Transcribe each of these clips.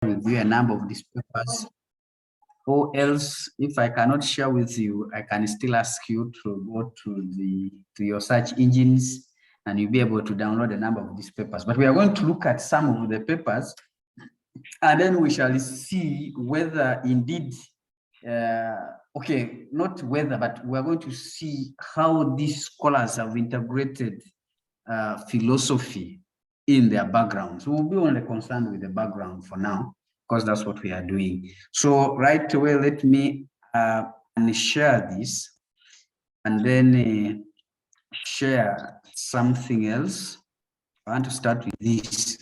with you a number of these papers, or else if I cannot share with you, I can still ask you to go to your search engines and you'll be able to download a number of these papers. But we are going to look at some of the papers and then we shall see whether indeed, okay, not whether, but we're going to see how these scholars have integrated philosophy in their background. So we'll be only concerned with the background for now, because that's what we are doing. So right away, let me share this and then share something else. I want to start with this.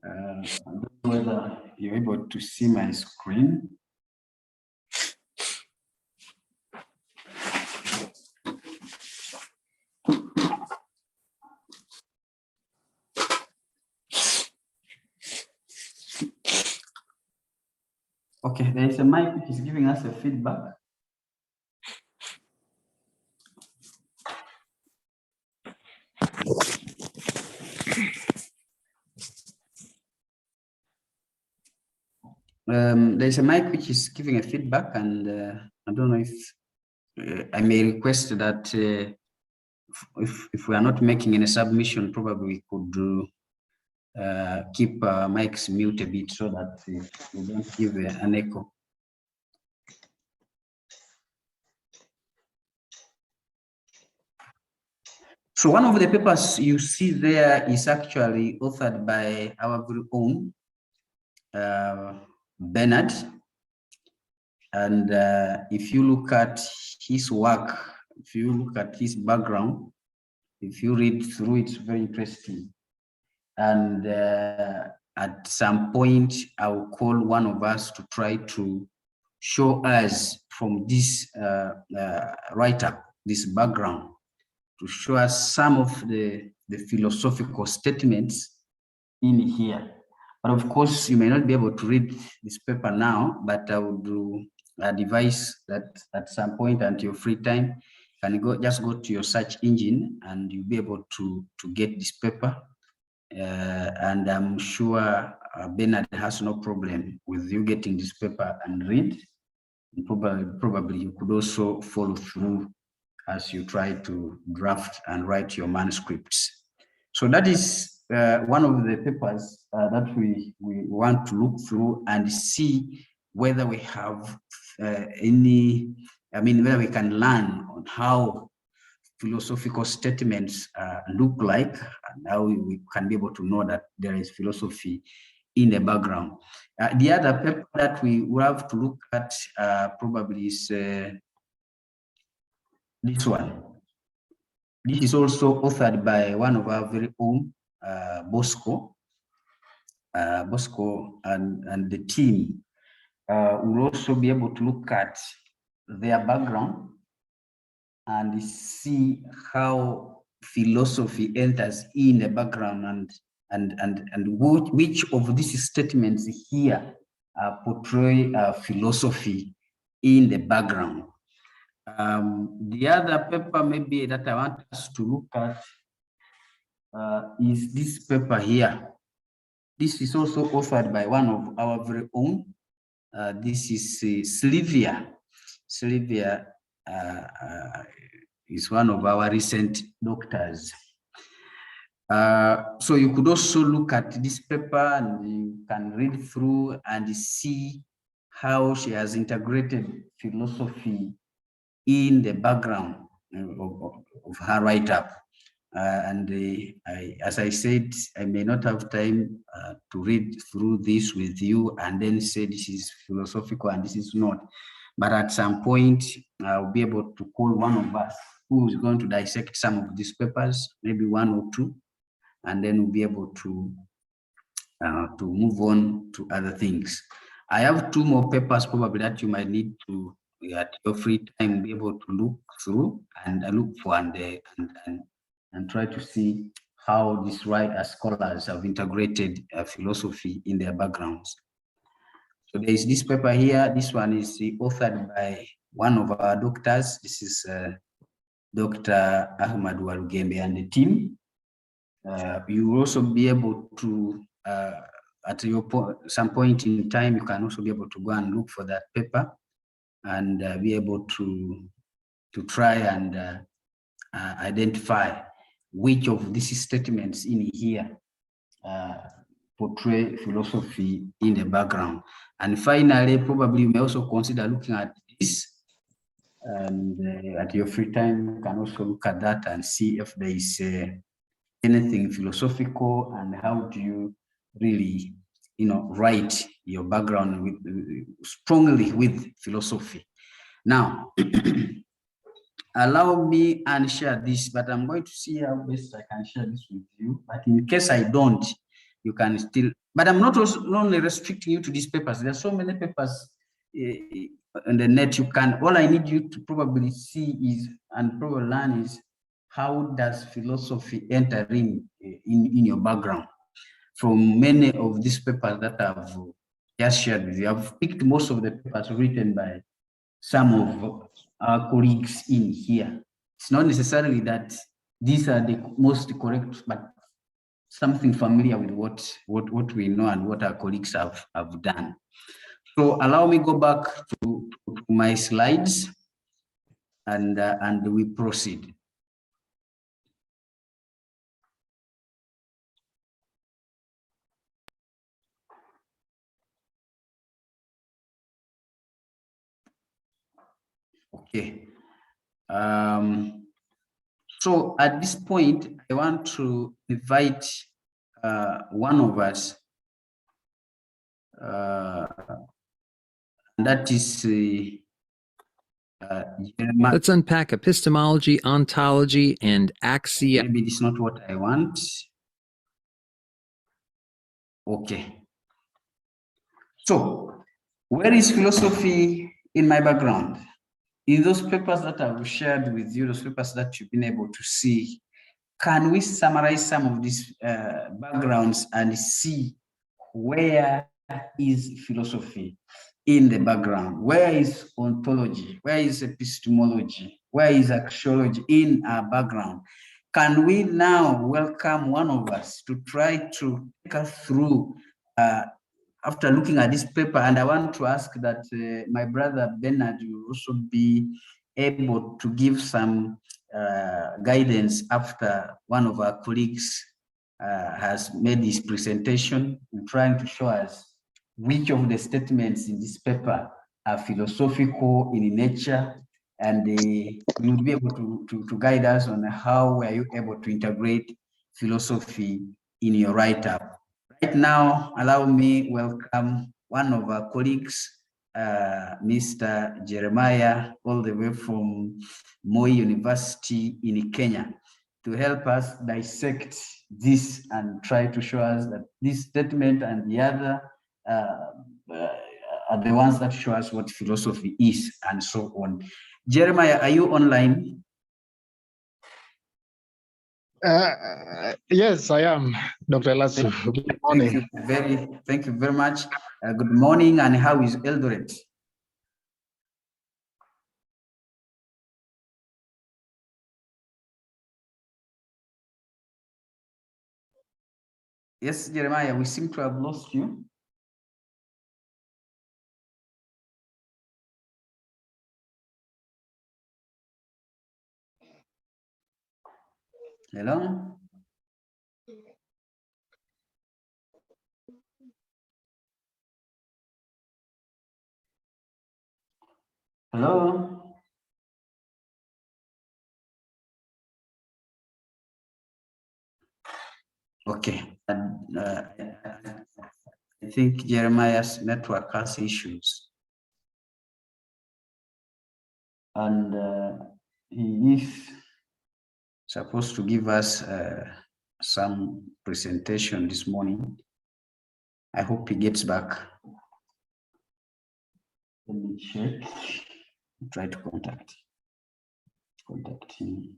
I don't know whether you're able to see my screen. Okay, there is a mic which is giving us a feedback. There's a mic which is giving a feedback, and I don't know if I may request that if we are not making any submission, probably we could do keep mics mute a bit so that we don't give an echo. So one of the papers you see there is actually authored by our very own Bernard. And if you look at his work, if you look at his background, if you read through, it's very interesting. And at some point, I will call one of us to try to show us from this write-up, this background, to show us some of the philosophical statements in here. But of course, you may not be able to read this paper now, but I would advise that at some point at your free time, can you just go to your search engine and you'll be able to get this paper. And I'm sure Bernard has no problem with you getting this paper and read. And probably you could also follow through as you try to draft and write your manuscripts. So that is one of the papers that we want to look through and see whether we have whether we can learn on how philosophical statements look like, and how we can be able to know that there is philosophy in the background. The other paper that we will have to look at probably is this one. This is also authored by one of our very own, Bosco. Bosco and the team will also be able to look at their background and see how philosophy enters in the background and which of these statements here portray philosophy in the background. The other paper maybe that I want us to look at is this paper here. This is also authored by one of our very own. This is Sylvia. Sylvia is one of our recent doctors. So you could also look at this paper and you can read through and see how she has integrated philosophy in the background of her write-up. As I said, I may not have time to read through this with you and then say this is philosophical and this is not. But at some point, I'll be able to call one of us who is going to dissect some of these papers, maybe one or two, and then we'll be able to move on to other things. I have two more papers probably that you might need to, at your free time, be able to look through and look for and try to see how these scholars have integrated philosophy in their backgrounds. So there is this paper here. This one is authored by one of our doctors. This is Dr. Ahmad Walugembe and the team. You will also be able to at some point in time, you can also be able to go and look for that paper and be able to try and identify which of these statements in here portray philosophy in the background. And finally, probably you may also consider looking at this, and at your free time, you can also look at that and see if there is anything philosophical, and how do you really, write your background strongly with philosophy. Now, allow me and share this, but I'm going to see how best I can share this with you. But in case I don't, you can still, but I'm not only restricting you to these papers. There are so many papers on the net. All I need you to probably see is, and probably learn is, how does philosophy enter in your background? From many of these papers that I've just shared with you, I've picked most of the papers written by some of our colleagues in here. It's not necessarily that these are the most correct, but something familiar with what we know and what our colleagues have done. So allow me go back to my slides, and we proceed. Okay. So at this point, I want to invite one of us, that is Let's unpack epistemology, ontology, and axia. Maybe this is not what I want. Okay. So, where is philosophy in my background? In those papers that I've shared with you, those papers that you've been able to see, can we summarize some of these backgrounds and see where is philosophy in the background? Where is ontology? Where is epistemology? Where is axiology in our background? Can we now welcome one of us to try to take us through after looking at this paper? And I want to ask that my brother Bernard will also be able to give some guidance after one of our colleagues has made his presentation, trying to show us which of the statements in this paper are philosophical in nature, and you'll be able to guide us on how were you able to integrate philosophy in your write-up. Right now, allow me welcome one of our colleagues, Mr. Jeremiah, all the way from Moi University in Kenya, to help us dissect this and try to show us that this statement and the other are the ones that show us what philosophy is, and so on. Jeremiah, are you online? Yes, I am, Dr. Lasso. Good morning. Thank you very much. Good morning, and how is Eldoret? Yes, Jeremiah, we seem to have lost you. Hello? Hello? Okay. I think Jeremiah's network has issues. And he is supposed to give us some presentation this morning. I hope he gets back. Let me check. Try to contact him.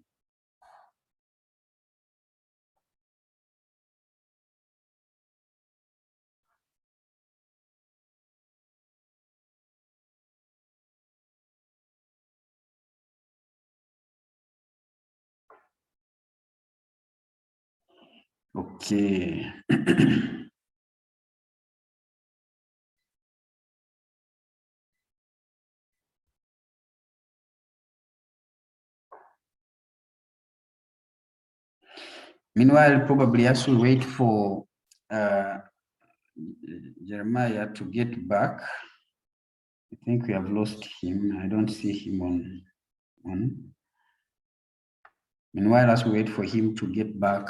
Okay. Meanwhile, probably as we wait for Jeremiah to get back, I think we have lost him. I don't see him on. Meanwhile, as we wait for him to get back,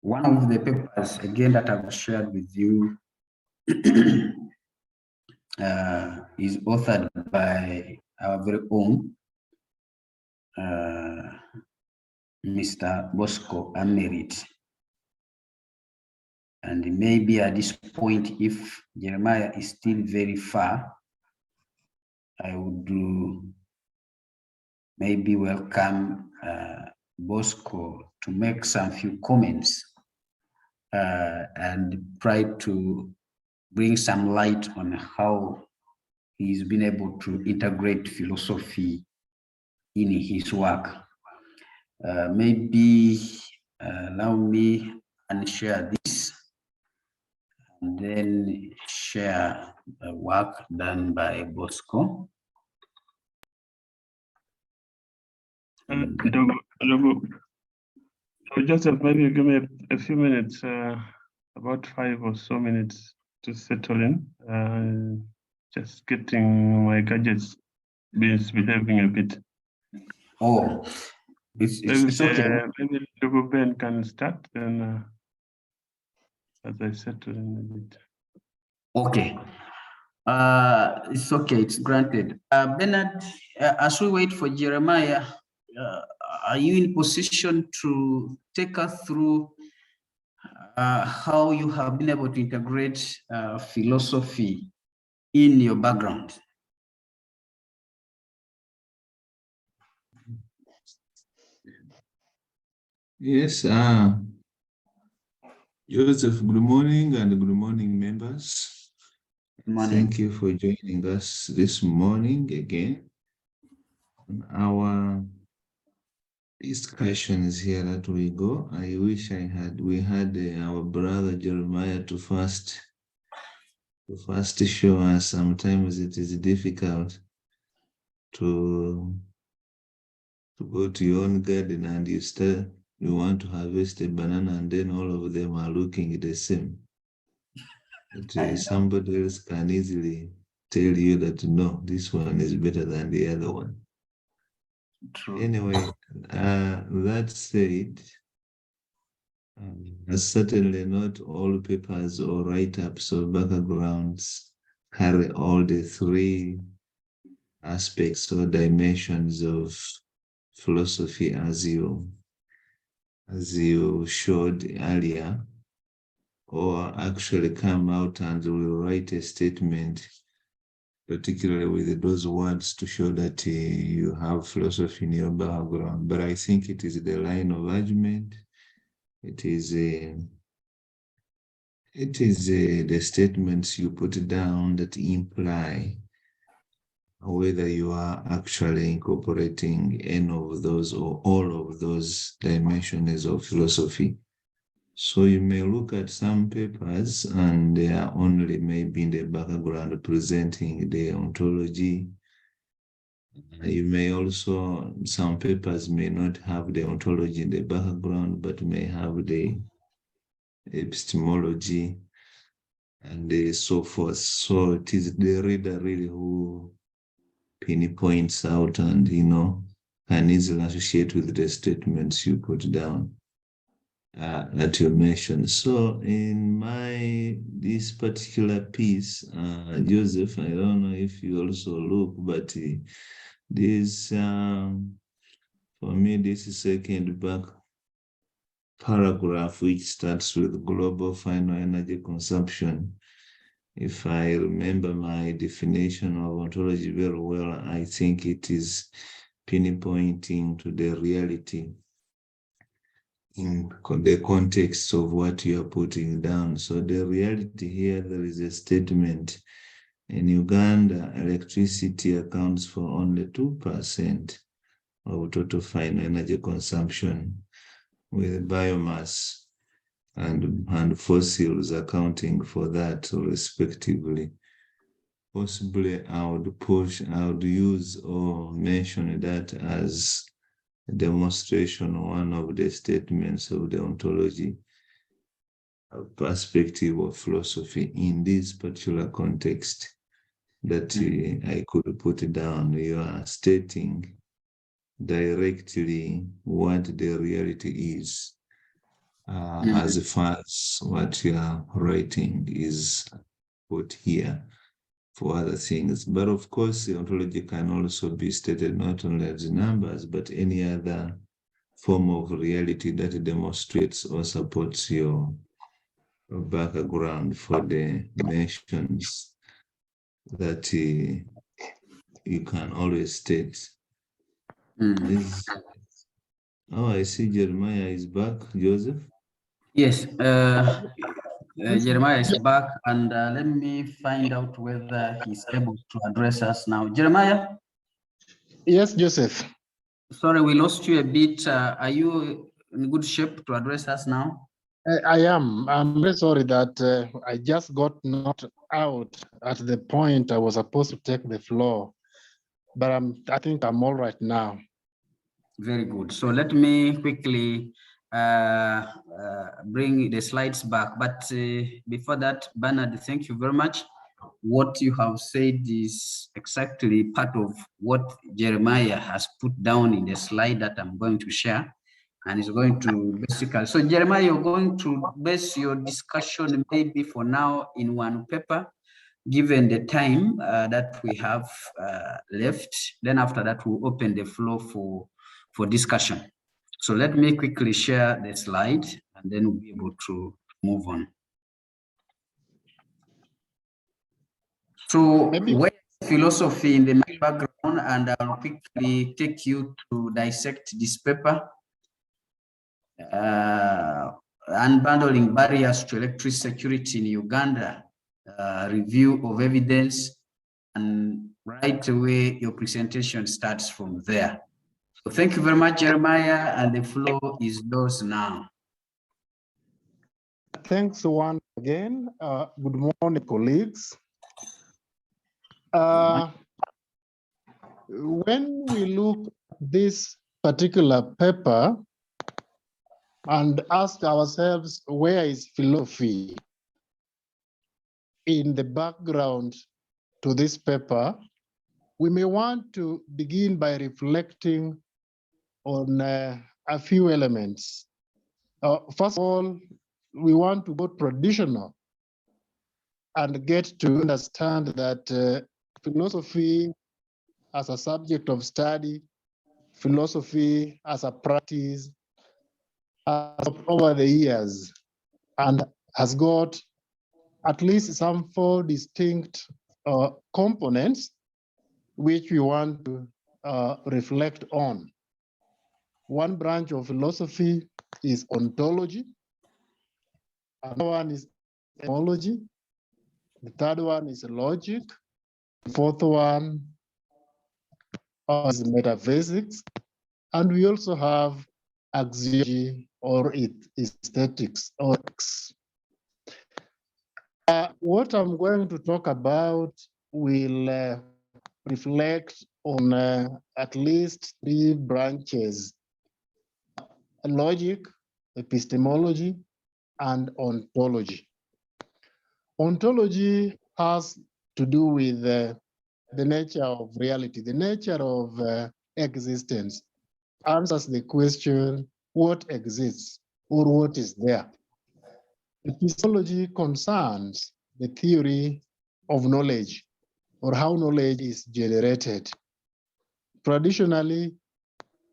one of the papers, again, that I've shared with you is authored by our very own Mr. Bosco Amerit. And maybe at this point, if Jeremiah is still very far, I would maybe welcome Bosco to make some few comments and try to bring some light on how he's been able to integrate philosophy in his work. Maybe allow me and share this, and then share the work done by Bosco. Joseph, maybe give me a few minutes, about 5 or so minutes to settle in. Just getting my gadgets misbehaving a bit. Oh, it's okay. Maybe Logo Ben can start, then as I settle in a bit. Okay. It's okay, it's granted. Bernard, as we wait for Jeremiah, are you in position to take us through how you have been able to integrate philosophy in your background? Yes, Joseph, good morning and good morning, members. Good morning. Thank you for joining us this morning again on our discussions here that we go. I wish we had our brother Jeremiah to first show us. Sometimes it is difficult to go to your own garden and you want to harvest a banana and then all of them are looking the same. But somebody else can easily tell you that no, this one is better than the other one. True. Anyway, that said, certainly not all papers or write-ups or backgrounds carry all the 3 aspects or dimensions of philosophy as you showed earlier, or actually come out and will write a statement, particularly with those words to show that you have philosophy in your background. But I think it is the line of argument. It is the statements you put down that imply whether you are actually incorporating any of those or all of those dimensions of philosophy. So you may look at some papers and they are only maybe in the background presenting the ontology. You may also, some papers may not have the ontology in the background, but may have the epistemology and so forth. So it is the reader really who pinpoints out and, can easily associate with the statements you put down that you mentioned. So in this particular piece, Joseph, I don't know if you also look, but this, for me, this is second back paragraph, which starts with global final energy consumption. If I remember my definition of ontology very well, I think it is pinpointing to the reality in the context of what you are putting down. So the reality here, there is a statement. In Uganda, electricity accounts for only 2% of total final energy consumption, with biomass and fossils accounting for that respectively. possibly I would use or mention that as a demonstration of one of the statements of the ontology perspective of philosophy in this particular context that I could put down. You are stating directly what the reality is, as far as what you are writing is put here for other things. But of course, the ontology can also be stated not only as numbers, but any other form of reality that demonstrates or supports your background for the mentions that you can always state. Oh, I see Jeremiah is back. Joseph? Yes, Jeremiah is back, and let me find out whether he's able to address us now. Jeremiah? Yes, Joseph. Sorry, we lost you a bit. Are you in good shape to address us now? I am. I'm very sorry that I just got knocked out at the point I was supposed to take the floor, but I think I'm all right now. Very good. So let me quickly bring the slides back. But before that, Bernard, thank you very much. What you have said is exactly part of what Jeremiah has put down in the slide that I'm going to share. And it's going to basically, so Jeremiah, you're going to base your discussion maybe for now in one paper, given the time that we have left. Then after that, we'll open the floor for discussion. So let me quickly share the slide and then we'll be able to move on. So where is philosophy in the background, and I'll quickly take you to dissect this paper. Unbundling barriers to electric security in Uganda, review of evidence, and right away your presentation starts from there. So thank you very much, Jeremiah, and the floor is yours now. Thanks once again. Good morning, colleagues. When we look at this particular paper and ask ourselves, where is philosophy in the background to this paper, we may want to begin by reflecting on a few elements. First of all, we want to go traditional and get to understand that philosophy as a subject of study, philosophy as a practice, over the years, and has got at least some 4 distinct components which we want to reflect on. One branch of philosophy is ontology. Another one is etymology. The third one is logic. The fourth one is metaphysics. And we also have axiology or aesthetics. What I'm going to talk about will reflect on at least 3 branches: logic, epistemology, and ontology. Ontology has to do with the nature of reality, the nature of existence. Answers the question, what exists or what is there? Epistemology concerns the theory of knowledge or how knowledge is generated. Traditionally,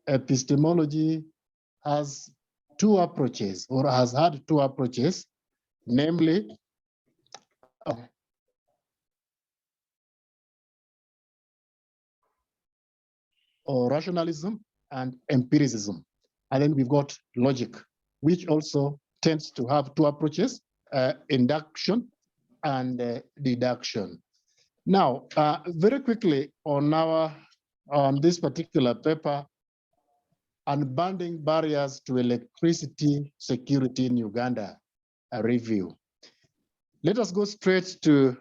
epistemology has 2 approaches or has had 2 approaches, namely or rationalism and empiricism. And then we've got logic, which also tends to have 2 approaches, induction and deduction. Now, very quickly on this particular paper, Unbundling Barriers to Electricity Security in Uganda, a review. Let us go straight to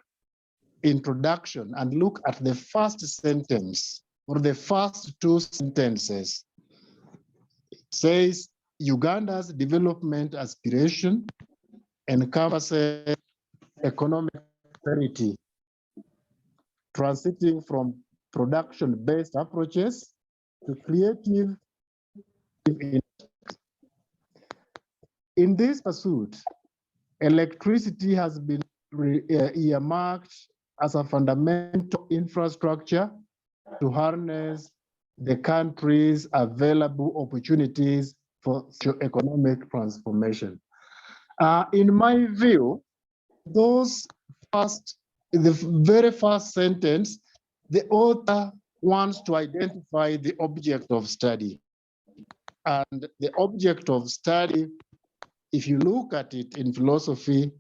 introduction and look at the first sentence or the first two sentences. It says Uganda's development aspiration encompasses economic prosperity, transiting from production-based approaches to creative. In this pursuit, electricity has been earmarked as a fundamental infrastructure to harness the country's available opportunities for socio-economic transformation. In my view, the very first sentence, the author wants to identify the object of study. And the object of study, if you look at it in philosophy,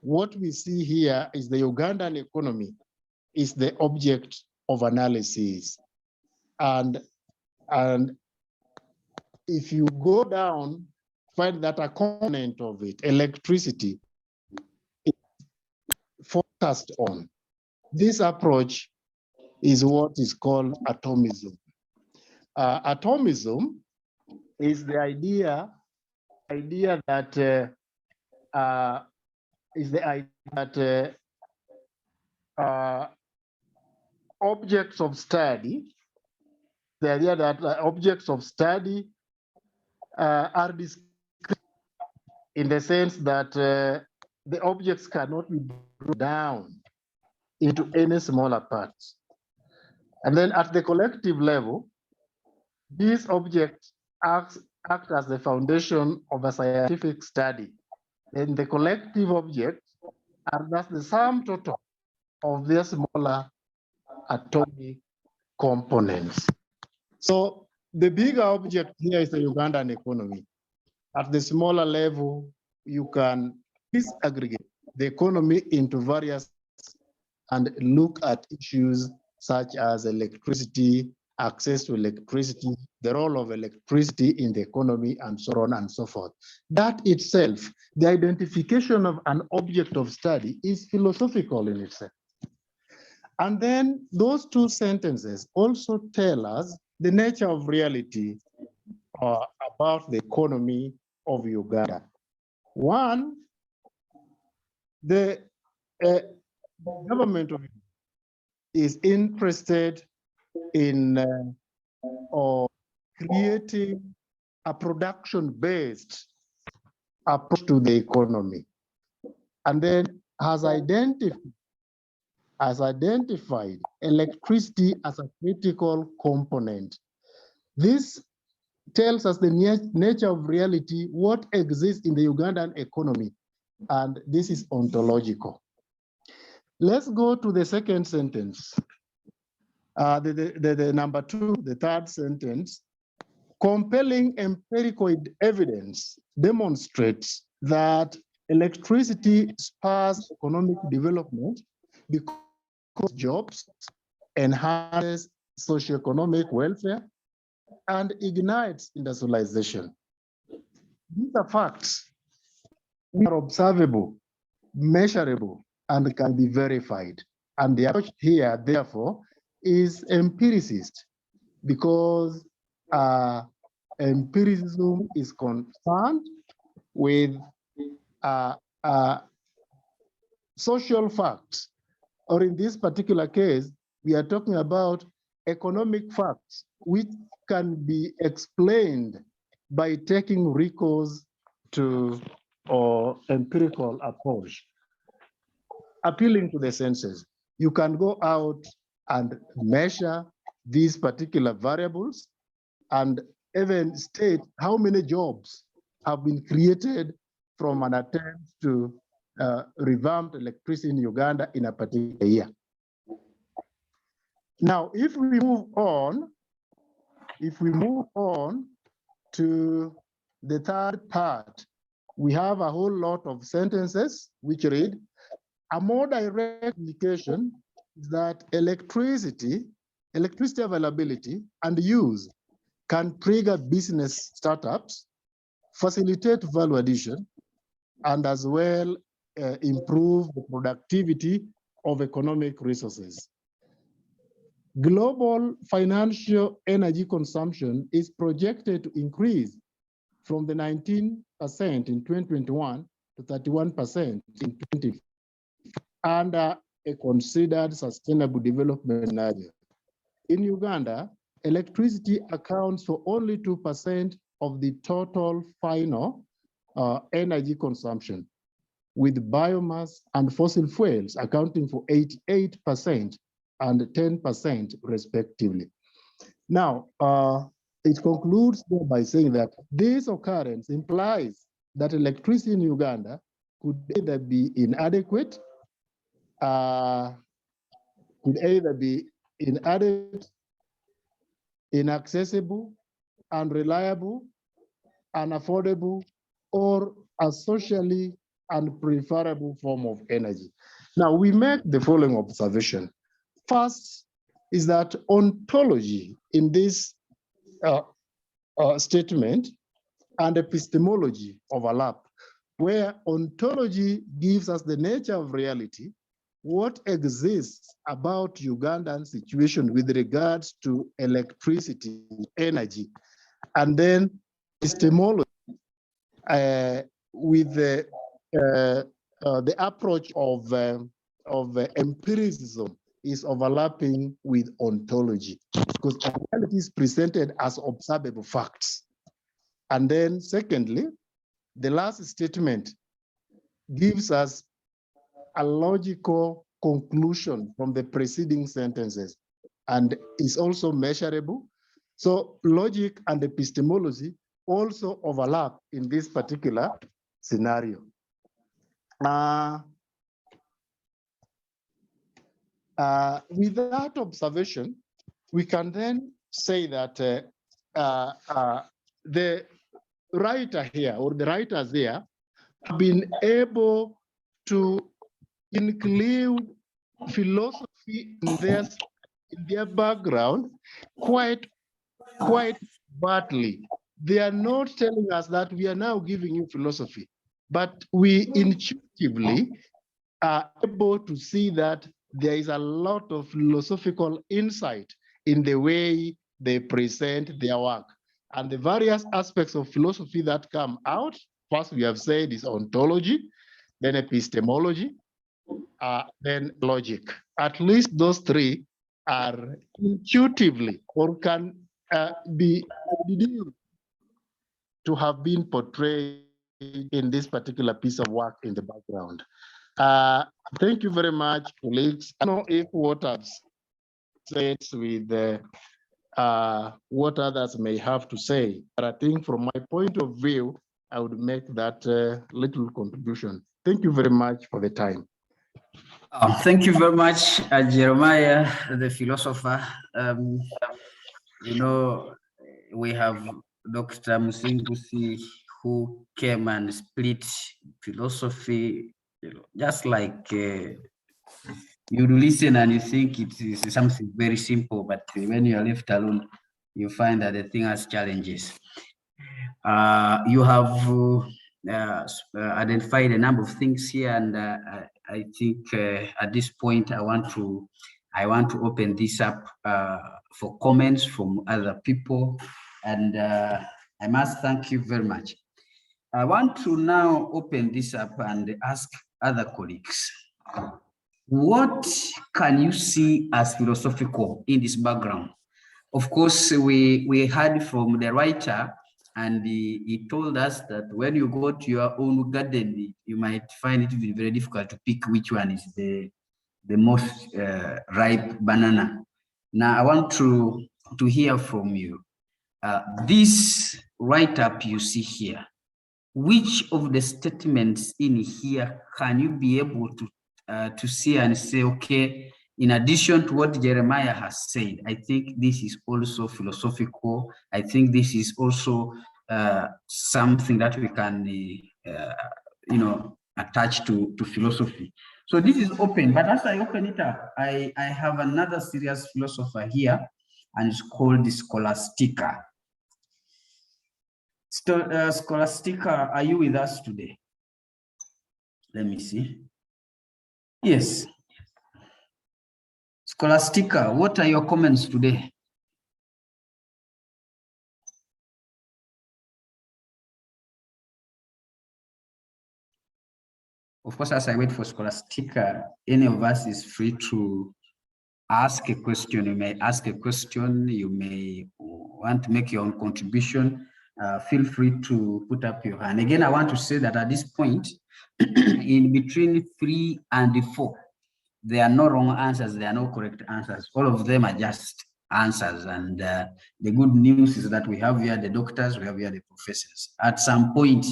what we see here is the Ugandan economy is the object of analysis. And if you go down, find that a component of it, electricity, is focused on. This approach is what is called atomism. Atomism is the idea that objects of study, the idea that objects of study are discrete in the sense that the objects cannot be broken down into any smaller parts. And then at the collective level, these objects act as the foundation of a scientific study. And the collective objects are thus the sum total of their smaller atomic components. So the bigger object here is the Ugandan economy. At the smaller level, you can disaggregate the economy into various and look at issues such as electricity, access to electricity, the role of electricity in the economy, and so on and so forth. That itself, the identification of an object of study, is philosophical in itself. And then those two sentences also tell us the nature of reality about the economy of Uganda. One, the government of Uganda is interested in creating a production-based approach to the economy, and then has identified electricity as a critical component. This tells us the nature of reality, what exists in the Ugandan economy, and this is ontological. Let's go to the second sentence. The number two, the third sentence. Compelling empirical evidence demonstrates that electricity spurs economic development because jobs, enhances socioeconomic welfare, and ignites industrialization. These are facts which are observable, measurable, and can be verified. And the approach here, therefore, is empiricist, because empiricism is concerned with social facts, or in this particular case, we are talking about economic facts which can be explained by taking recourse to or empirical approach. Appealing to the senses, you can go out and measure these particular variables and even state how many jobs have been created from an attempt to revamp electricity in Uganda in a particular year. Now, if we move on to the third part, we have a whole lot of sentences which read, a more direct indication is that electricity availability and use can trigger business startups, facilitate value addition, and as well improve the productivity of economic resources. Global financial energy consumption is projected to increase from the 19% in 2021 to 31% in 2050 under a considered sustainable development scenario. In Uganda, electricity accounts for only 2% of the total final energy consumption, with biomass and fossil fuels accounting for 88% and 10% respectively. Now, it concludes by saying that this occurrence implies that electricity in Uganda could either be inadequate, inaccessible, unreliable, unaffordable, or a socially unpreferable form of energy. Now, we make the following observation. First is that ontology in this statement and epistemology overlap, where ontology gives us the nature of reality, what exists about Ugandan situation with regards to electricity, energy, and then epistemology with the approach of empiricism is overlapping with ontology, because reality is presented as observable facts. And then secondly, the last statement gives us a logical conclusion from the preceding sentences and is also measurable. So logic and epistemology also overlap in this particular scenario. With that observation, we can then say that the writer here, or the writers here, have been able to include philosophy in their background quite badly. They are not telling us that we are now giving you philosophy, but we intuitively are able to see that there is a lot of philosophical insight in the way they present their work. And the various aspects of philosophy that come out, first we have said is ontology, then epistemology, then logic. At least those three are intuitively or can be deduced to have been portrayed in this particular piece of work in the background. Thank you very much, colleagues. I don't know if what I've said with what others may have to say, but I think from my point of view, I would make that little contribution. Thank you very much for the time. Thank you very much, Jeremiah, the philosopher. You know, we have Dr. Musingusi, who came and split philosophy, you know, just like you listen and you think it is something very simple, but when you are left alone, you find that the thing has challenges. You have identified a number of things here, and I think at this point I want to open this up for comments from other people, and I must thank you very much. I want to now open this up and ask other colleagues, what can you see as philosophical in this background? Of course, we heard from the writer, and he told us that when you go to your own garden, you might find it very difficult to pick which one is the most ripe banana. Now, I want to hear from you. This write-up you see here, which of the statements in here can you be able to see and say, okay, in addition to what Jeremiah has said, I think this is also philosophical. I think this is also something that we can, you know, attach to philosophy. So this is open, but as I open it up, I have another serious philosopher here, and it's called the Scholastica. Scholastica, are you with us today? Let me see. Yes. Scholastica, what are your comments today? Of course, as I wait for Scholastica, any of us is free to ask a question. You may ask a question, you may want to make your own contribution. Feel free to put up your hand. Again, I want to say that at this point, in between 3 and 4, there are no wrong answers, there are no correct answers. All of them are just answers. And the good news is that we have here the doctors, we have here the professors. At some point,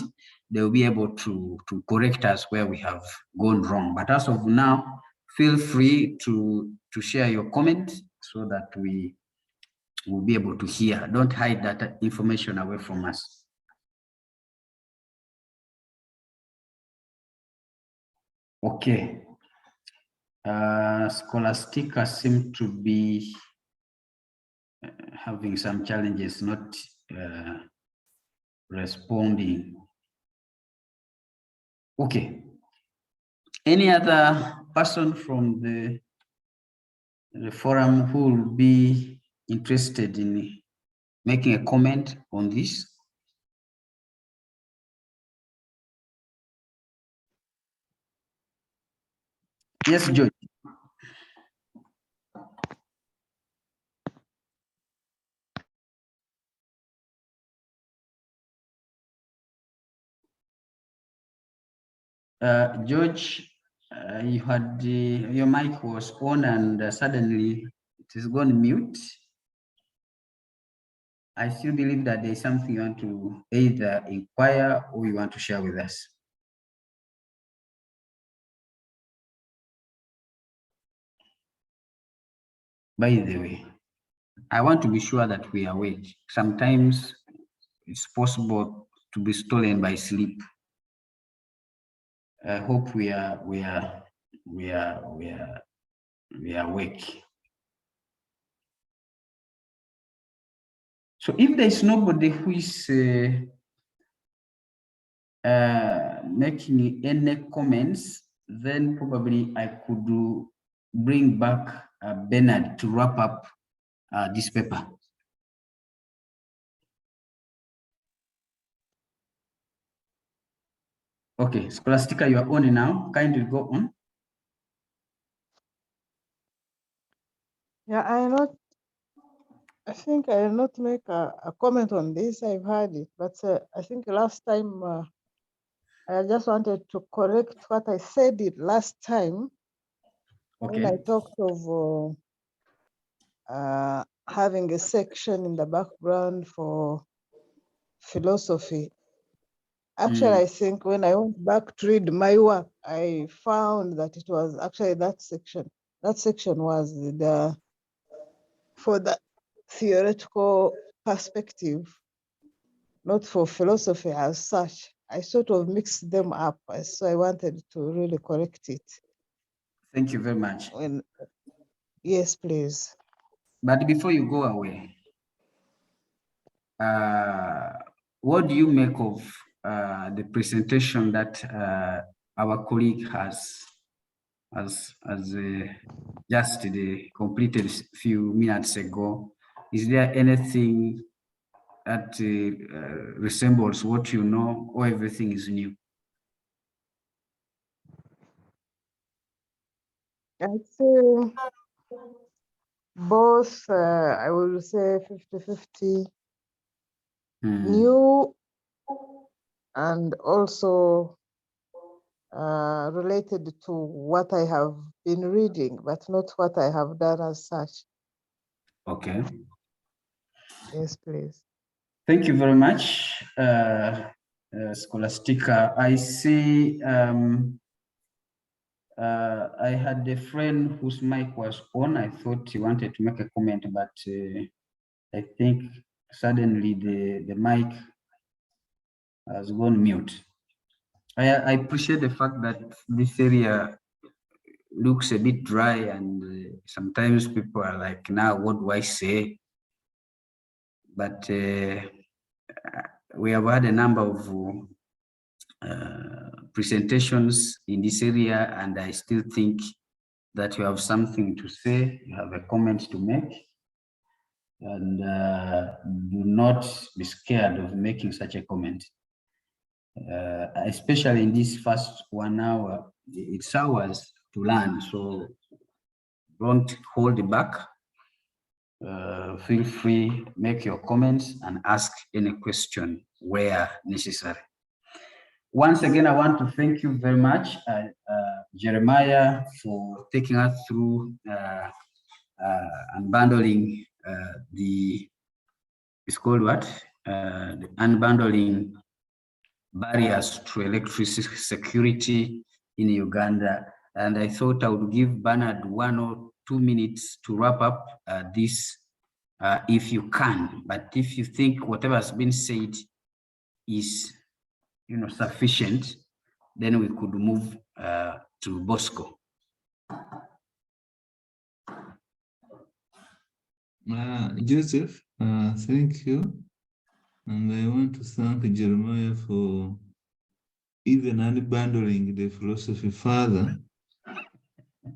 they'll be able to correct us where we have gone wrong. But as of now, feel free to share your comment so that we will be able to hear. Don't hide that information away from us. Okay. Scholastica seem to be having some challenges, not responding. Okay. Any other person from the forum who will be interested in making a comment on this? Yes, George. George, you had your mic was on and suddenly it is gone mute. I still believe that there is something you want to either inquire or you want to share with us. By the way, I want to be sure that we are awake. Sometimes it's possible to be stolen by sleep. I hope we are awake. So if there is nobody who is making any comments, then probably I could bring back Bernard to wrap up this paper. Okay, Scholastica, you are on now. Kindly go on. Yeah, I think I will not make a comment on this. I've heard it, but I think last time I just wanted to correct what I said it last time when I talked of having a section in the background for philosophy. Actually, I think when I went back to read my work, I found that it was actually that section. That section was for the theoretical perspective, not for philosophy as such. I sort of mixed them up, so I wanted to really correct it. Thank you very much. Yes, please. But before you go away, what do you make of the presentation that our colleague has just completed a few minutes ago? Is there anything that resembles what you know, or everything is new? I'd say both, I will say 50-50, new and also related to what I have been reading, but not what I have done as such. Okay. Yes, please. Thank you very much, Scholastica. I see I had a friend whose mic was on. I thought he wanted to make a comment, but I think suddenly the mic has gone mute. I appreciate the fact that this area looks a bit dry, and sometimes people are like, now what do I say? But we have had a number of presentations in this area, and I still think that you have something to say, you have a comment to make, and do not be scared of making such a comment. Especially in this first 1 hour, it's ours to learn, so don't hold back. Feel free, make your comments and ask any question where necessary. Once again, I want to thank you very much, Jeremiah, for taking us through unbundling it's called what? The unbundling barriers to electricity security in Uganda. And I thought I would give Bernard 1 or 2 minutes to wrap up this if you can. But if you think whatever has been said is sufficient, then we could move to Bosco. Joseph, thank you. And I want to thank Jeremiah for even unbundling the philosophy further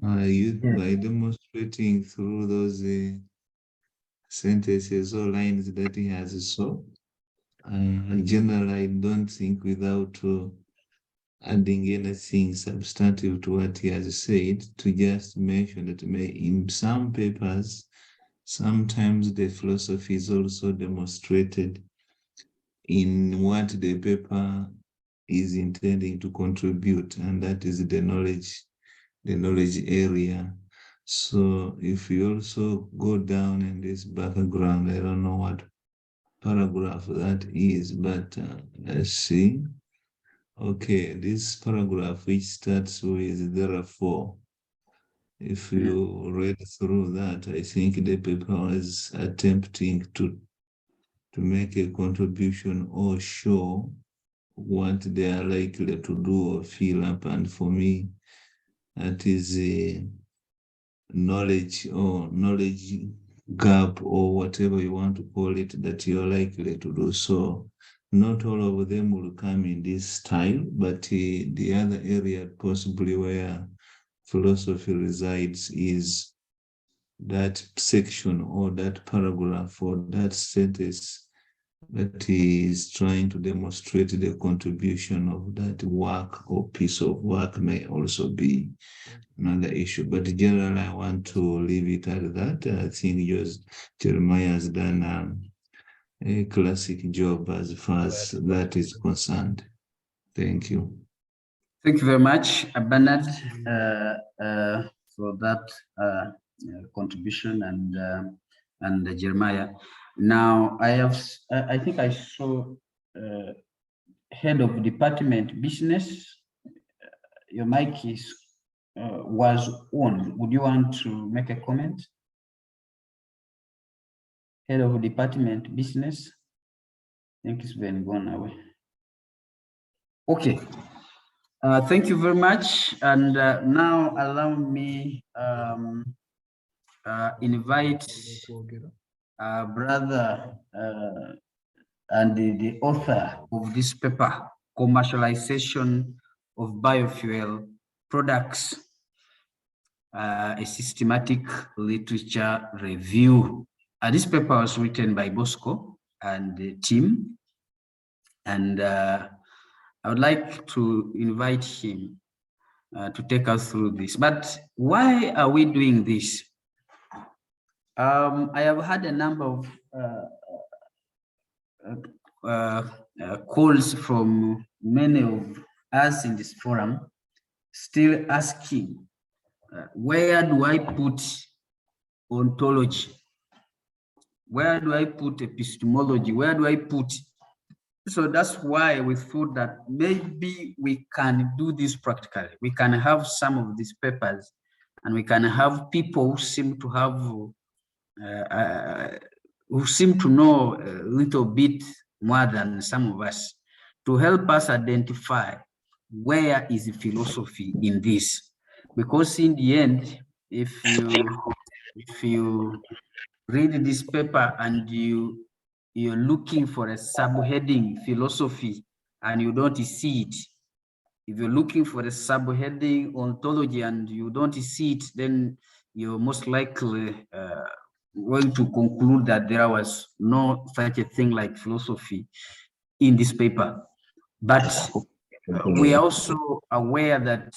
by demonstrating through those sentences or lines that he has so. Generally, I don't think without adding anything substantive to what he has said, to just mention that in some papers, sometimes the philosophy is also demonstrated in what the paper is intending to contribute, and that is the knowledge area. So if you also go down in this background, I don't know what paragraph that is, but let's see. Okay, this paragraph which starts with therefore. If you read through that, I think the paper was attempting to make a contribution or show what they are likely to do or fill up. And for me, that is a knowledge gap or whatever you want to call it that you're likely to do. So not all of them will come in this style, but the other area possibly where philosophy resides is that section or that paragraph or that sentence that is trying to demonstrate the contribution of that work or piece of work may also be another issue. But generally, I want to leave it at that. I think Jeremiah has done a classic job as far as that is concerned. Thank you. Thank you very much, Bernard, for that contribution and Jeremiah. Now, I think I saw head of department business. Your mic was on. Would you want to make a comment? Head of department business. I think it's been gone away. Okay. Thank you very much. And now allow me invite brother and the author of this paper, Commercialization of Biofuel Products, a systematic literature review. This paper was written by Bosco and the team. And I would like to invite him to take us through this. But why are we doing this? I have had a number of calls from many of us in this forum, still asking, where do I put ontology? Where do I put epistemology? Where do I put? So that's why we thought that maybe we can do this practically. We can have some of these papers and we can have people who seem to have, who seem to know a little bit more than some of us, to help us identify where is the philosophy in this. Because in the end, if you read this paper and you're looking for a subheading philosophy and you don't see it, If you're looking for a subheading ontology and you don't see it, then you're most likely going to conclude that there was no such a thing like philosophy in this paper. But we are also aware that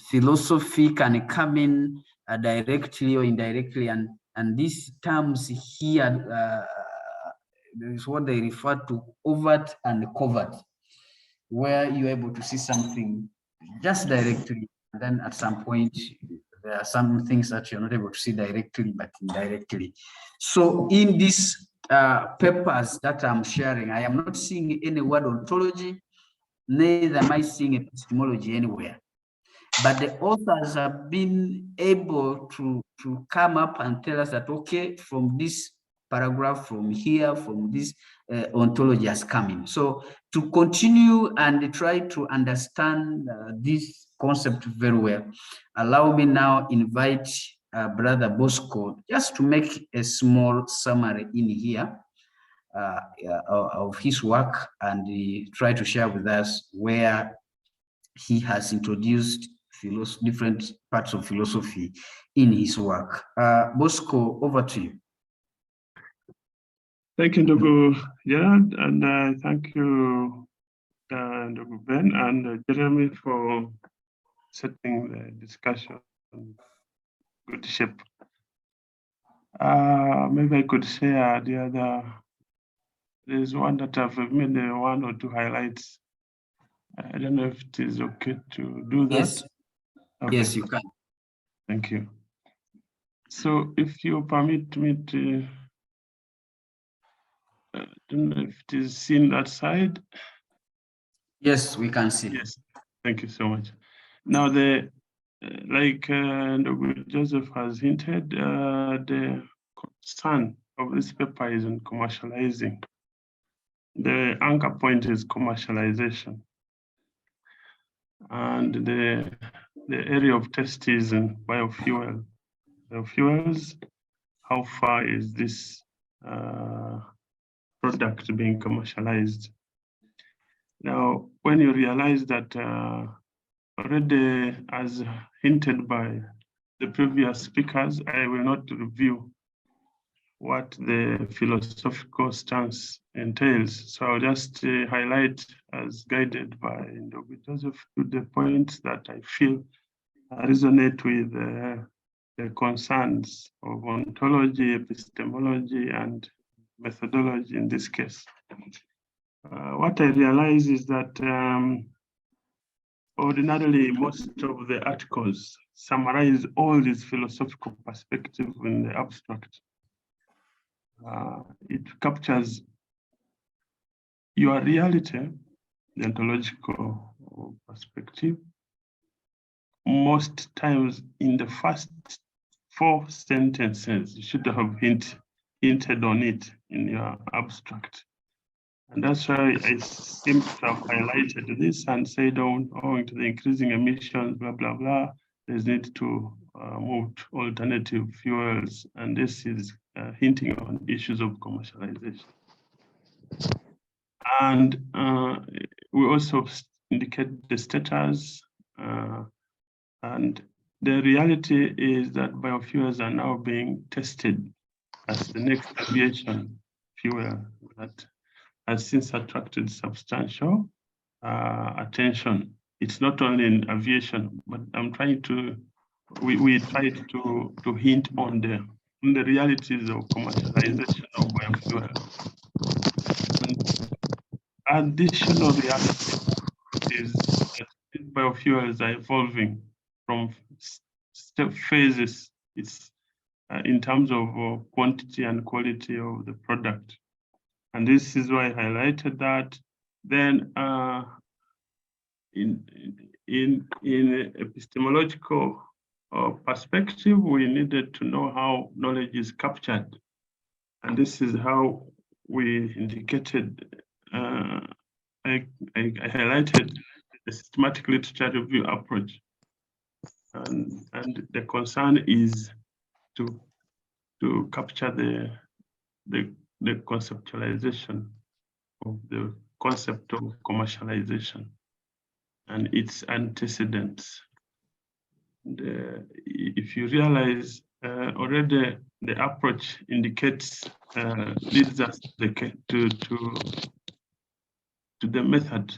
philosophy can come in directly or indirectly, and these terms here is what they refer to overt and covert, where you're able to see something just directly, and then at some point there are some things that you're not able to see directly but indirectly. So in these papers that I'm sharing, I am not seeing any word ontology, neither am I seeing epistemology anywhere. But the authors have been able to come up and tell us that, okay, from this paragraph, from here, from this ontology has come in. So to continue and try to understand this concept very well, allow me now invite Brother Bosco just to make a small summary in here of his work and try to share with us where he has introduced different parts of philosophy in his work. Bosco, over to you. Thank you, Ndugu Gerard, and thank you, Ndugu Ben and Jeremy, for setting the discussion in good shape. Maybe I could share the other. There's one that I've made one or two highlights. I don't know if it is okay to do that. Yes, okay. Yes, you can. Thank you. So if you permit me to, I don't know if it is seen that side. Yes, we can see. Yes, thank you so much. Now, like Ndugu Joseph has hinted, the concern of this paper is on commercializing. The anchor point is commercialization. And the area of test is in biofuel. Biofuels, how far is this product being commercialized? Now, when you realize that already, as hinted by the previous speakers, I will not review what the philosophical stance entails. So I'll just highlight, as guided by Ndugu Joseph, to the points that I feel resonate with the concerns of ontology, epistemology, and methodology in this case. What I realize is that ordinarily most of the articles summarize all these philosophical perspectives in the abstract. It captures your reality, the ontological perspective, most times in the first 4 sentences. You should have hinted on it in your abstract. And that's why I seem to have highlighted this and said, owing to the increasing emissions, blah, blah, blah, there's need to move to alternative fuels. And this is hinting on issues of commercialization. And we also indicate the status. And the reality is that biofuels are now being tested as the next aviation fuel that has since attracted substantial attention. It's not only in aviation, but I'm trying to, we tried to hint on the realities of commercialization of biofuel. And additional reality is that biofuels are evolving from phases. It's in terms of quantity and quality of the product. And this is why I highlighted that. Then in epistemological perspective, we needed to know how knowledge is captured. And this is how we indicated, I highlighted the systematic literature review approach. And the concern is to capture the conceptualization of the concept of commercialization. and its antecedents. And, if you realize already the approach indicates leads us to the method.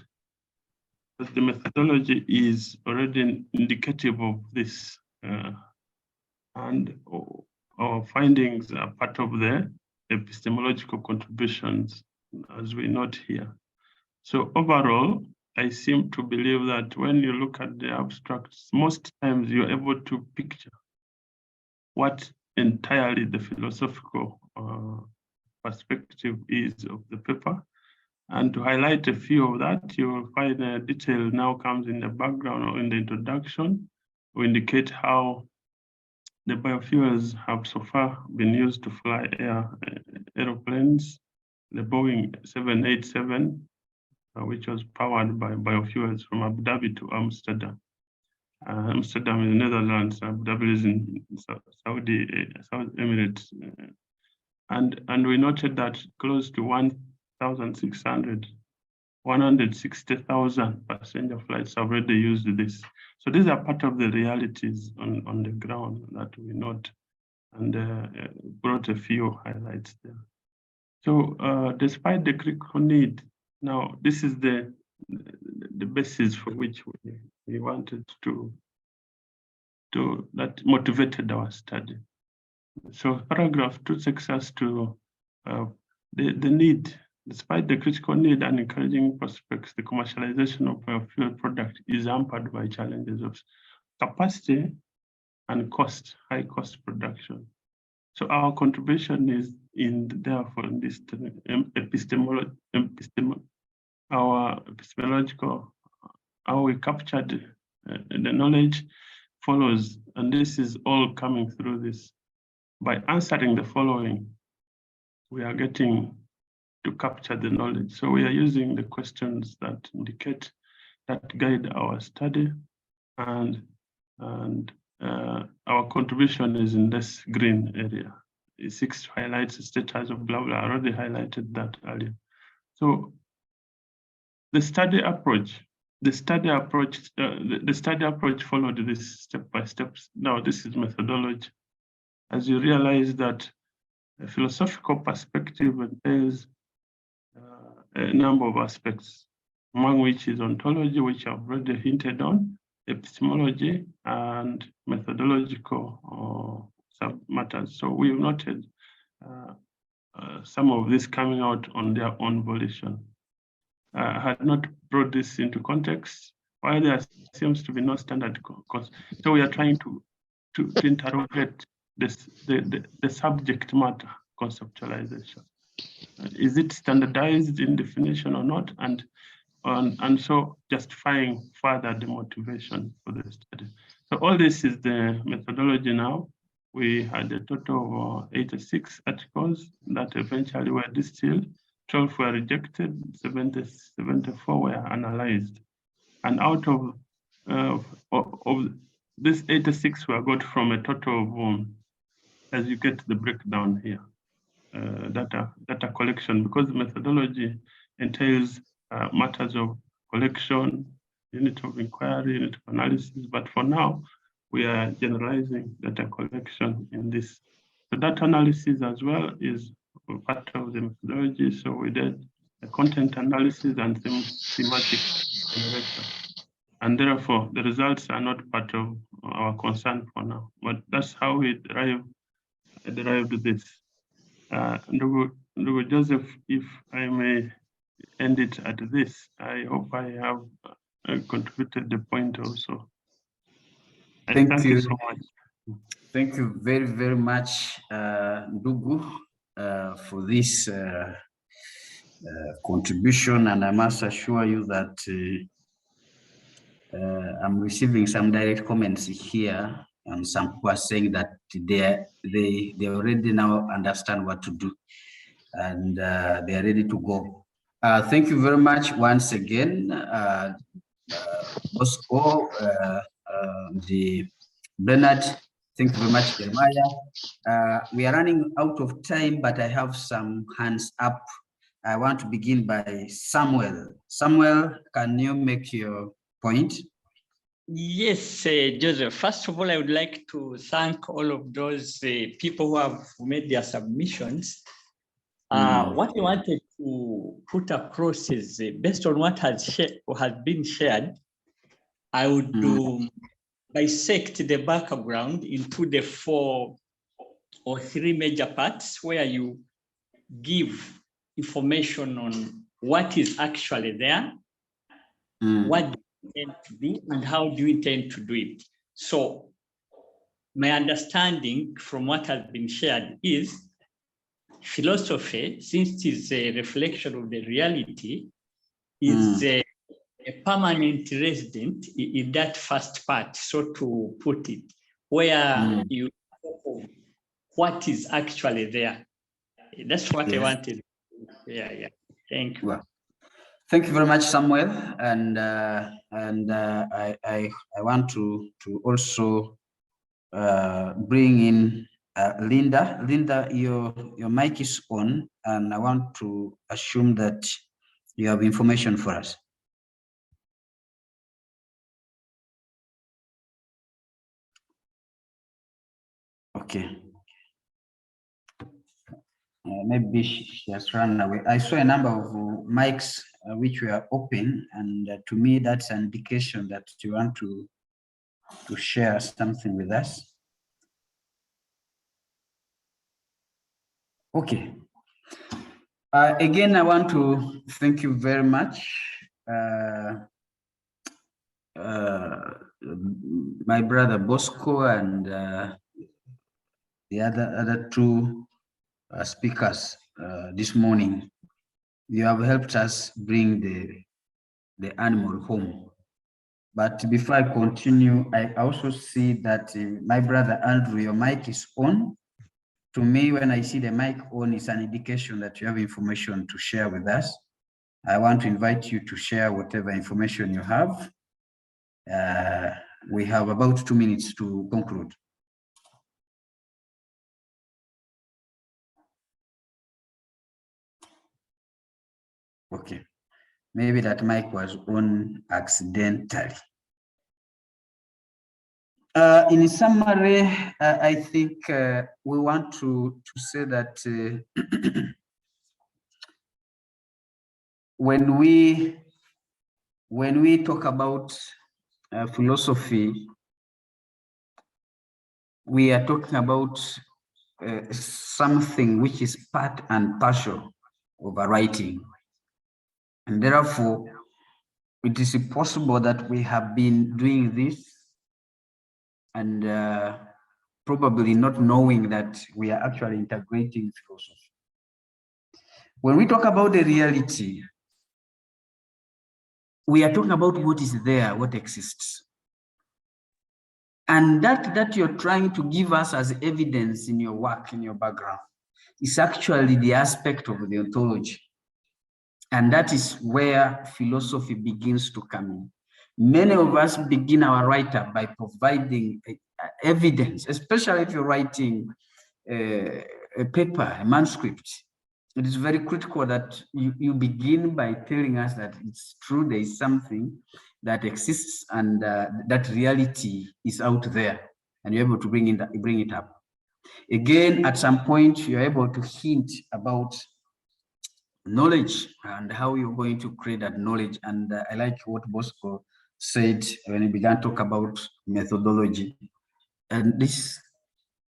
But the methodology is already indicative of this, and our findings are part of the epistemological contributions, as we note here. So overall, I seem to believe that when you look at the abstracts, most times you're able to picture what entirely the philosophical perspective is of the paper. And to highlight a few of that, you will find a detail now comes in the background or in the introduction. We indicate how the biofuels have so far been used to fly aeroplanes, the Boeing 787, which was powered by biofuels from Abu Dhabi to Amsterdam. Amsterdam is Netherlands, Abu Dhabi is in Saudi Emirates. And we noted that close to 160,000 passenger flights have already used this. So these are part of the realities on the ground that we note, and brought a few highlights there. So despite the critical need, now this is the basis for which we wanted to that motivated our study. So paragraph 2 takes us to the need. Despite the critical need and encouraging prospects, the commercialization of biofuel product is hampered by challenges of capacity and cost, high cost production. So our contribution is therefore in this epistemological, how we captured the knowledge follows, and this is all coming through this. By answering the following, we are getting to capture the knowledge. So we are using the questions that indicate, that guide our study, and our contribution is in this green area. 6 highlights the status of blah blah. I already highlighted that earlier. So the study approach followed this step by step. Now this is methodology. As you realize that a philosophical perspective entails a number of aspects, among which is ontology, which I've already hinted on, epistemology, and methodological matters. So we've noted some of this coming out on their own volition. I had not brought this into context, while there seems to be no standard course. So we are trying to interrogate the subject matter conceptualization. Is it standardized in definition or not? And so justifying further the motivation for the study. So all this is the methodology now. We had a total of 86 articles that eventually were distilled. 12 were rejected, 74 were analyzed. And out of this 86 were got from a total of, as you get the breakdown here, data collection, because the methodology entails matters of collection, unit of inquiry, unit of analysis. But for now, we are generalizing data collection in this. The data analysis as well is part of the methodology. So we did a content analysis and thematic generation. And therefore, the results are not part of our concern for now. But that's how we derived this. Ndugu Joseph, if I may end it at this, I hope I have contributed the point also. Thank you so much. Thank you very, very much, Ndugu, for this contribution. And I must assure you that I'm receiving some direct comments here, and some who are saying that they already now understand what to do, and they are ready to go. Thank you very much once again, Bosco, the Bernard. Thank you very much, Jeremiah. We are running out of time, but I have some hands up. I want to begin by Samuel. Samuel, can you make your point? Yes, Joseph. First of all, I would like to thank all of those people who have made their submissions. What I wanted to put across is based on what has been shared, I would dissect the background into the 4 or 3 major parts where you give information on what is actually there, what do you intend to do, and how do you intend to do it. So my understanding from what has been shared is philosophy, since it is a reflection of the reality, is a permanent resident in that first part, so to put it, where you talk of what is actually there. That's what I wanted. Yeah. Thank you. Well, thank you very much, Samuel. And I want to also bring in Linda. Linda, your mic is on, and I want to assume that you have information for us. Okay. Maybe she has run away. I saw a number of mics which were open, and to me, that's an indication that you want to share something with us. Okay. Again, I want to thank you very much. My brother Bosco and the other 2 speakers this morning. You have helped us bring the animal home. But before I continue, I also see that my brother Andrew, your mic is on. To me, when I see the mic on, it's an indication that you have information to share with us. I want to invite you to share whatever information you have. We have about 2 minutes to conclude. Okay, maybe that mic was on accidentally. In summary, I think we want to say that when we talk about philosophy, we are talking about something which is part and parcel of a writing. And therefore, it is possible that we have been doing this and probably not knowing that we are actually integrating philosophy. When we talk about the reality, we are talking about what is there, what exists. And that you're trying to give us as evidence in your work, in your background, is actually the aspect of the ontology. And that is where philosophy begins to come in. Many of us begin our write-up by providing evidence, especially if you're writing a paper, a manuscript. It is very critical that you begin by telling us that it's true, there is something that exists and that reality is out there, and you're able to bring it up. Again, at some point, you're able to hint about knowledge and how you're going to create that knowledge. And I like what Bosco said when he began to talk about methodology. And this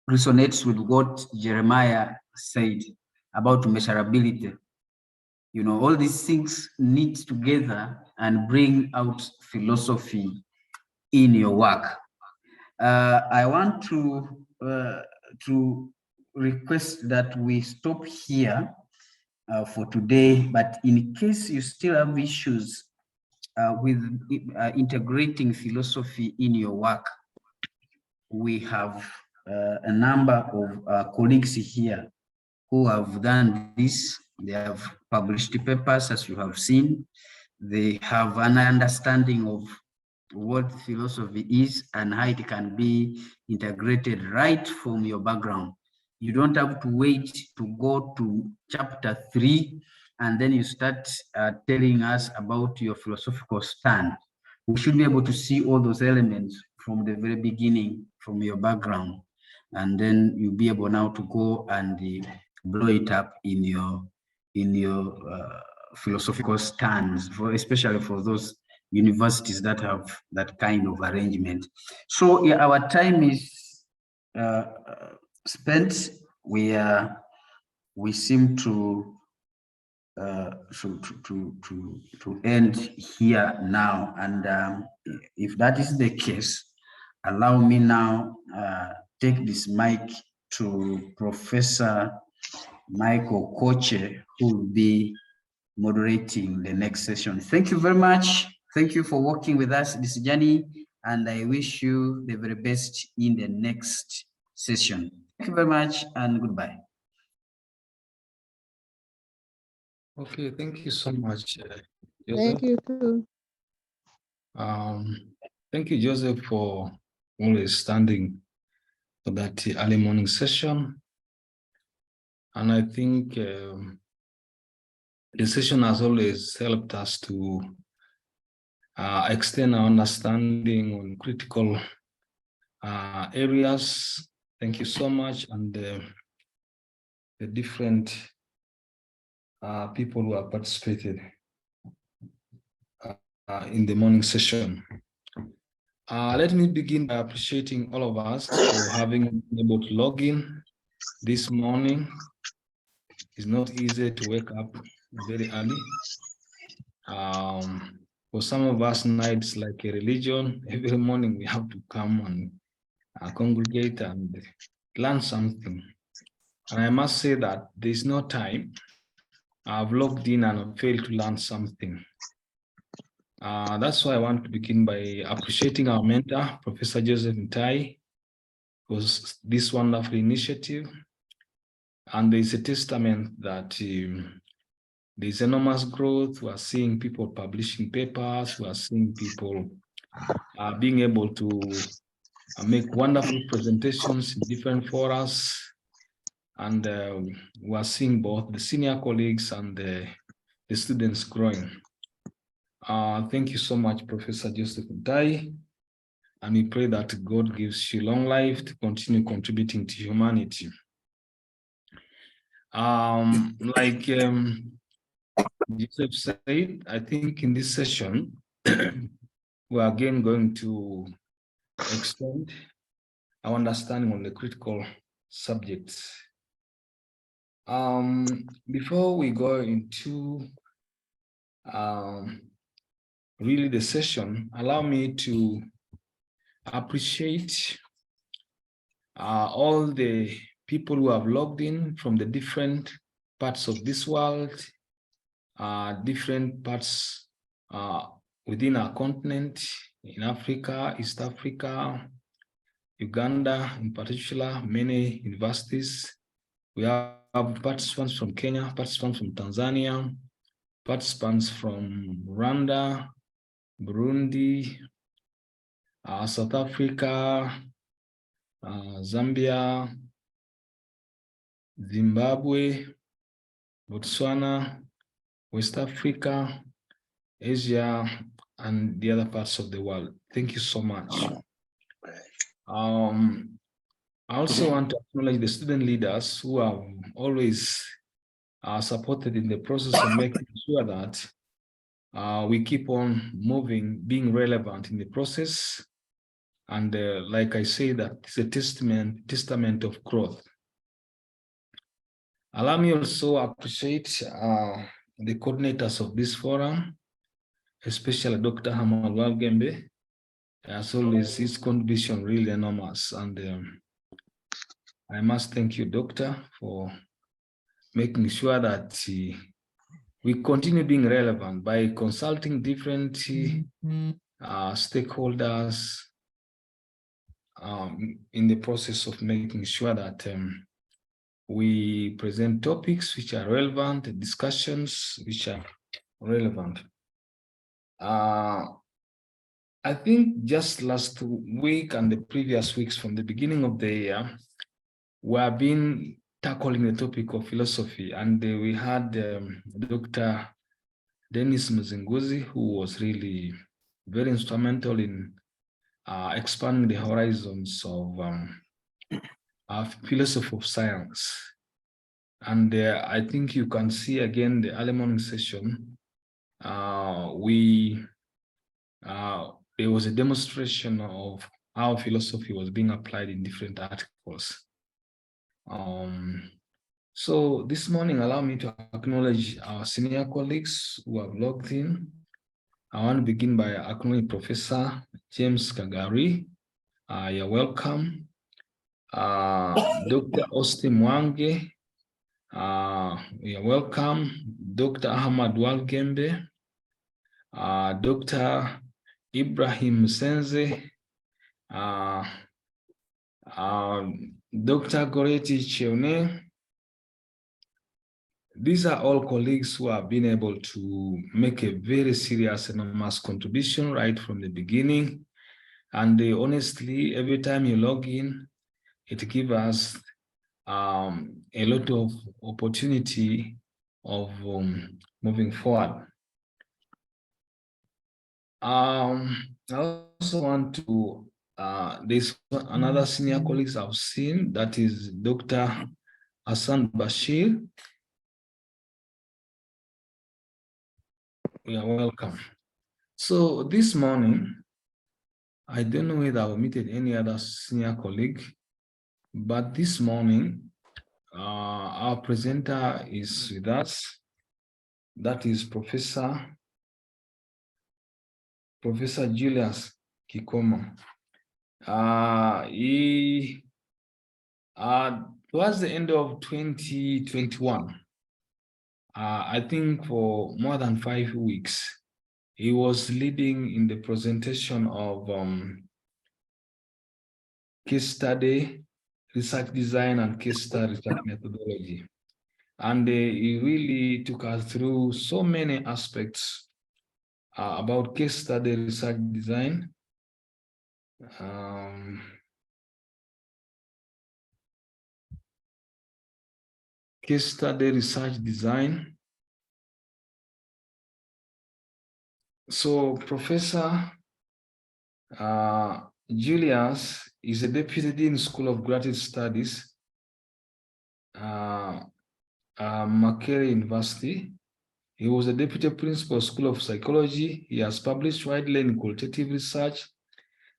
resonates with what Jeremiah said about measurability. You know, all these things knit together and bring out philosophy in your work. I want to request that we stop here for today, but in case you still have issues with integrating philosophy in your work, we have a number of colleagues here who have done this. They have published papers, as you have seen. They have an understanding of what philosophy is and how it can be integrated right from your background. You don't have to wait to go to chapter 3 and then you start telling us about your philosophical stand. we should be able to see all those elements from the very beginning, from your background, and then you'll be able now to go and blow it up in your philosophical stands, especially for those universities that have that kind of arrangement. So yeah, our time is spent. We seem to end here now, and if that is the case, allow me now take this mic to Professor Michael Koche, who will be moderating the next session. Thank you very much. Thank you for working with us this journey, and I wish you the very best in the next session. Thank you very much, and goodbye. Okay, thank you so much, Joseph. Thank you too. Thank you, Joseph, for always standing for that early morning session. And I think the session has always helped us to extend our understanding on critical areas. Thank you so much. And the different people who have participated in the morning session. Let me begin by appreciating all of us for having been able to log in this morning. It's not easy to wake up very early. For some of us, nights like a religion. Every morning we have to come and congregate and learn something. And I must say that there's no time I've logged in and failed to learn something. That's why I want to begin by appreciating our mentor, Professor Joseph Ntai, for this wonderful initiative. And there's a testament that there's enormous growth. We are seeing people publishing papers. We are seeing people being able to make wonderful presentations in different forums. And we are seeing both the senior colleagues and the students growing. Thank you so much, Professor Joseph Ntai. And we pray that God gives you long life to continue contributing to humanity. Like Joseph said, I think in this session, we're again going to extend our understanding on the critical subjects. Before we go into really the session, allow me to appreciate all the people who have logged in from the different parts of this world, different parts within our continent, in Africa, East Africa, Uganda in particular, many universities. We have participants from Kenya, participants from Tanzania, participants from Rwanda, Burundi, South Africa, Zambia, Zimbabwe, Botswana, West Africa, Asia, and the other parts of the world. Thank you so much. I also want to acknowledge the student leaders who have always supported in the process of making sure that we keep on moving, being relevant in the process. And like I say, that it's a testament of growth. Allow me also appreciate the coordinators of this forum, especially Dr. Hamal Walgembe. As always, his contribution really enormous. And I must thank you, Doctor, for making sure that we continue being relevant by consulting different stakeholders in the process of making sure that we present topics which are relevant, discussions which are relevant. I think just last week and the previous weeks from the beginning of the year, we have been tackling the topic of philosophy, and we had Dr. Dennis Muzinguzi, who was really very instrumental in expanding the horizons of philosophy of science. And I think you can see again the early morning session. There was a demonstration of how philosophy was being applied in different articles. So this morning, allow me to acknowledge our senior colleagues who have logged in. I want to begin by acknowledging Professor James Kagari. You're welcome. Dr. Austin Mwange, you're welcome. Dr. Ahmad Walgembe, Dr. Ibrahim Senze, Dr. Goreti Cheone. These are all colleagues who have been able to make a very serious and enormous contribution right from the beginning. And honestly, every time you log in, it gives us a lot of opportunity of moving forward. I also want to, there's another senior colleagues I've seen, that is Dr. Hassan Bashir. You are welcome. So this morning, I don't know whether I've meted any other senior colleague, but this morning, our presenter is with us. That is Professor Julius Kikoma. Towards the end of 2021, I think for more than 5 weeks, he was leading in the presentation of case study, research design, and case study research methodology. And he really took us through so many aspects about case study research design. Case study research design. So Professor Julius is a deputy dean School of Graduate Studies, Makerere University. He was a deputy principal School of Psychology. He has published widely in qualitative research.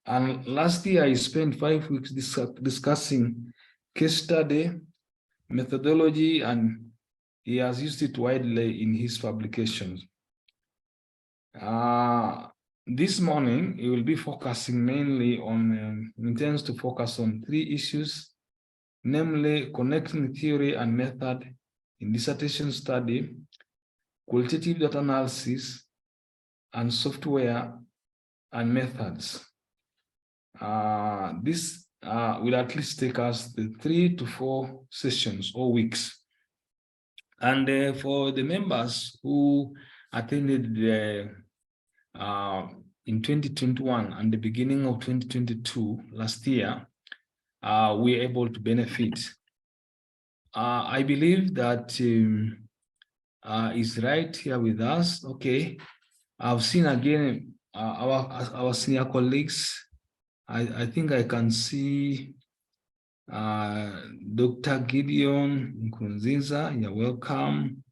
And last year, he spent 5 weeks discussing case study methodology, and he has used it widely in his publications. This morning, he will be focusing mainly on, intends to focus on 3 issues, namely connecting theory and method in dissertation study, qualitative data analysis, and software and methods. This will at least take us the 3 to 4 sessions or weeks. And for the members who attended the in 2021 and the beginning of 2022 last year, we were able to benefit. I believe that is right here with us. Okay, I've seen again our senior colleagues. I think I can see Dr. Gideon Nkurunziza, you're welcome.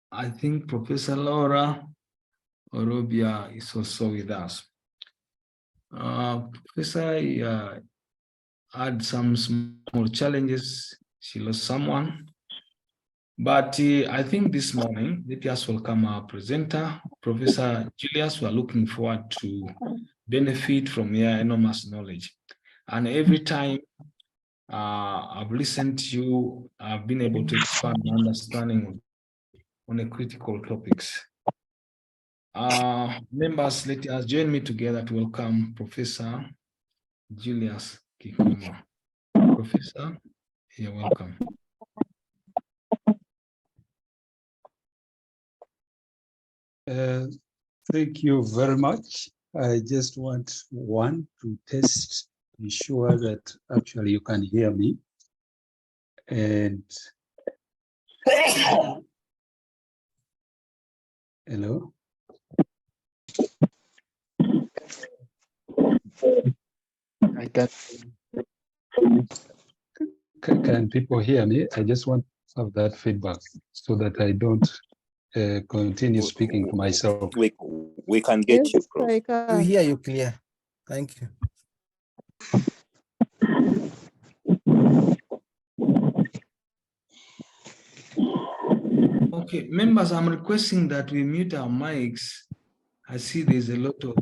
I think Professor Laura Orobia is also with us. Professor had some small challenges. She lost someone. But I think this morning, let us welcome our presenter, Professor Julius. We are looking forward to benefit from your enormous knowledge. And every time I've listened to you, I've been able to expand my understanding on a critical topics. Members, let us join me together to welcome Professor Julius Kikoma. Professor, you're welcome. Thank you very much. I just want to test, be sure that actually you can hear me. And hello? Can people hear me? I just want to have that feedback so that I don't continue speaking to myself. We can get you, Prof. I can. We hear you clear. Thank you. Okay, members, I'm requesting that we mute our mics. I see there's a lot of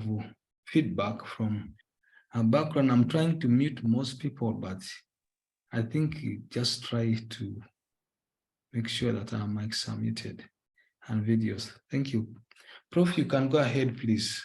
feedback from our background. I'm trying to mute most people, but I think you just try to make sure that our mics are muted and videos. Thank you. Prof, you can go ahead, please.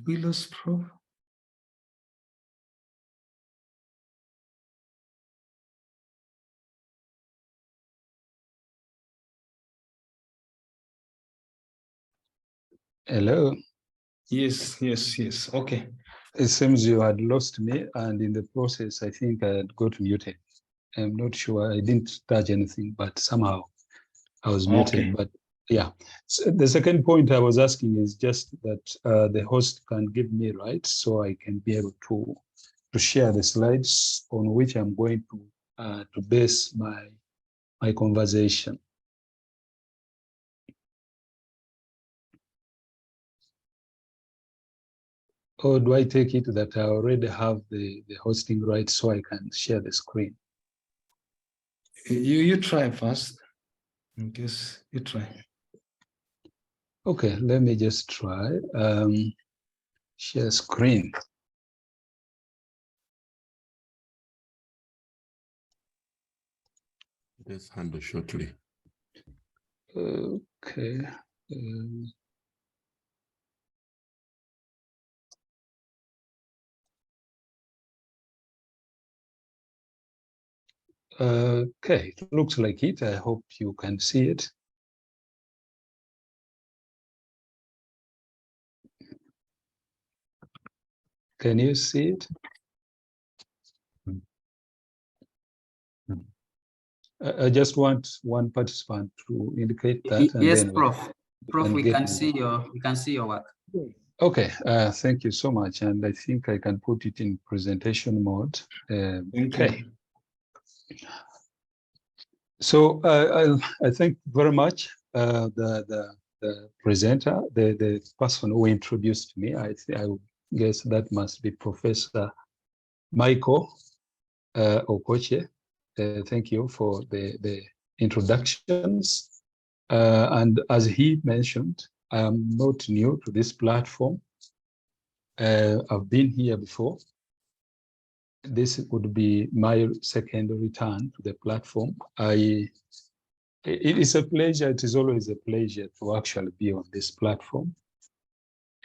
We lost Prof. Hello. Yes. Okay. It seems you had lost me, and in the process, I think I had got muted. I'm not sure. I didn't touch anything, but somehow I was muted. Okay. But yeah, so the second point I was asking is just that the host can give me rights so I can be able to share the slides on which I'm going to base my conversation. Or do I take it that I already have the hosting rights so I can share the screen? You try first. I guess you try. Okay, let me just try. Share screen. Let's handle shortly. Okay. Okay, it looks like it. I hope you can see it. Can you see it? I just want one participant to indicate that. And yes, then Prof. Prof, we can see your work. Okay, thank you so much. And I think I can put it in presentation mode. Okay. So I thank very much the presenter, the person who introduced me. I guess that must be Professor Michael Okoche. Thank you for the introductions. And as he mentioned, I'm not new to this platform. I've been here before. This would be my second return to the platform. It is a pleasure. It is always a pleasure to actually be on this platform.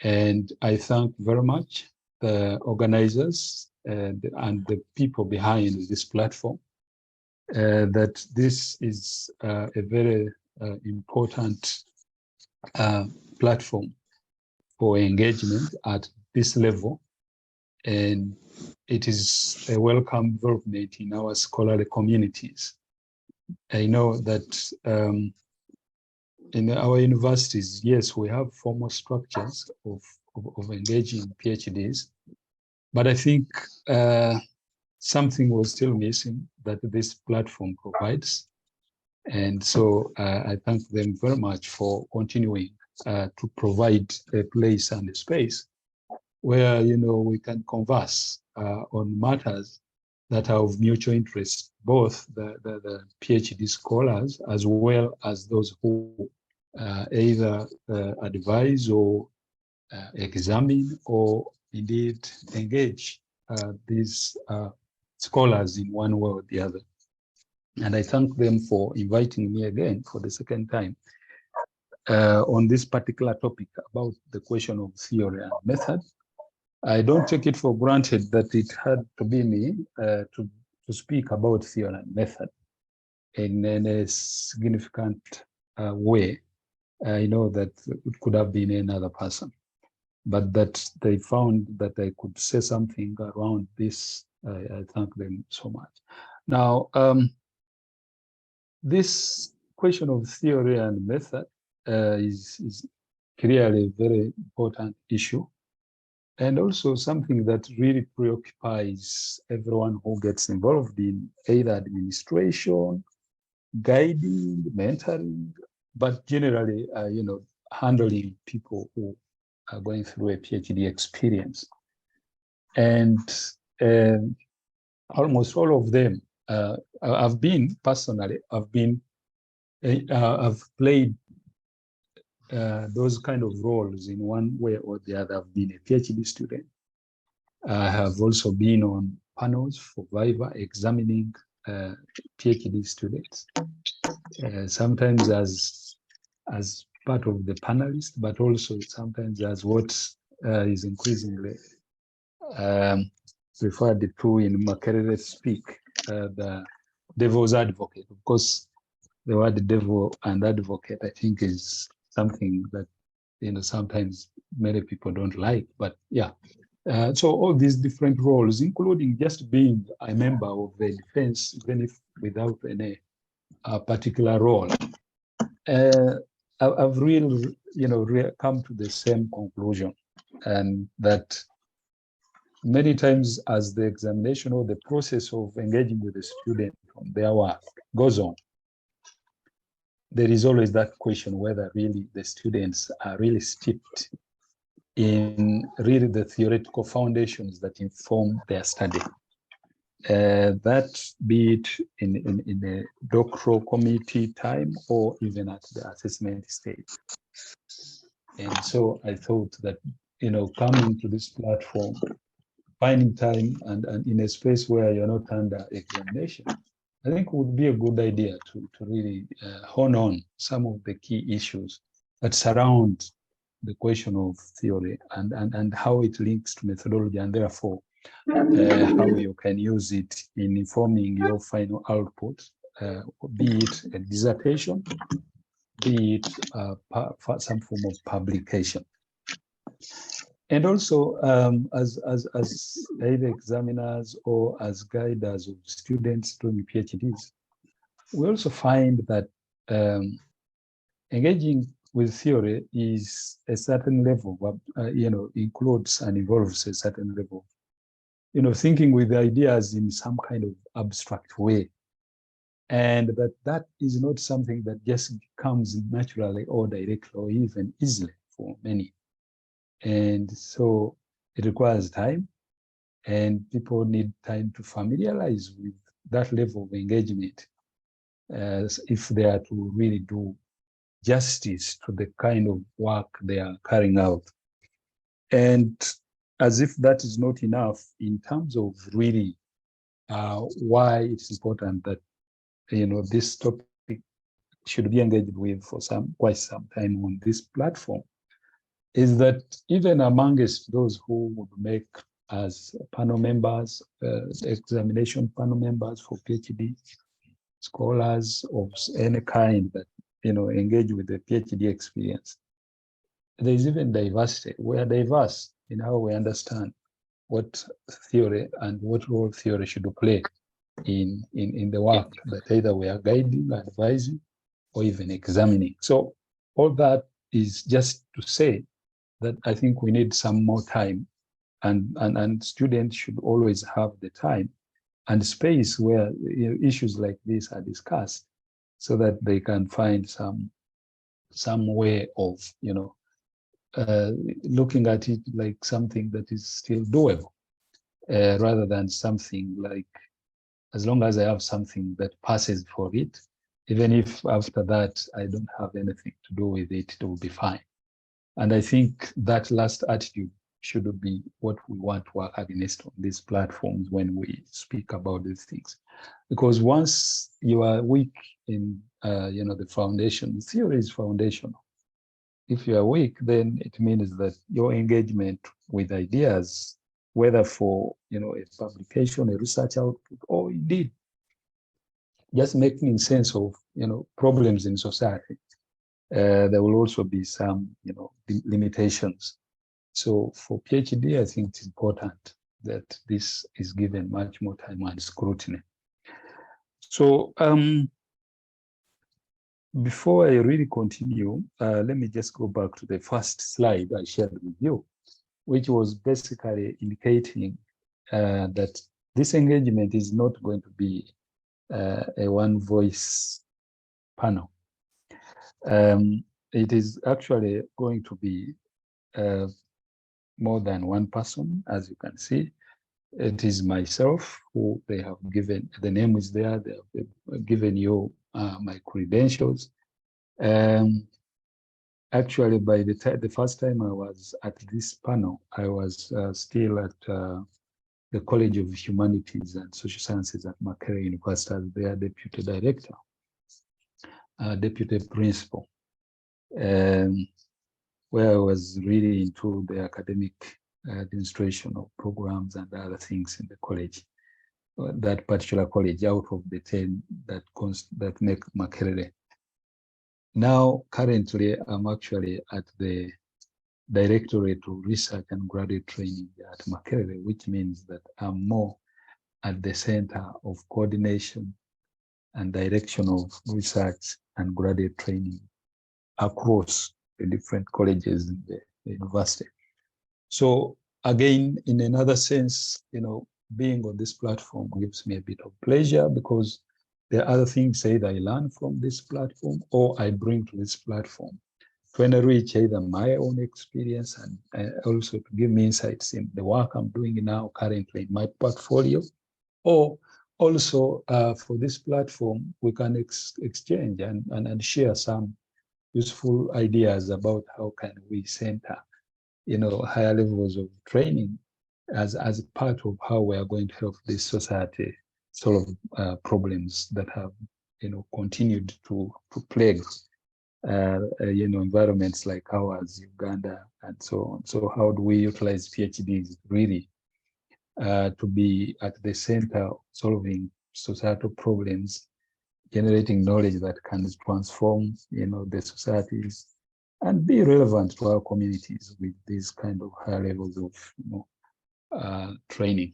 And I thank very much the organizers and the people behind this platform. That this is a very important platform for engagement at this level. And it is a welcome development in our scholarly communities. I know that in our universities, yes, we have formal structures of engaging PhDs, but I think something was still missing that this platform provides. And so I thank them very much for continuing to provide a place and a space where, we can converse on matters that are of mutual interest, both the PhD scholars as well as those who either advise or examine or indeed engage these scholars in one way or the other. And I thank them for inviting me again for the second time on this particular topic about the question of theory and method. I don't take it for granted that it had to be me to speak about theory and method in a significant way. I know that it could have been another person, but that they found that I could say something around this. I thank them so much. Now, this question of theory and method is clearly a very important issue, and also something that really preoccupies everyone who gets involved in either administration, guiding, mentoring, but generally, handling people who are going through a PhD experience. And almost all of them, I've played those kind of roles in one way or the other. I've been a PhD student. I have also been on panels for Viva examining PhD students, sometimes as part of the panelist, but also sometimes as what is increasingly referred to in Makerere speak, the devil's advocate. Of course, the word devil and advocate, I think, is something that sometimes many people don't like, but yeah. So all these different roles, including just being a member of the defense, even if without any particular role, I've really, come to the same conclusion, and that many times as the examination or the process of engaging with the student on their work goes on, there is always that question whether really the students are really steeped in really the theoretical foundations that inform their study. That be it in the doctoral committee time or even at the assessment stage. And so I thought that, coming to this platform, finding time and in a space where you're not under examination, I think would be a good idea to really hone on some of the key issues that surround the question of theory and how it links to methodology, and therefore how you can use it in informing your final output, be it a dissertation, be it some form of publication. And also, as either examiners or as guiders of students doing PhDs, we also find that engaging with theory is a certain level, includes and involves a certain level, thinking with ideas in some kind of abstract way. And that is not something that just comes naturally or directly or even easily for many. And so it requires time, and people need time to familiarize with that level of engagement if they are to really do justice to the kind of work they are carrying out. And as if that is not enough in terms of really why it's important that this topic should be engaged with for quite some time on this platform, is that even amongst those who would make as panel members, examination panel members for PhD, scholars of any kind that engage with the PhD experience, there is even diversity. We are diverse in how we understand what theory and what role theory should play in the work that either we are guiding, advising, or even examining. So all that is just to say that I think we need some more time, and students should always have the time and space where issues like this are discussed, so that they can find some way of looking at it like something that is still doable, rather than something like, as long as I have something that passes for it, even if after that I don't have anything to do with it, it will be fine. And I think that last attitude should be what we want to work against on these platforms when we speak about these things. Because once you are weak in the foundation, theory is foundational. If you are weak, then it means that your engagement with ideas, whether for a publication, a research output, or indeed just making sense of problems in society, there will also be some, limitations. So for PhD, I think it's important that this is given much more time and scrutiny. So before I really continue, let me just go back to the first slide I shared with you, which was basically indicating that this engagement is not going to be a one-voice panel. It is actually going to be more than one person, as you can see. It is myself who they have given, the name is there, they have given you my credentials. Actually, by the first time I was at this panel, I was still at the College of Humanities and Social Sciences at Makerere University as their deputy director, deputy principal, where I was really into the academic administration of programs and other things in the college, that particular college out of the 10 that make Makerere. Now, currently, I'm actually at the Directorate of Research and Graduate Training at Makerere, which means that I'm more at the center of coordination and direction of research and graduate training across the different colleges in the university. So again, in another sense, being on this platform gives me a bit of pleasure because there are other things either I learn from this platform or I bring to this platform to enrich either my own experience and also to give me insights in the work I'm doing now currently in my portfolio, or also for this platform, we can exchange and share some useful ideas about how can we center, higher levels of training as part of how we are going to help this society solve problems that have, continued to plague, environments like ours, Uganda, and so on. So how do we utilize PhDs really to be at the center of solving societal problems, generating knowledge that can transform, the societies and be relevant to our communities with these kind of high levels of, training.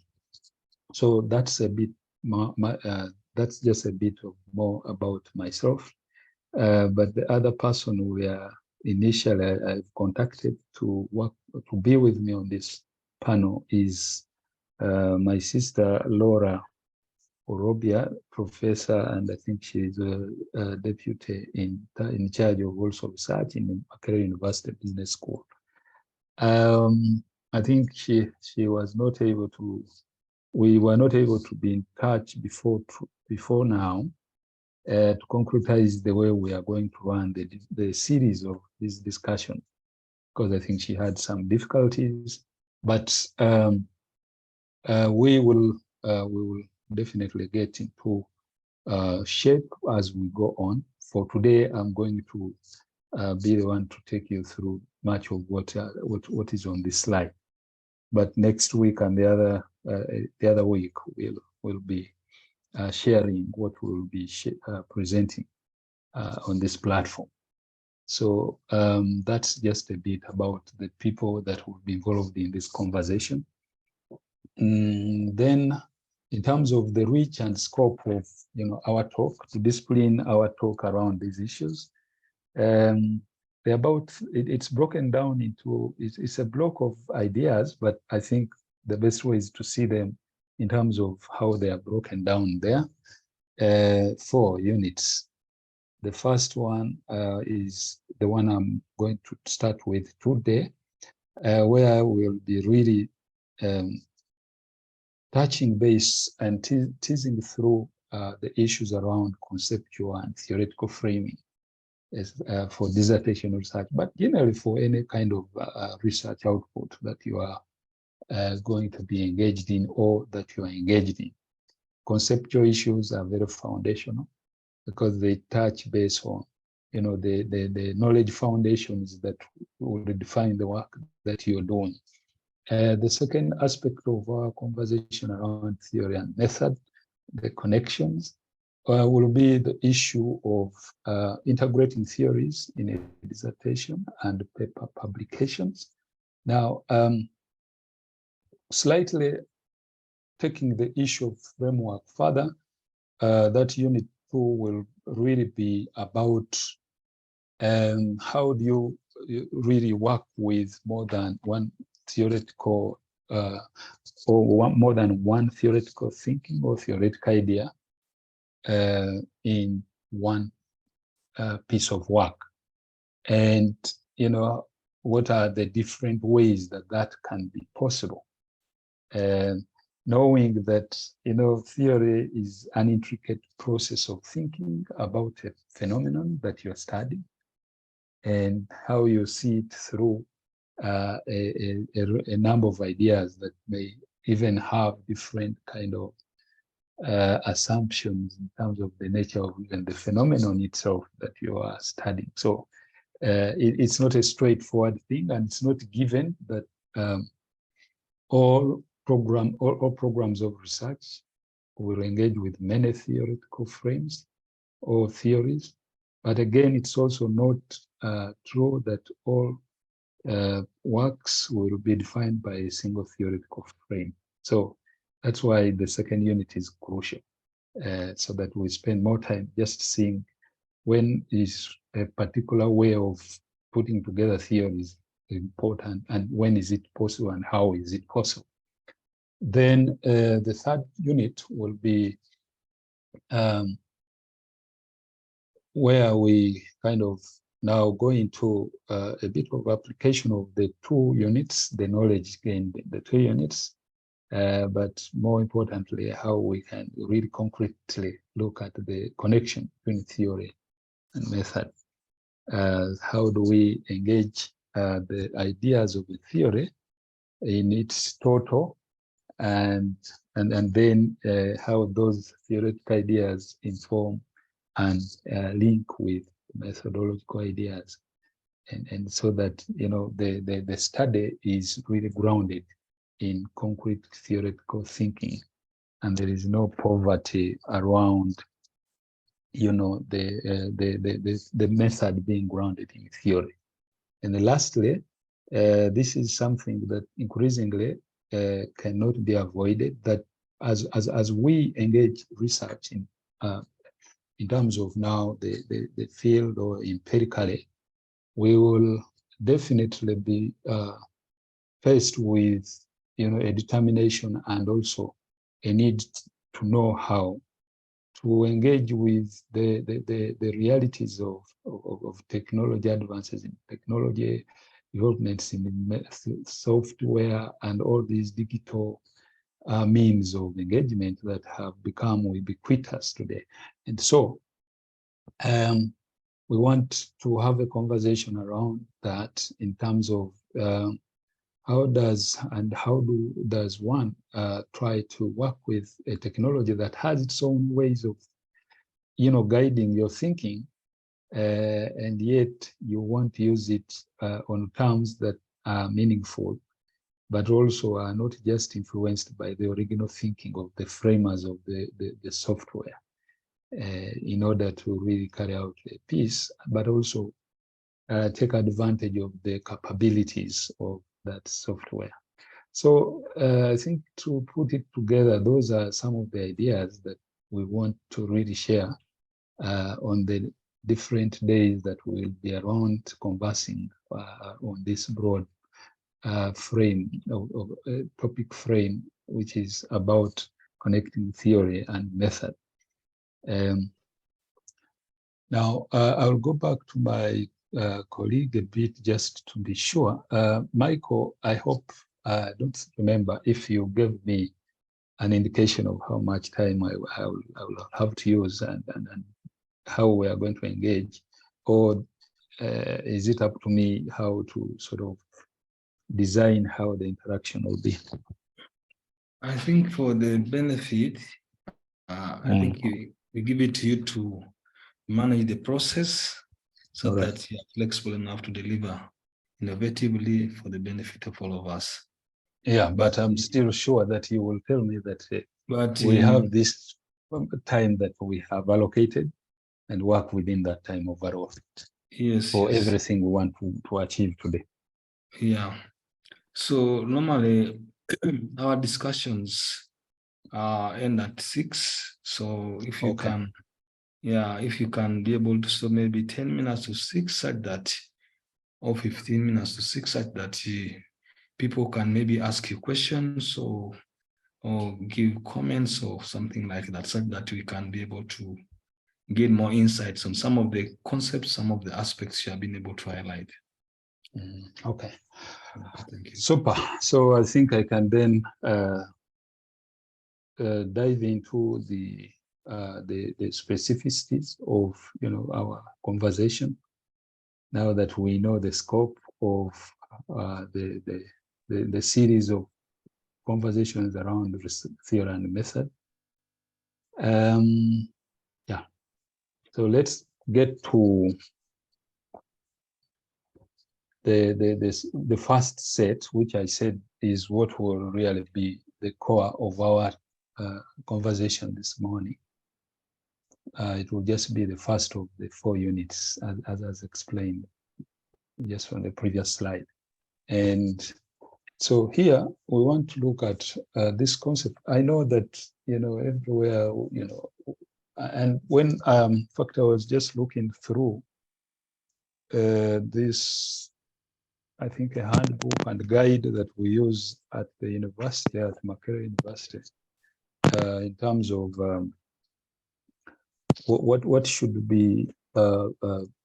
So that's a bit more, that's just a bit of more about myself. But the other person we are initially I've contacted to work to be with me on this panel is my sister Laura Orobia, professor, and I think she's a deputy in charge of also research in the Makerere University Business School. I think she was not able to. We were not able to be in touch before now to concretize the way we are going to run the series of this discussion, because I think she had some difficulties. But we will definitely get into shape as we go on. For today, I'm going to be the one to take you through much of what is on this slide. But next week and the other week, we'll be sharing what we'll be presenting on this platform. So that's just a bit about the people that will be involved in this conversation. Then, in terms of the reach and scope of our talk, to discipline our talk around these issues, it's broken down into it's a block of ideas, but I think the best way is to see them in terms of how they are broken down there. 4 units. The first one is the one I'm going to start with today, where we'll be really touching base and teasing through the issues around conceptual and theoretical framing for dissertation research, but generally for any kind of research output that you are going to be engaged in or that you are engaged in. Conceptual issues are very foundational because they touch base on, the knowledge foundations that will define the work that you're doing. The second aspect of our conversation around theory and method, the connections will be the issue of integrating theories in a dissertation and paper publications. Now, slightly taking the issue of framework further, that unit 2 will really be about how do you really work with more than one theoretical or more than one theoretical thinking or theoretical idea in one piece of work. And, you know, what are the different ways that that can be possible? And knowing that, you know, theory is an intricate process of thinking about a phenomenon that you're studying and how you see it through a number of ideas that may even have different kind of assumptions in terms of the nature of even the phenomenon itself that you are studying. So it's not a straightforward thing, and it's not given that all programs of research will engage with many theoretical frames or theories. But again, it's also not true that all works will be defined by a single theoretical frame. So that's why the second unit is crucial, so that we spend more time just seeing when is a particular way of putting together theories important and when is it possible and how is it possible. Then the third unit will be where we kind of now go into a bit of application of the 2 units, the knowledge gained in the 2 units, but more importantly, how we can really concretely look at the connection between theory and method. How do we engage the ideas of the theory in its total, and then how those theoretical ideas inform and link with methodological ideas, and so that, you know, the study is really grounded in concrete theoretical thinking, and there is no poverty around, you know, the method being grounded in theory. And then lastly, this is something that increasingly cannot be avoided, that as we engage research in terms of now the field or empirically, we will definitely be faced with, you know, a determination and also a need to know how to engage with the realities of technology advances in technology, developments in software, and all these digital means of engagement that have become ubiquitous today. And so we want to have a conversation around that in terms of how does one try to work with a technology that has its own ways of, you know, guiding your thinking, and yet you want to use it on terms that are meaningful, but also are not just influenced by the original thinking of the framers of the software, in order to really carry out a piece, but also take advantage of the capabilities of that software. So I think to put it together, those are some of the ideas that we want to really share on the different days that we'll be around conversing on this broad frame of topic frame, which is about connecting theory and method. Now I'll go back to my colleague a bit just to be sure. Michael, I hope, I don't remember if you gave me an indication of how much time I will have to use and how we are going to engage, or is it up to me how to sort of design how the interaction will be? I think for the benefit, I think we give it to you to manage the process so that you're flexible enough to deliver innovatively for the benefit of all of us. Yeah, but I'm still sure that you will tell me that we have this time that we have allocated and work within that time overall. Yes. For yes. everything we want to achieve today. Yeah. So normally our discussions end at 6. So if you Okay. can, yeah, if you can be able to stop maybe 10 minutes to 6 such that, or 15 minutes to 6 such that people can maybe ask you questions or give comments or something like that, such that we can be able to gain more insights on some of the concepts, some of the aspects you have been able to highlight. Okay. Thank you. Super. So I think I can then dive into the specificities of our conversation. Now that we know the scope of the series of conversations around theory and method. Yeah. So let's get to the first set, which I said is what will really be the core of our conversation this morning. It will just be the first of the 4 units, as explained just from the previous slide. And so here we want to look at this concept. I know that everywhere, and when in fact I was just looking through this, I think a handbook and guide that we use at the university, at Makerere University, in terms of what should be,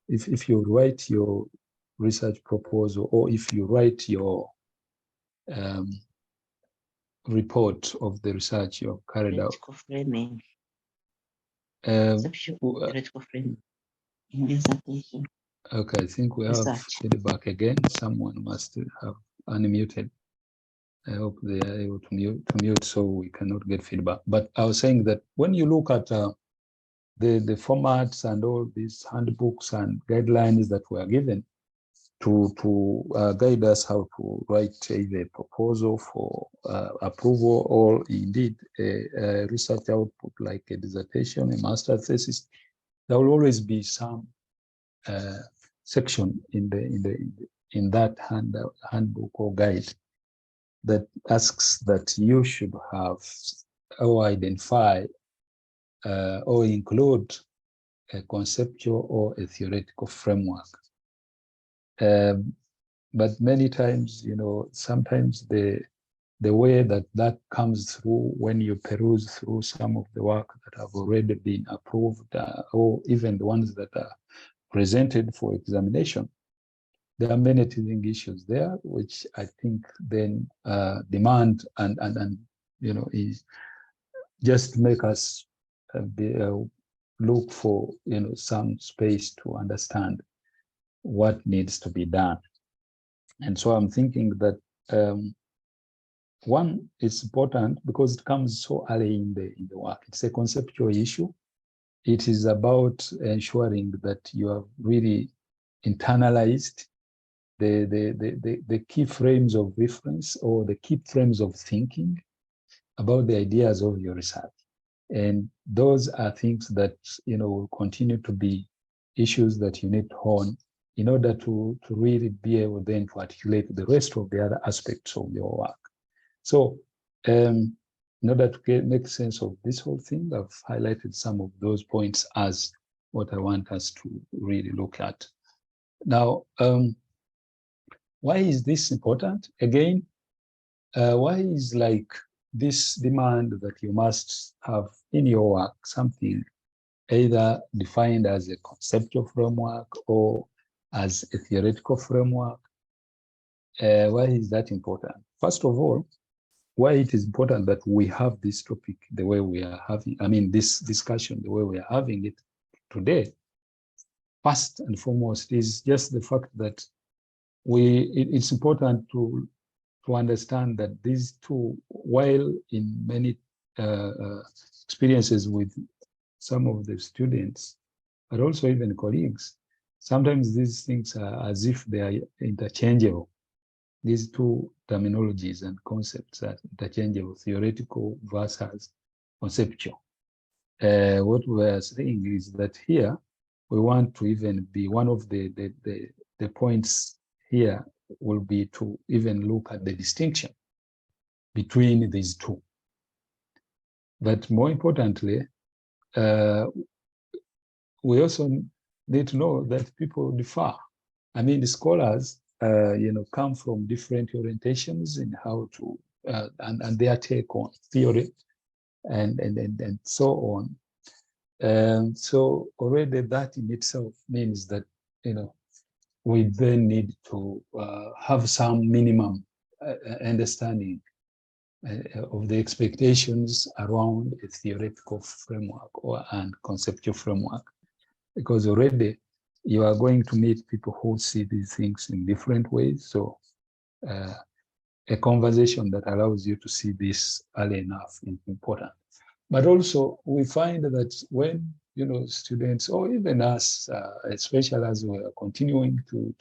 if you write your research proposal, or if you write your report of the research you have carried out. Okay, I think we have feedback again. Someone must have unmuted. I hope they are able to mute so we cannot get feedback. But I was saying that when you look at the formats and all these handbooks and guidelines that were given to guide us how to write either a proposal for approval, or indeed a research output like a dissertation, a master's thesis, there will always be some section in that handbook or guide that asks that you should have or identify or include a conceptual or a theoretical framework. But many times, sometimes the way that comes through when you peruse through some of the work that have already been approved, or even the ones that are presented for examination, there are many teething issues there, which I think then demand and just make us look for some space to understand what needs to be done. And so I'm thinking that one is important because it comes so early in the work. It's a conceptual issue. It is about ensuring that you have really internalized the key frames of reference, or the key frames of thinking about the ideas of your research. And those are things that will continue to be issues that you need to hone in order to really be able then to articulate the rest of the other aspects of your work. So in order to make sense of this whole thing, I've highlighted some of those points as what I want us to really look at. Now, why is this important? Again, why is like this demand that you must have in your work something either defined as a conceptual framework or as a theoretical framework? Why is that important? First of all, why it is important that we have this topic the way we are having, this discussion the way we are having it today, first and foremost, is just the fact that it's important to understand that these two, while in many experiences with some of the students, but also even colleagues, sometimes these things are as if they are interchangeable. These two terminologies and concepts are interchangeable, theoretical versus conceptual. what we are saying is that here we want to even be one of the points here will be to even look at the distinction between these two. But more importantly, we also need to know that people differ. I mean, the scholars, come from different orientations in how to, and their take on theory and so on. So already that in itself means that, we then need to have some minimum understanding of the expectations around a theoretical framework and conceptual framework, because already you are going to meet people who see these things in different ways. So a conversation that allows you to see this early enough is important. But also we find that when students, or even us, especially as we are continuing to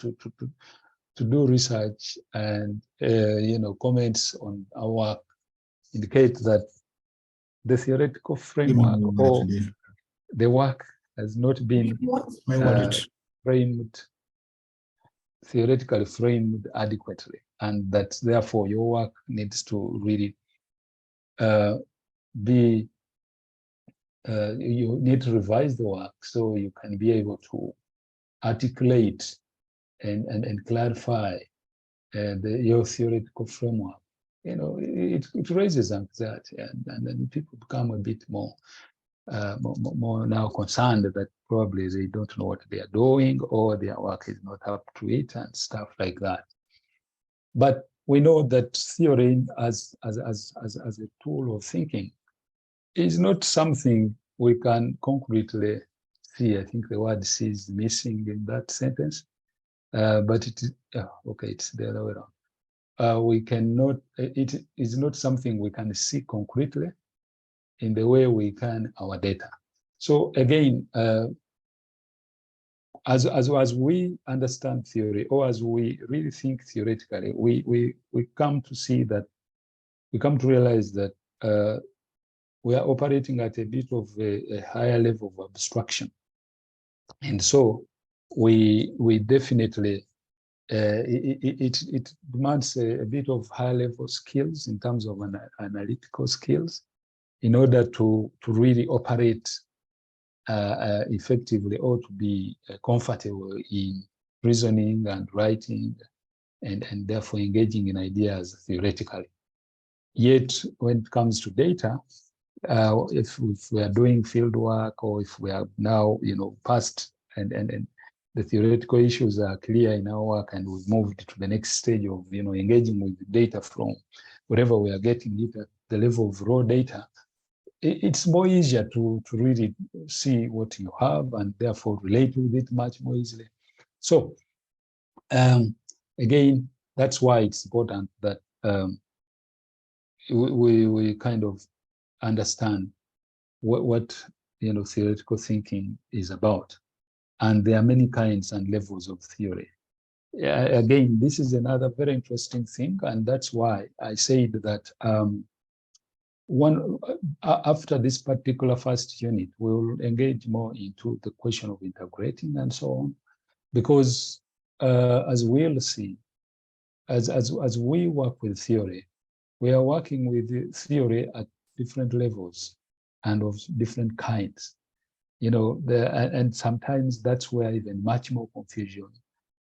do research, and comments on our work indicate that the theoretical framework or the work has not been theoretically framed adequately, and that therefore your work needs to really be you need to revise the work so you can be able to articulate and clarify your theoretical framework. It raises anxiety, and then people become a bit more now concerned that probably they don't know what they are doing, or their work is not up to it, and stuff like that. But we know that theory as a tool of thinking is not something we can concretely see. I think the word "see" is missing in that sentence, but it is okay. It's the other way around. We cannot. It is not something we can see concretely in the way we can our data. So again, as we understand theory, or as we really think theoretically, we come to see that, we come to realize that we are operating at a bit of a higher level of abstraction, and so we definitely it demands a bit of high level skills in terms of analytical skills in order to really operate effectively, or to be comfortable in reasoning and writing and therefore engaging in ideas theoretically. Yet when it comes to data, if we are doing field work, or if we are now past and the theoretical issues are clear in our work, and we've moved to the next stage of engaging with data from wherever we are getting it at the level of raw data, it's more easier to really see what you have, and therefore relate with it much more easily. So again, that's why it's important that we kind of understand what theoretical thinking is about. And there are many kinds and levels of theory. Again, this is another very interesting thing, and that's why I said that after this particular first unit, we will engage more into the question of integrating and so on, because as we'll see, as we work with theory, we are working with theory at different levels and of different kinds. And sometimes that's where even much more confusion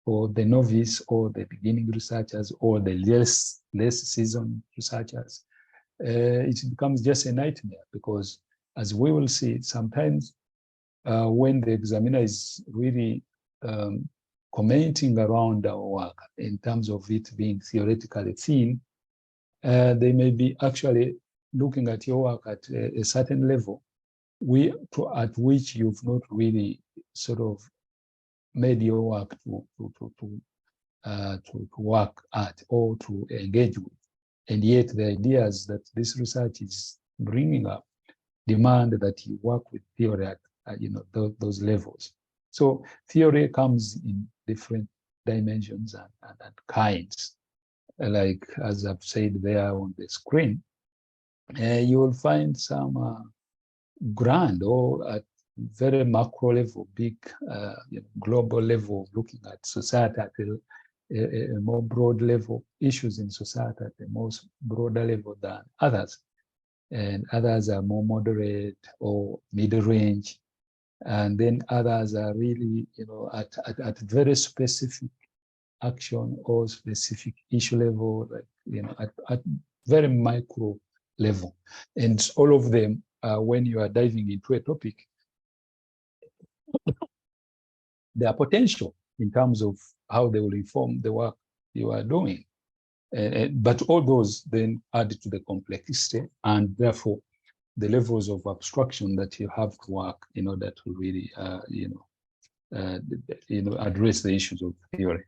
for the novice, or the beginning researchers, or the less seasoned researchers. It becomes just a nightmare, because as we will see, sometimes when the examiner is really commenting around our work in terms of it being theoretically thin, they may be actually looking at your work at a certain level, at which you've not really sort of made your work to work at, or to engage with. And yet the ideas that this research is bringing up demand that you work with theory at those levels. So theory comes in different dimensions and kinds. Like as I've said there on the screen, you will find some grand or at very macro level, big global level, looking at society at a more broad level, issues in society at a more broader level than others. And others are more moderate or middle range. And then others are really, at very specific action or specific issue level, like, at very micro level. And all of them, when you are diving into a topic, they are potential in terms of how they will inform the work you are doing. But all those then add to the complexity, and therefore the levels of abstraction that you have to work in order to really, address the issues of theory.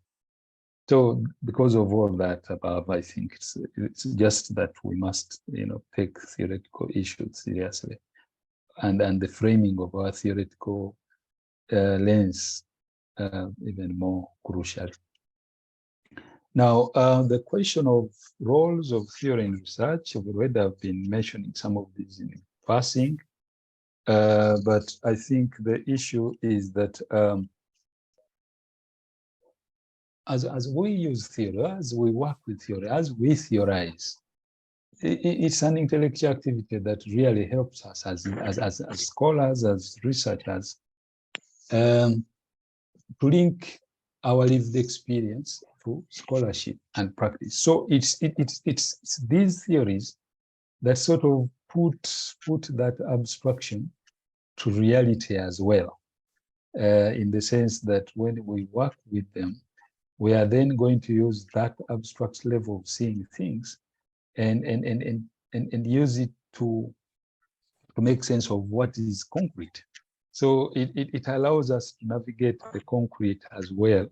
So because of all that above, I think it's just that we must, take theoretical issues seriously, and the framing of our theoretical lens even more crucial. Now, the question of roles of theory in research, I've already been mentioning some of these in passing, but I think the issue is that as we use theory, as we work with theory, as we theorize, it's an intellectual activity that really helps us as scholars, as researchers, to link our lived experience to scholarship and practice. So it's these theories that sort of put that abstraction to reality as well, in the sense that when we work with them, we are then going to use that abstract level of seeing things and use it to make sense of what is concrete. So it allows us to navigate the concrete as well,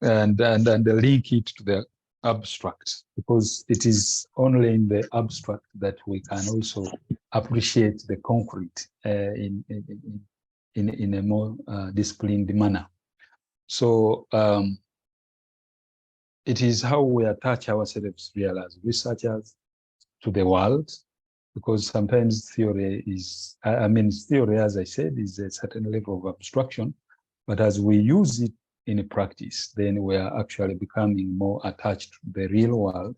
and link it to the abstract, because it is only in the abstract that we can also appreciate the concrete in a more disciplined manner. So it is how we attach ourselves real as researchers to the world, because sometimes theory is, theory, as I said, is a certain level of abstraction, but as we use it in a practice, then we are actually becoming more attached to the real world,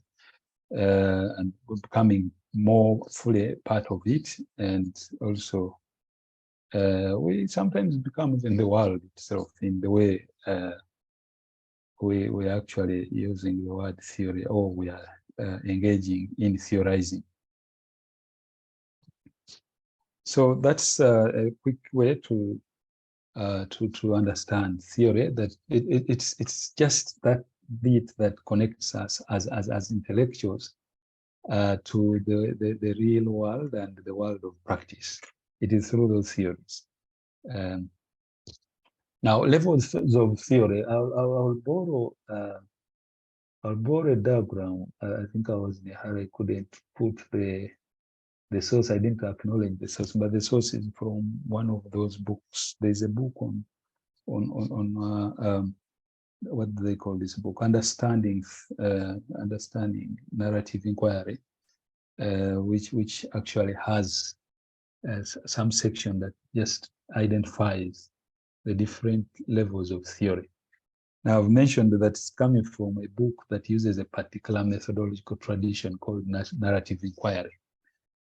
and becoming more fully part of it. And also, we sometimes become even the world itself in the way we are actually using the word theory, or we are engaging in theorizing. So that's a quick way to understand theory, that it's just that bit that connects us as intellectuals to the real world and the world of practice. It is through those theories. Now, levels of theory. I'll borrow a diagram. I think I was in a hurry. I couldn't put the source. I didn't acknowledge the source, but the source is from one of those books. There's a book on what do they call this book? Understanding Narrative Inquiry, which actually has some section that just identifies the different levels of theory. Now, I've mentioned that it's coming from a book that uses a particular methodological tradition called narrative inquiry.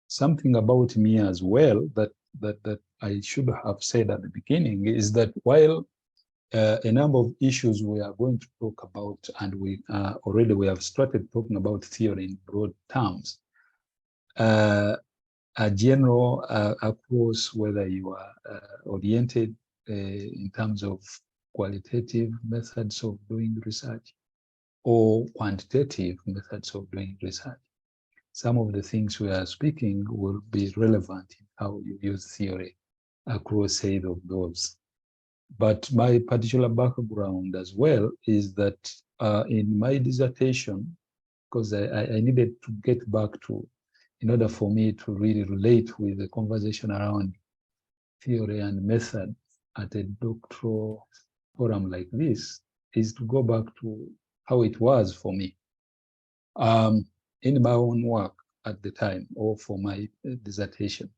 Something about me as well that I should have said at the beginning is that while a number of issues we are going to talk about, and we have started talking about theory in broad terms, a general approach, whether you are oriented in terms of qualitative methods of doing research or quantitative methods of doing research, some of the things we are speaking will be relevant in how you use theory across either of those. But my particular background as well is that in my dissertation, because I needed to get back to, in order for me to really relate with the conversation around theory and method at a doctoral forum like this, is to go back to how it was for me in my own work at the time, or for my dissertation.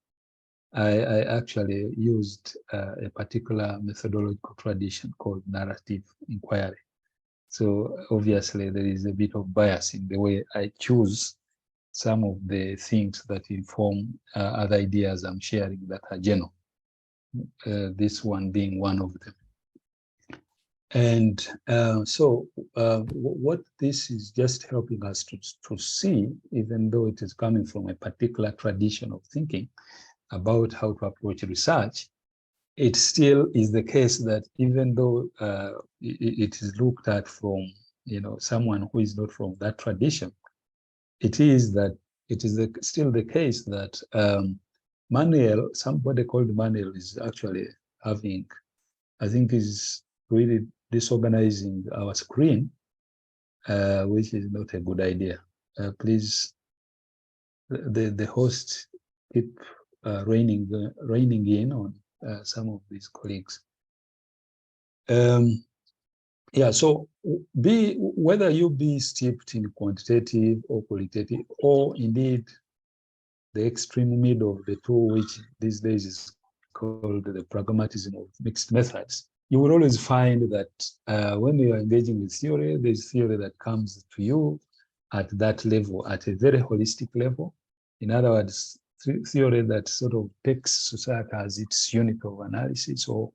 I actually used a particular methodological tradition called narrative inquiry. So obviously there is a bit of bias in the way I choose some of the things that inform other ideas I'm sharing that are general. This one being one of them. And what this is just helping us to see, even though it is coming from a particular tradition of thinking about how to approach research, it still is the case that even though it is looked at from someone who is not from that tradition, it is still the case that Manuel, somebody called Manuel, is actually having, I think, is really disorganizing our screen, which is not a good idea. Please, the host, keep reining in on some of these colleagues. Yeah, so whether you be steeped in quantitative or qualitative, or indeed the extreme middle of the two, which these days is called the pragmatism of mixed methods, you will always find that when you are engaging with theory, there's theory that comes to you at that level, at a very holistic level. In other words, theory that sort of takes society as its unit of analysis, or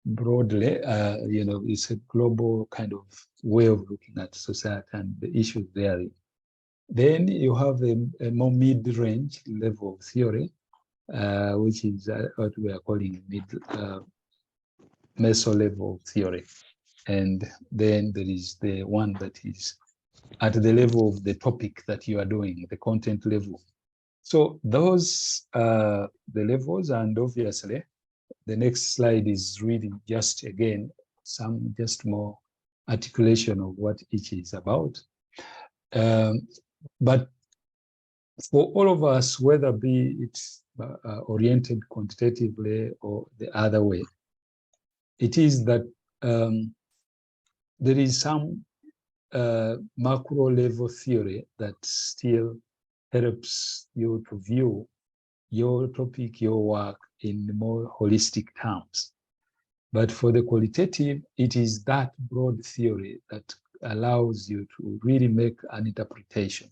broadly, it's a global kind of way of looking at society and the issues therein. Then you have a more mid-range level of theory, which is what we are calling meso level theory. And then there is the one that is at the level of the topic that you are doing, the content level. So those are the levels, and obviously the next slide is really just, again, just more articulation of what each is about. But for all of us, whether be it oriented quantitatively or the other way, it is that there is some macro level theory that still helps you to view your topic, your work in more holistic terms. But for the qualitative, it is that broad theory that allows you to really make an interpretation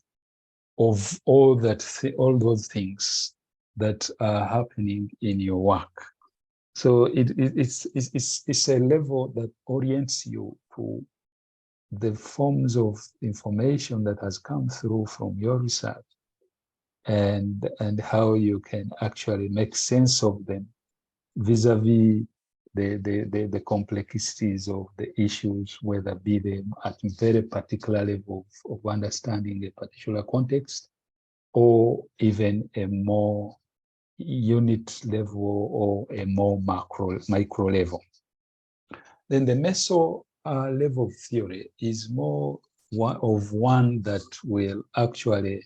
of all those things that are happening in your work. So it's a level that orients you to the forms of information that has come through from your research, and how you can actually make sense of them vis-a-vis the complexities of the issues, whether be them at a very particular level of understanding a particular context, or even a more unit level or a more micro level. Then the meso level of theory is more one that will actually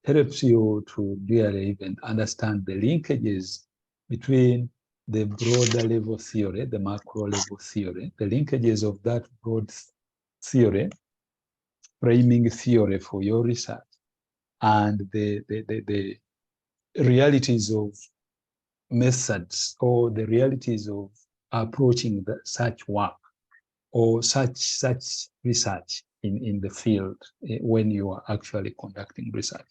helps you to really even understand the linkages between the broader level theory, the macro level theory, the linkages of that broad theory, framing theory for your research, and the realities of methods, or the realities of approaching such work or such research in the field when you are actually conducting research.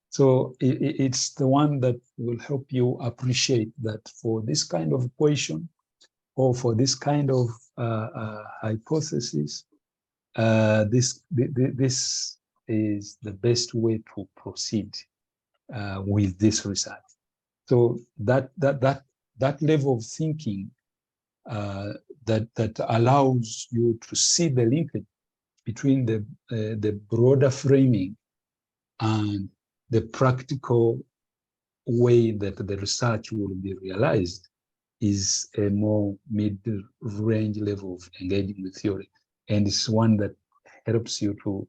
So it's the one that will help you appreciate that for this kind of question, or for this kind of hypothesis, this is the best way to proceed with this research. So that level of thinking that allows you to see the linkage between the broader framing and the practical way that the research will be realized is a more mid-range level of engaging with theory. And it's one that helps you to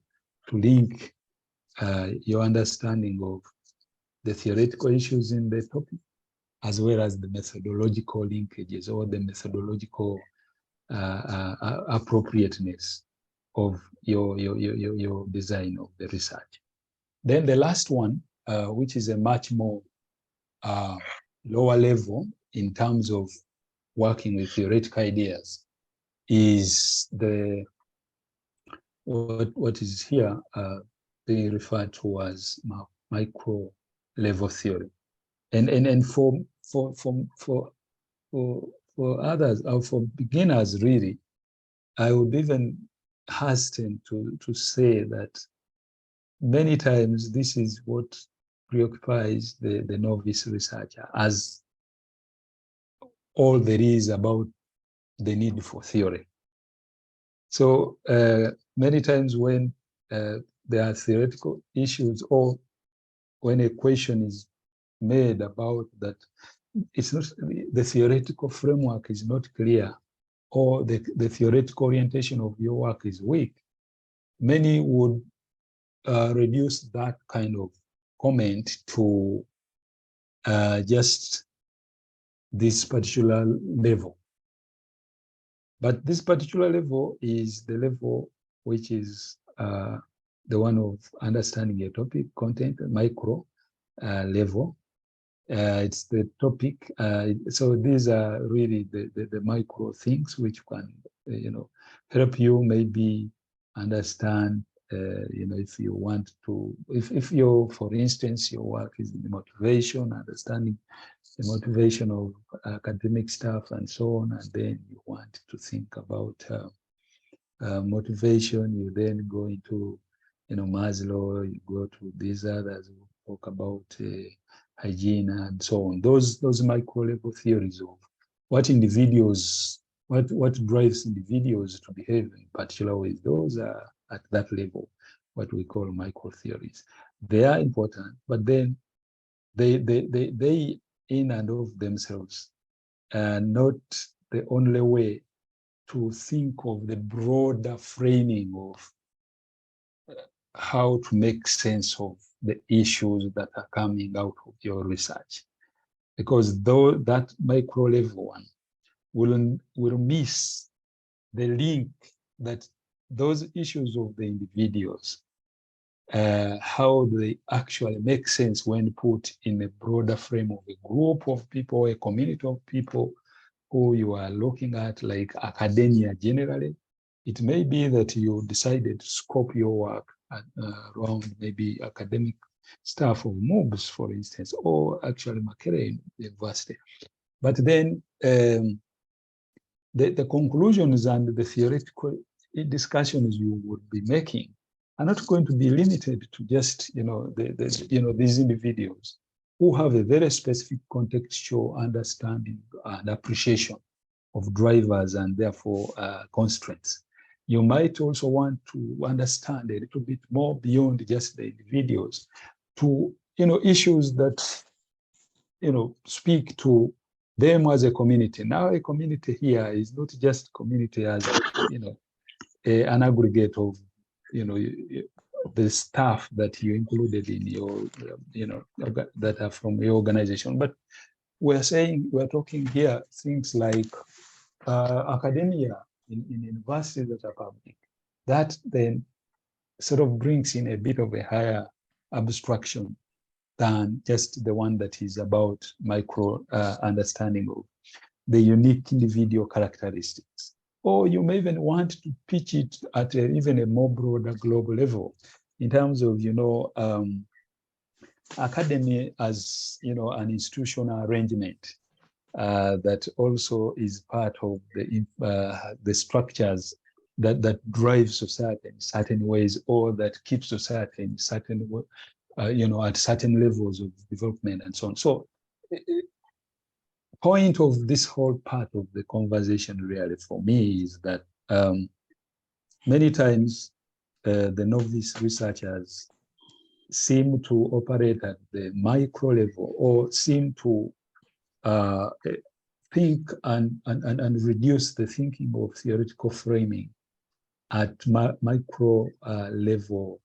link your understanding of the theoretical issues in the topic, as well as the methodological linkages, or the methodological appropriateness of your design of the research. Then the last one, which is a much more lower level in terms of working with theoretical ideas is the what is here being referred to as micro level theory, and for others or for beginners really, I would even hasten to say that many times this is what preoccupies the novice researcher, as all there is about the need for theory. So many times when there are theoretical issues, or when a question is made about that, it's not, the theoretical framework is not clear, or the theoretical orientation of your work is weak, many would reduce that kind of comment to just this particular level. But this particular level is the level which is the one of understanding a topic, content, micro level. It's the topic. So these are really the micro things which can, help you maybe understand, if you want to, if you, for instance, your work is in motivation, understanding the motivation of academic stuff and so on, and then you want to think about motivation, you then go into, Maslow, you go to these others who talk about hygiene and so on. Those micro level theories of what individuals, what drives individuals to behave in particular ways, those are at that level, what we call micro theories. They are important, but then they in and of themselves are not the only way to think of the broader framing of how to make sense of the issues that are coming out of your research. Because though that micro level one will miss the link that those issues of the individuals, how they actually make sense when put in a broader frame of a group of people, a community of people who you are looking at, like academia generally. It may be that you decided to scope your work around maybe academic staff of MOOCs, for instance, or actually Makerere University. But then the conclusions and the theoretical discussions you would be making are not going to be limited to just these individuals who have a very specific contextual understanding and appreciation of drivers and therefore constraints. You might also want to understand a little bit more beyond just the individuals to issues that speak to them as a community. Now a community here is not just community as an aggregate of the staff that you included in your that are from your organization, but we're talking here things like academia in universities that are public. That then sort of brings in a bit of a higher abstraction than just the one that is about micro understanding of the unique individual characteristics. Or you may even want to pitch it at even a more broader global level in terms of, academy as, an institutional arrangement that also is part of the structures that drive society in certain ways, or that keep society in certain, at certain levels of development and so on. So, point of this whole part of the conversation really for me is that many times the novice researchers seem to operate at the micro level, or seem to think and reduce the thinking of theoretical framing at micro level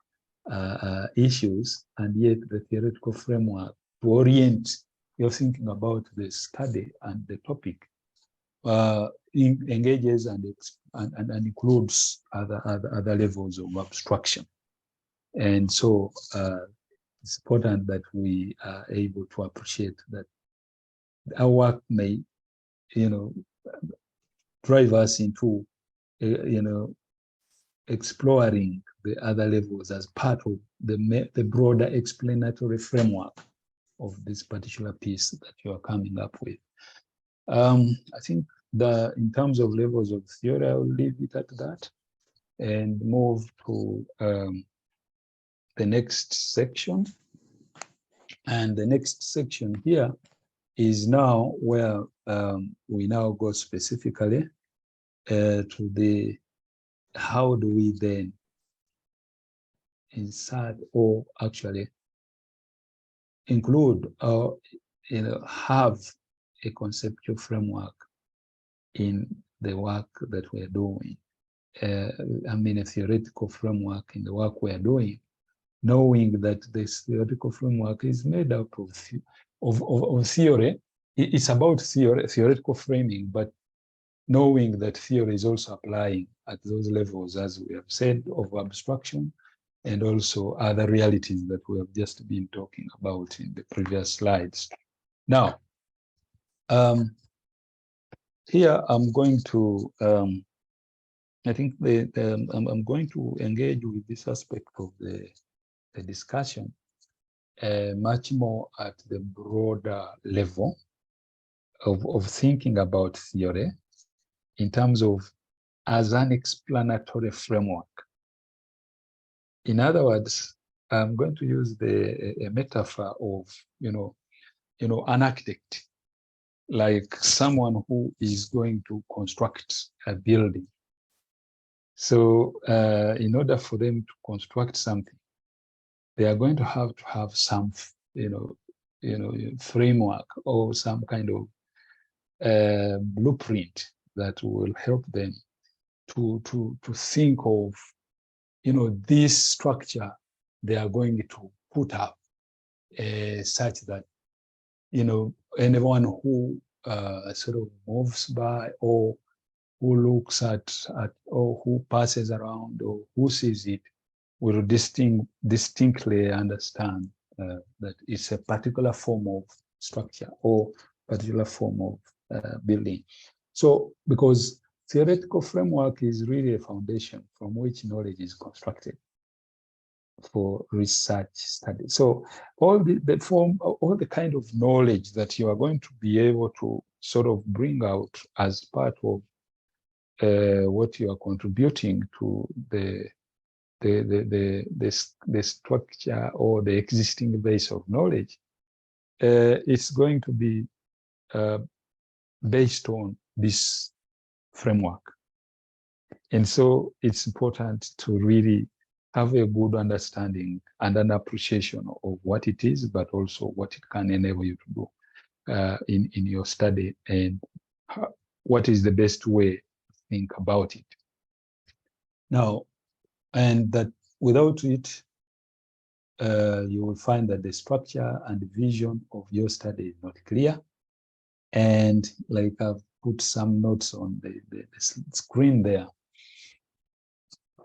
issues, and yet the theoretical framework to orient your thinking about the study and the topic engages and includes other levels of abstraction. And so it's important that we are able to appreciate that our work may, drive us into, exploring the other levels as part of the broader explanatory framework of this particular piece that you are coming up with. I think in terms of levels of theory, I will leave it at that and move to the next section. And the next section here is now where we now go specifically to the how do we then insert or actually include or have a conceptual framework in the work that we're doing. I mean, a theoretical framework in the work we're doing, knowing that this theoretical framework is made up of theory. It's about theoretical framing, but knowing that theory is also applying at those levels, as we have said, of abstraction, and also other realities that we have just been talking about in the previous slides. Now, here I'm going to, I think I'm going to engage with this aspect of the discussion much more at the broader level of thinking about theory in terms of as an explanatory framework. In other words, I'm going to use a metaphor of, an architect, like someone who is going to construct a building. So in order for them to construct something, they are going to have some, framework or some kind of blueprint that will help them to think of, this structure they are going to put up such that, anyone who sort of moves by or who looks at or who passes around or who sees it will distinctly understand that it's a particular form of structure or particular form of building. So, because theoretical framework is really a foundation from which knowledge is constructed for research study. So all the kind of knowledge that you are going to be able to sort of bring out as part of what you are contributing to the structure or the existing base of knowledge, it's going to be based on this framework. And so it's important to really have a good understanding and an appreciation of what it is, but also what it can enable you to do in your study and what is the best way to think about it. Now, and that without it, you will find that the structure and the vision of your study is not clear. And like I've put some notes on the screen there,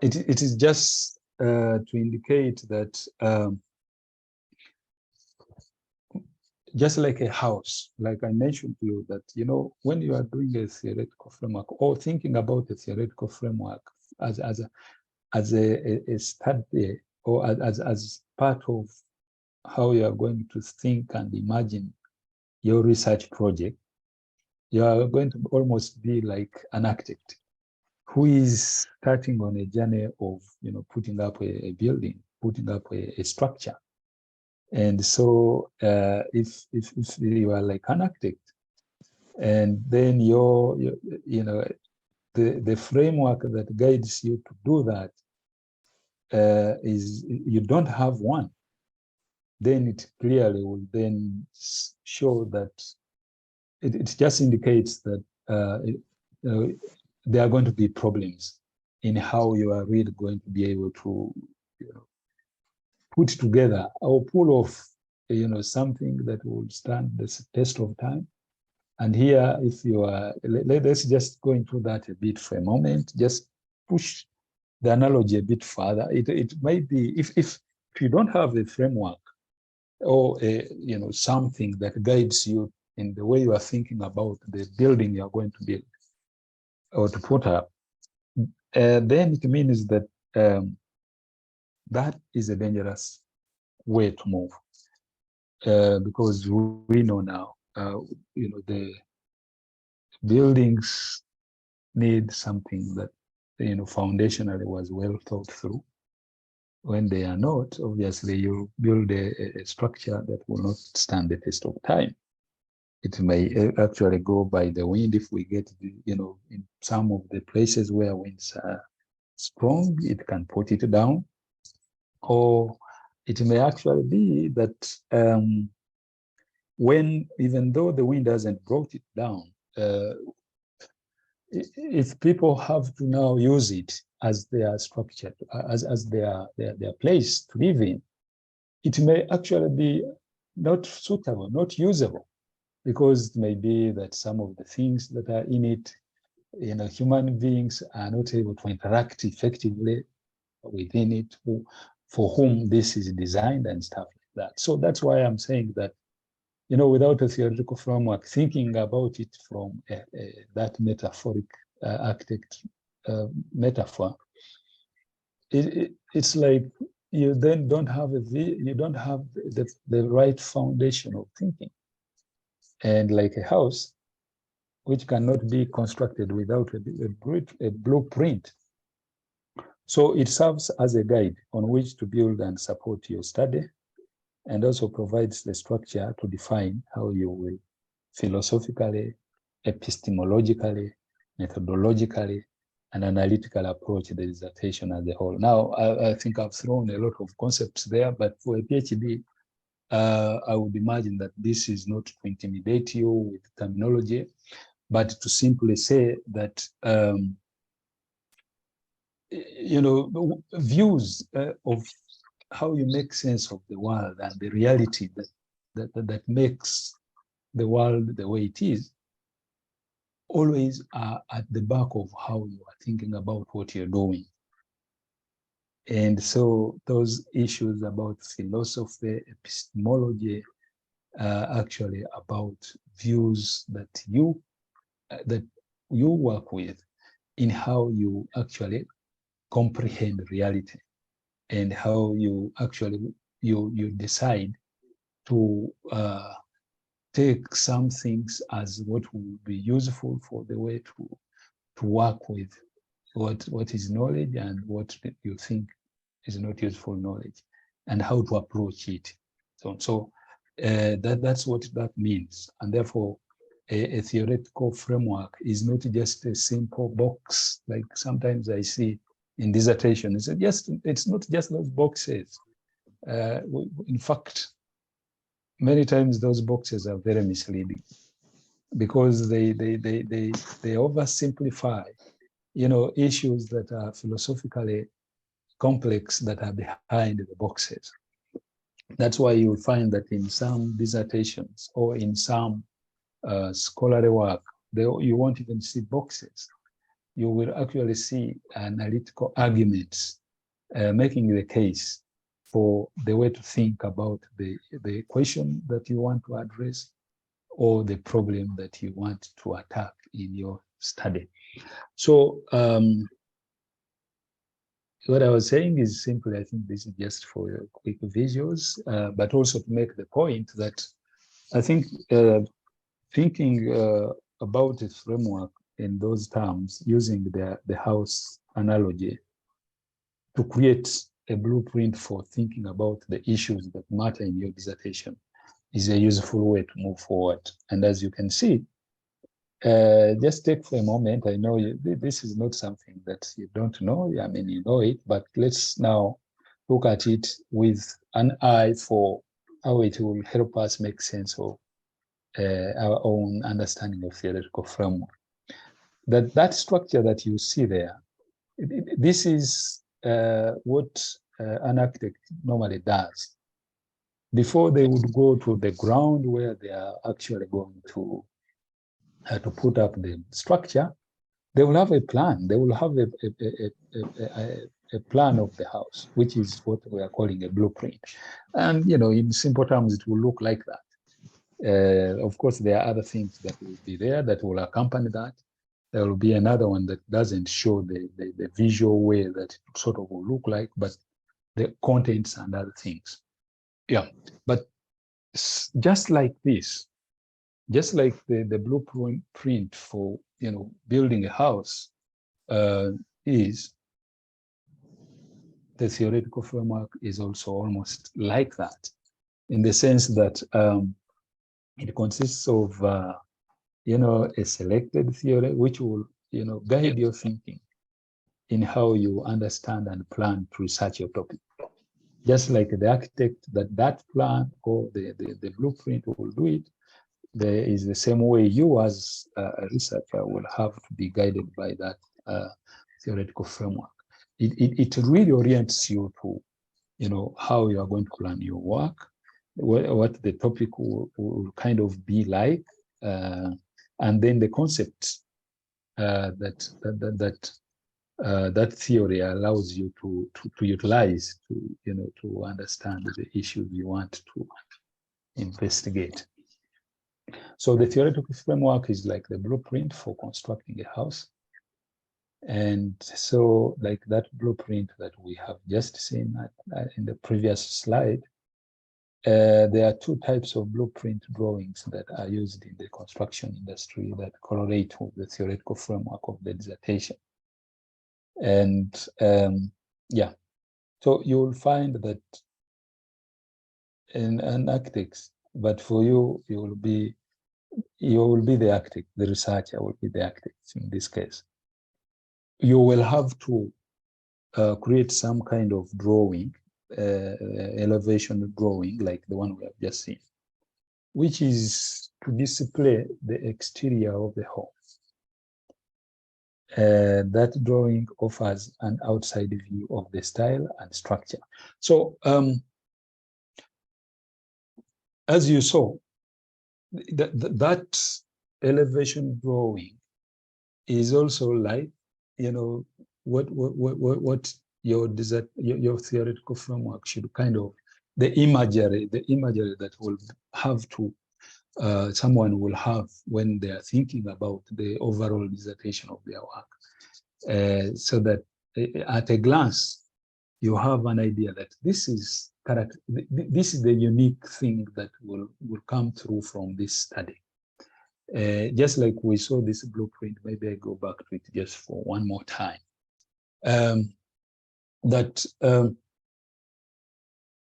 it is just to indicate that just like a house, like I mentioned to you, that, when you are doing a theoretical framework or thinking about a theoretical framework as a study or as part of how you are going to think and imagine your research project, you are going to almost be like an architect who is starting on a journey of, putting up a building, putting up a structure. And so if you are like an architect, and then the framework that guides you to do that is you don't have one, then it clearly will then show that it just indicates that there are going to be problems in how you are really going to be able to put together or pull off something that will stand the test of time. And here, if you are, let's just go into that a bit for a moment, just push the analogy a bit further. It might be, if you don't have a framework or something that guides you in the way you are thinking about the building you are going to build or to put up, then it means that that is a dangerous way to move, because we know now, the buildings need something that, foundationally was well thought through. When they are not, obviously you build a structure that will not stand the test of time. It may actually go by the wind if we get, in some of the places where winds are strong, it can put it down. Or it may actually be that even though the wind hasn't brought it down, if people have to now use it as their structure, as their place to live in, it may actually be not suitable, not usable, because it may be that some of the things that are in it, human beings are not able to interact effectively within it, for whom this is designed and stuff like that. So that's why I'm saying that, without a theoretical framework, thinking about it from that metaphoric architect metaphor, it's like you then don't have the right foundation of thinking. And like a house, which cannot be constructed without a blueprint. So it serves as a guide on which to build and support your study, and also provides the structure to define how you will philosophically, epistemologically, methodologically, and analytically approach the dissertation as a whole. Now, I think I've thrown a lot of concepts there, but for a PhD, I would imagine that this is not to intimidate you with terminology, but to simply say that, views of how you make sense of the world and the reality that makes the world the way it is, always are at the back of how you are thinking about what you're doing. And so those issues about philosophy, epistemology, are actually about views that you work with in how you actually comprehend reality, and how you actually you decide to take some things as what will be useful for the way to work with what is knowledge, and what you think is not useful knowledge, and how to approach it. So that's what that means. And therefore, a theoretical framework is not just a simple box, like sometimes I see in dissertation. It's not just those boxes. In fact, many times those boxes are very misleading, because they oversimplify, issues that are philosophically complex that are behind the boxes. That's why you will find that in some dissertations or in some scholarly work, you won't even see boxes. You will actually see analytical arguments making the case for the way to think about the question that you want to address, or the problem that you want to attack in your study. So what I was saying is simply, I think this is just for quick visuals, but also to make the point that I think thinking about a framework in those terms, using the house analogy to create a blueprint for thinking about the issues that matter in your dissertation, is a useful way to move forward. And as you can see, just take for a moment, I know this is not something that you don't know, I mean, you know it, but let's now look at it with an eye for how it will help us make sense of our own understanding of theoretical framework. That structure that you see there, this is what an architect normally does. Before they would go to the ground where they are actually going to put up the structure, they will have a plan. They will have a plan of the house, which is what we are calling a blueprint. And, in simple terms, it will look like that. Of course, there are other things that will be there that will accompany that. There will be another one that doesn't show the visual way that it sort of will look like, but the contents and other things. Yeah, but just like this, just like the blueprint for building a house is, the theoretical framework is also almost like that, in the sense that it consists of a selected theory which will guide your thinking in how you understand and plan to research your topic. Just like the architect, that plan or the blueprint will do it, there is the same way you as a researcher will have to be guided by that theoretical framework. It really orients you to how you are going to plan your work, what the topic will kind of be like, and then the concepts that theory allows you to utilize to understand the issues you want to investigate. So the theoretical framework is like the blueprint for constructing a house. And so like that blueprint that we have just seen in the previous slide, there are two types of blueprint drawings that are used in the construction industry that correlate with the theoretical framework of the dissertation. And yeah, so you will find that in an architect, but for you, you will be the architect, the researcher will be the architect in this case. You will have to create some kind of drawing, elevation drawing, like the one we have just seen, which is to display the exterior of the home. That drawing offers an outside view of the style and structure. So as you saw, that elevation drawing is also like, what your theoretical framework should kind of, the imagery that will have to, someone will have when they are thinking about the overall dissertation of their work, so that at a glance, you have an idea that this is the unique thing that will come through from this study. Just like we saw this blueprint, maybe I go back to it just for one more time.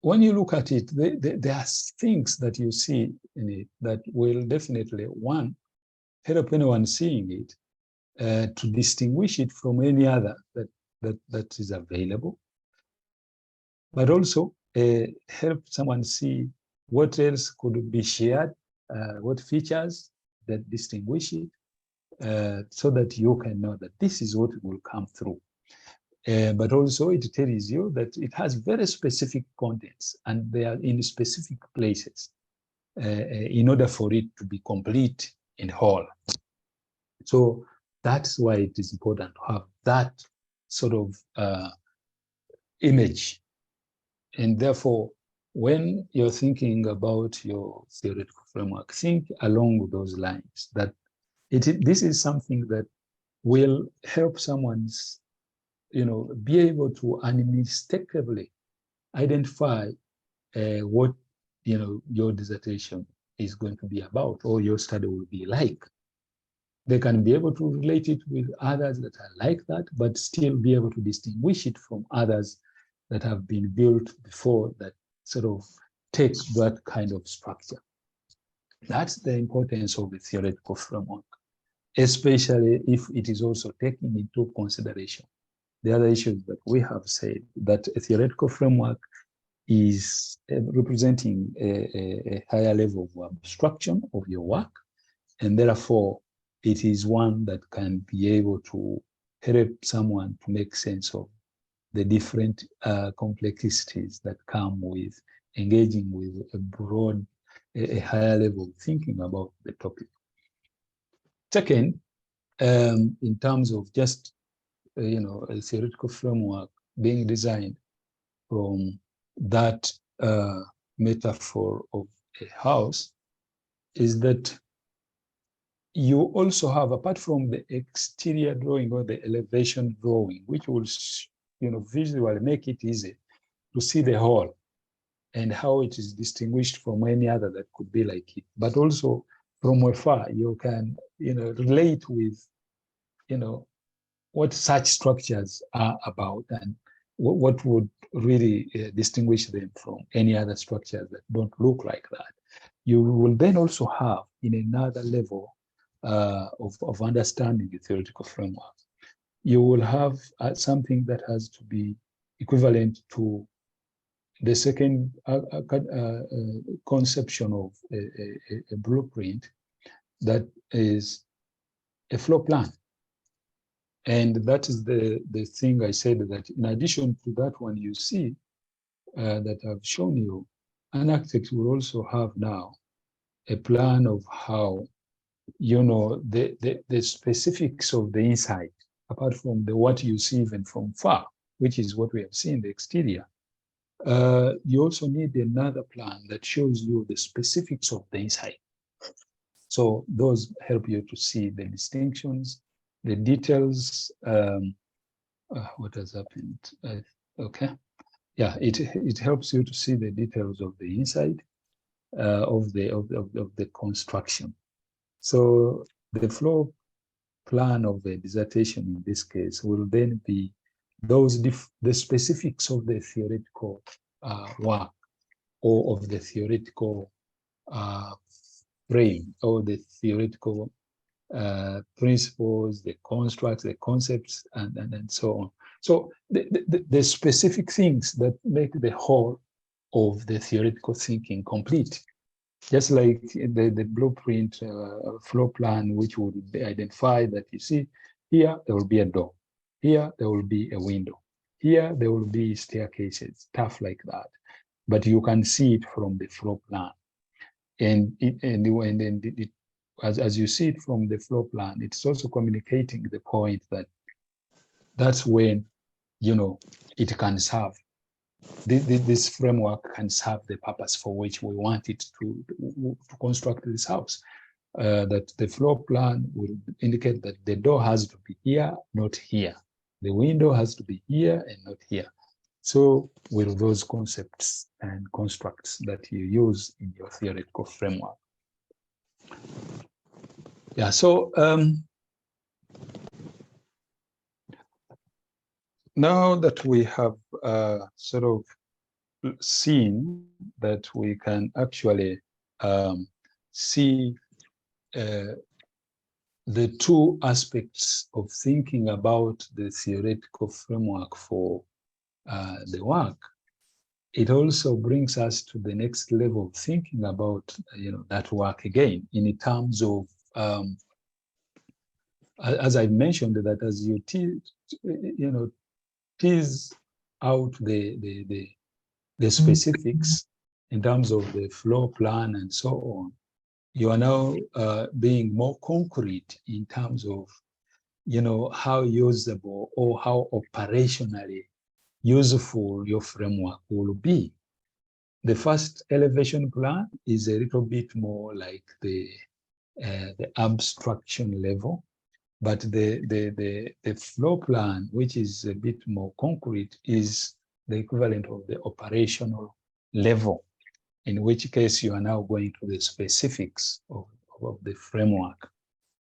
When you look at it, there are things that you see in it that will definitely, one, help anyone seeing it to distinguish it from any other that is available, but also help someone see what else could be shared, what features that distinguish it, so that you can know that this is what will come through. But also it tells you that it has very specific contents and they are in specific places in order for it to be complete in whole. So that's why it is important to have that sort of image. And therefore, when you're thinking about your theoretical framework, think along those lines, that this is something that will help someone's, be able to unmistakably identify what, your dissertation is going to be about or your study will be like. They can be able to relate it with others that are like that, but still be able to distinguish it from others that have been built before that sort of take that kind of structure. That's the importance of the theoretical framework, especially if it is also taking into consideration the other issues that we have said, that a theoretical framework is representing a higher level of abstraction of your work, and therefore it is one that can be able to help someone to make sense of the different complexities that come with engaging with a higher level of thinking about the topic. Second, in terms of just a theoretical framework being designed from that metaphor of a house, is that you also have, apart from the exterior drawing or the elevation drawing, which will, visually make it easy to see the whole and how it is distinguished from any other that could be like it. But also from afar, you can, relate with, what such structures are about and what would really distinguish them from any other structures that don't look like that. You will then also have, in another level of understanding the theoretical framework, you will have something that has to be equivalent to the second conception of a blueprint, that is a floor plan. And that is the thing I said, that in addition to that one, you see that I've shown you, an architect will also have now a plan of how, the specifics of the inside, apart from what you see even from far, which is what we have seen, the exterior. You also need another plan that shows you the specifics of the inside. So those help you to see the distinctions, the details. What has happened? Okay. Yeah, it helps you to see the details of the inside of the construction. So the floor plan of the dissertation in this case will then be the specifics of the theoretical work, or of the theoretical frame, or the theoretical principles, the constructs, the concepts, and so on. So the specific things that make the whole of the theoretical thinking complete. Just like the blueprint floor plan, which would identify that, you see, here there will be a door, here there will be a window, here there will be staircases, stuff like that. But you can see it from the floor plan, as you see it from the floor plan, it's also communicating the point that that's when, it can serve. This framework can serve the purpose for which we want it to construct this house. That the floor plan will indicate that the door has to be here, not here. The window has to be here and not here. So with those concepts and constructs that you use in your theoretical framework. Yeah, so now that we have sort of seen that we can actually see the two aspects of thinking about the theoretical framework for the work, it also brings us to the next level of thinking about that work again, in terms of as I mentioned, that as you tease out the specifics in terms of the floor plan and so on, you are now being more concrete in terms of how usable or how operationally useful your framework will be. The first elevation plan is a little bit more like the abstraction level, but the floor plan, which is a bit more concrete, is the equivalent of the operational level, in which case you are now going to the specifics of the framework.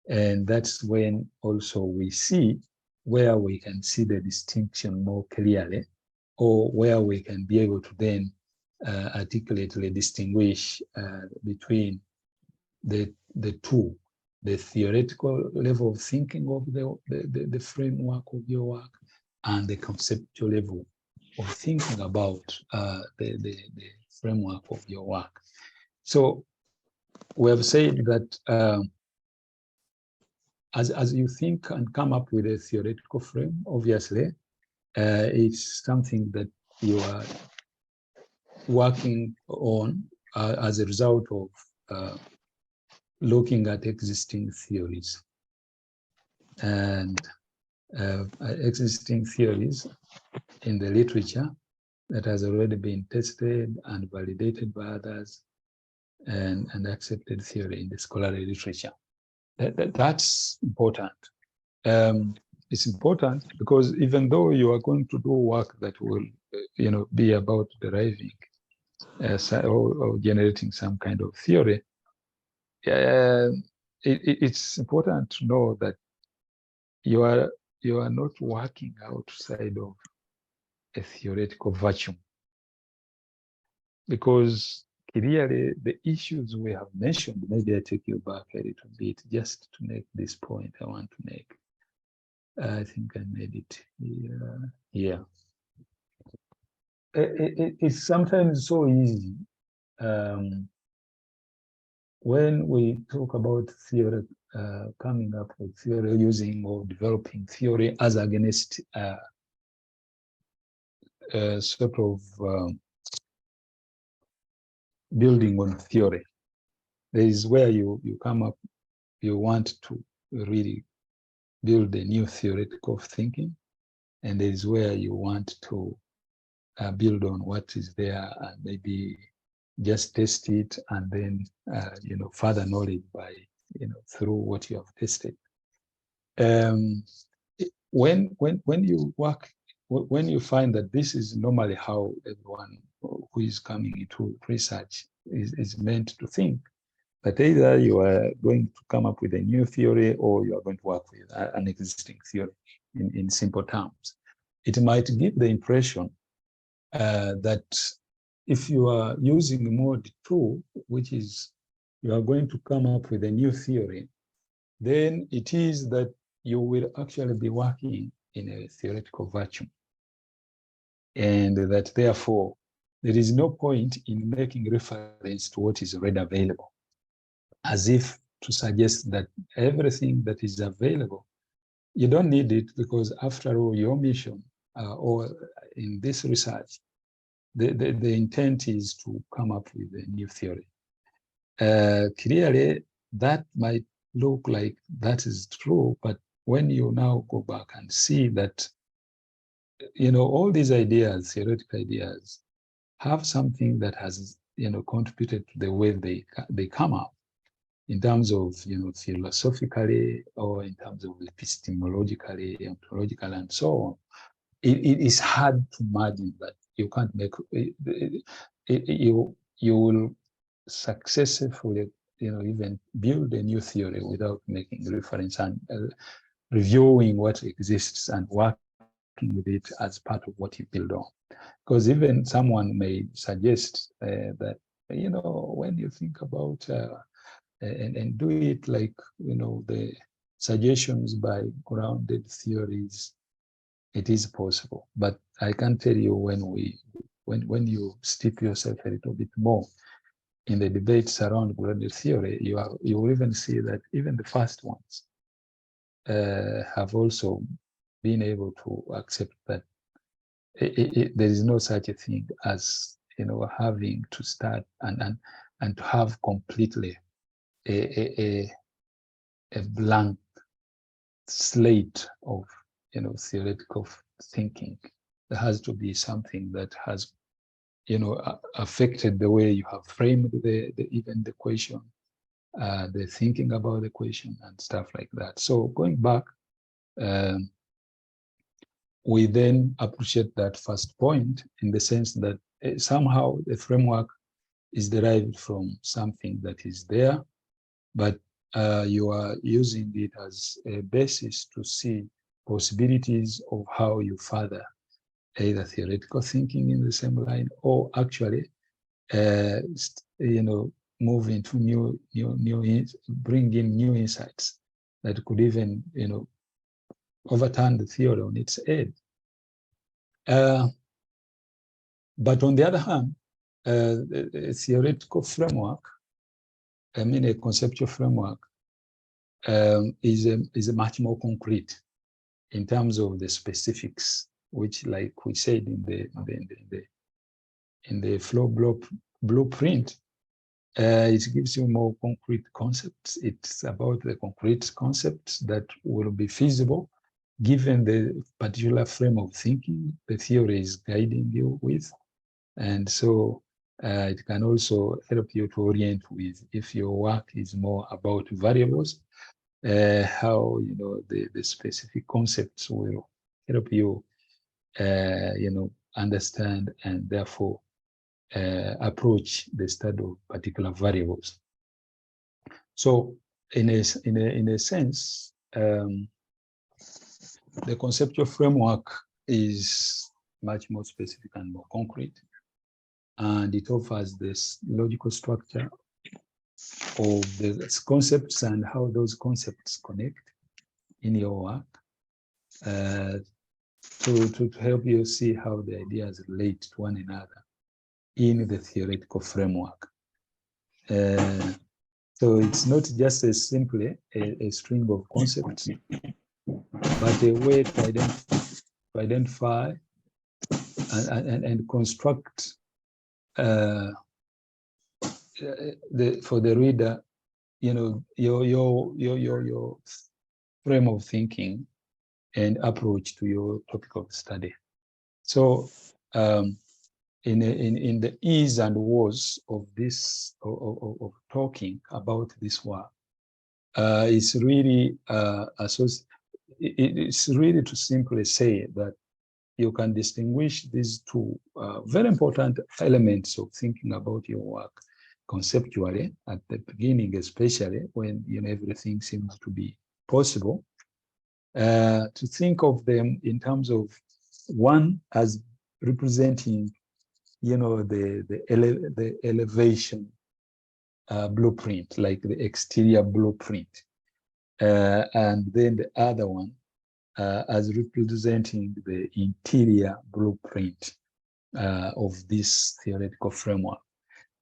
And that's when also we see where we can see the distinction more clearly, or where we can be able to then articulately distinguish between the two, the theoretical level of thinking of the framework of your work, and the conceptual level of thinking about the framework of your work. So we have said that as you think and come up with a theoretical frame, obviously, it's something that you are working on as a result of looking at existing theories. And existing theories in the literature that has already been tested and validated by others, and accepted theory in the scholarly literature. That's important. It's important because even though you are going to do work that will, be about deriving or generating some kind of theory, it's important to know that you are not working outside of a theoretical vacuum, because clearly the issues we have mentioned, maybe I take you back a little bit just to make this point I want to make. I think I made it here. It's sometimes so easy when we talk about theory, coming up with theory, using or developing theory as against sort of building on theory. There is where you come up, you want to really build a new theoretical thinking, and there is where you want to build on what is there and maybe just test it and then further knowledge by through what you have tested. When you work, when you find that this is normally how everyone who is coming into research is meant to think, that either you are going to come up with a new theory or you are going to work with an existing theory in simple terms. It might give the impression that if you are using mode 2, which is you are going to come up with a new theory, then it is that you will actually be working in a theoretical vacuum. And that therefore, there is no point in making reference to what is already available, as if to suggest that everything that is available, you don't need it, because after all, your mission or in this research, the intent is to come up with a new theory. Clearly, that might look like that is true, but when you now go back and see that, all these ideas, theoretical ideas, have something that has, contributed to the way they come up in terms of, philosophically or in terms of epistemologically, ontological, and so on, it is hard to imagine that you can't make you will successfully even build a new theory without making reference and reviewing what exists and working with it as part of what you build on. Because even someone may suggest that when you think about and do it like the suggestions by grounded theories, it is possible. But I can tell you when you steep yourself a little bit more in the debates around grounded theory, you will even see that even the first ones have also been able to accept that there is no such a thing as having to start and to have completely a blank slate of theoretical thinking. There has to be something that has affected the way you have framed even the question, the thinking about the question and stuff like that. So going back, we then appreciate that first point in the sense that somehow the framework is derived from something that is there, but you are using it as a basis to see possibilities of how you further either theoretical thinking in the same line or actually, move into bring in new insights that could even, overturn the theory on its head. But on the other hand, a theoretical framework, a conceptual framework, is much more concrete in terms of the specifics, which, like we said in the flow blueprint, it gives you more concrete concepts. It's about the concrete concepts that will be feasible given the particular frame of thinking the theory is guiding you with. And so It can also help you to orient with if your work is more about variables, how the specific concepts will help you understand and therefore approach the study of particular variables. So in a sense, the conceptual framework is much more specific and more concrete, and it offers this logical structure of the concepts and how those concepts connect in your work to help you see how the ideas relate to one another in the theoretical framework. So it's not just as simply a string of concepts, but a way to identify and construct for the reader, your frame of thinking and approach to your topic of study. So in the is and was of this of talking about this work, it's really it's really to simply say that you can distinguish these two very important elements of thinking about your work conceptually at the beginning, especially when everything seems to be possible. To think of them in terms of one as representing, the elevation blueprint, like the exterior blueprint, and then the other one as representing the interior blueprint of this theoretical framework,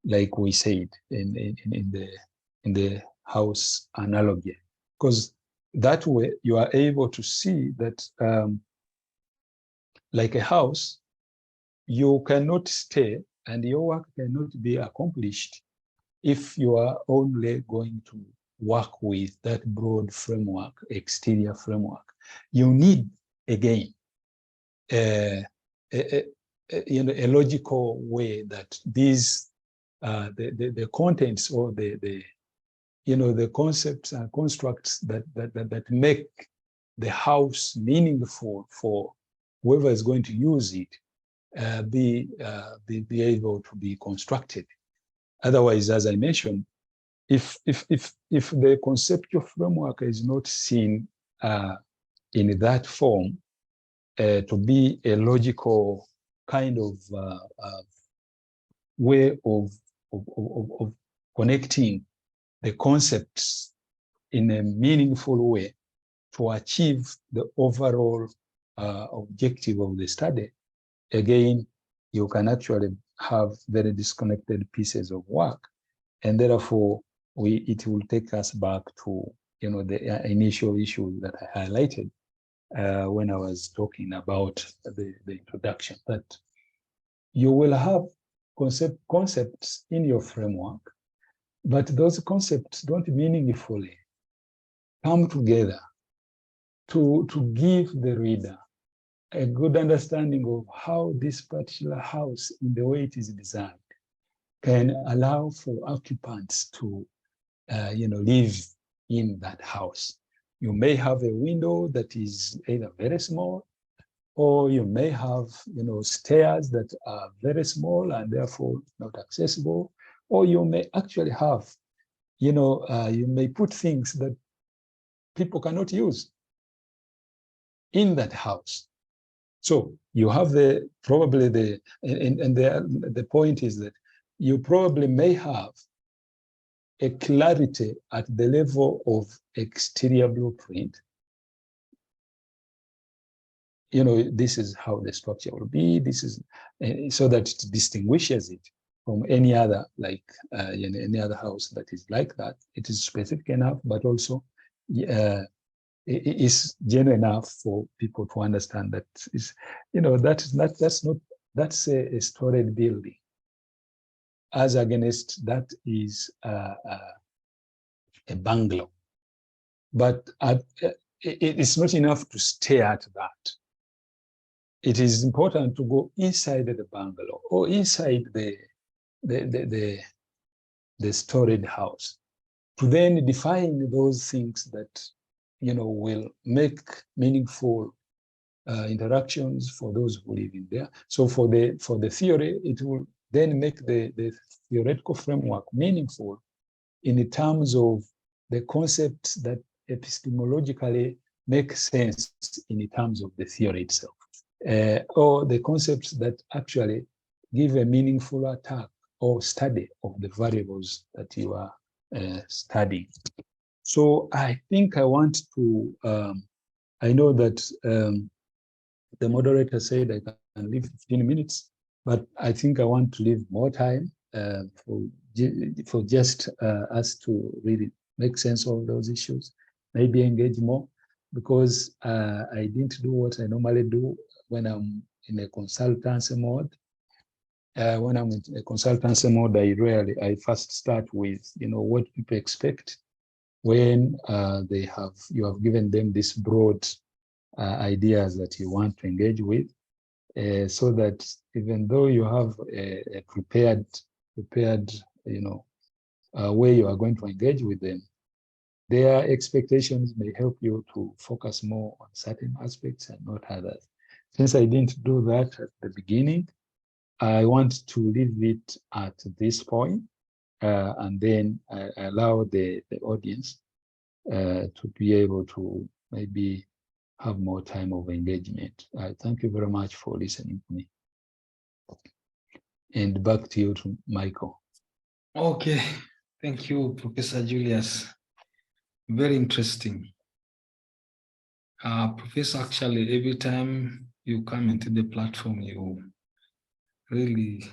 like we said in the house analogy, because that way you are able to see that like a house, you cannot stay and your work cannot be accomplished if you are only going to work with that broad framework, exterior framework. You need, again, a logical way that these the contents or the concepts and constructs that make the house meaningful for whoever is going to use it be able to be constructed. Otherwise, as I mentioned, if the conceptual framework is not seen in that form to be a logical kind of way of connecting the concepts in a meaningful way to achieve the overall objective of the study, again, you can actually have very disconnected pieces of work, and therefore it will take us back to the initial issue that I highlighted when I was talking about the introduction, that you will have concepts in your framework, but those concepts don't meaningfully come together to give the reader a good understanding of how this particular house, in the way it is designed, can allow for occupants to live in that house. You may have a window that is either very small, or you may have stairs that are very small and therefore not accessible, or you may actually have you may put things that people cannot use in that house. So you have the point is that you probably may have a clarity at the level of exterior blueprint. This is how the structure will be. This is so that it distinguishes it from any other, like any other house that is like that. It is specific enough, but also it is general enough for people to understand that that's a storied building, as against that is a bungalow. But it's not enough to stay at that. It is important to go inside the bungalow or inside the the storage house, to then define those things that, will make meaningful interactions for those who live in there. So for the theory, it will then make the theoretical framework meaningful in terms of the concepts that epistemologically make sense in terms of the theory itself, or the concepts that actually give a meaningful attack or study of the variables that you are studying. So I think I want to, I know that the moderator said I can leave 15 minutes, but I think I want to leave more time for just us to really make sense of those issues, maybe engage more, because I didn't do what I normally do when I'm in a consultancy mode. When I'm in a consultancy mode, I first start with, what people expect when you have given them this broad ideas that you want to engage with, so that even though you have a prepared way you are going to engage with them, their expectations may help you to focus more on certain aspects and not others. Since I didn't do that at the beginning, I want to leave it at this point, and then allow the audience to be able to maybe have more time of engagement. Thank you very much for listening to me. And back to you, to Michael. Okay, thank you, Professor Julius. Very interesting. Professor, actually, every time you come into the platform, you really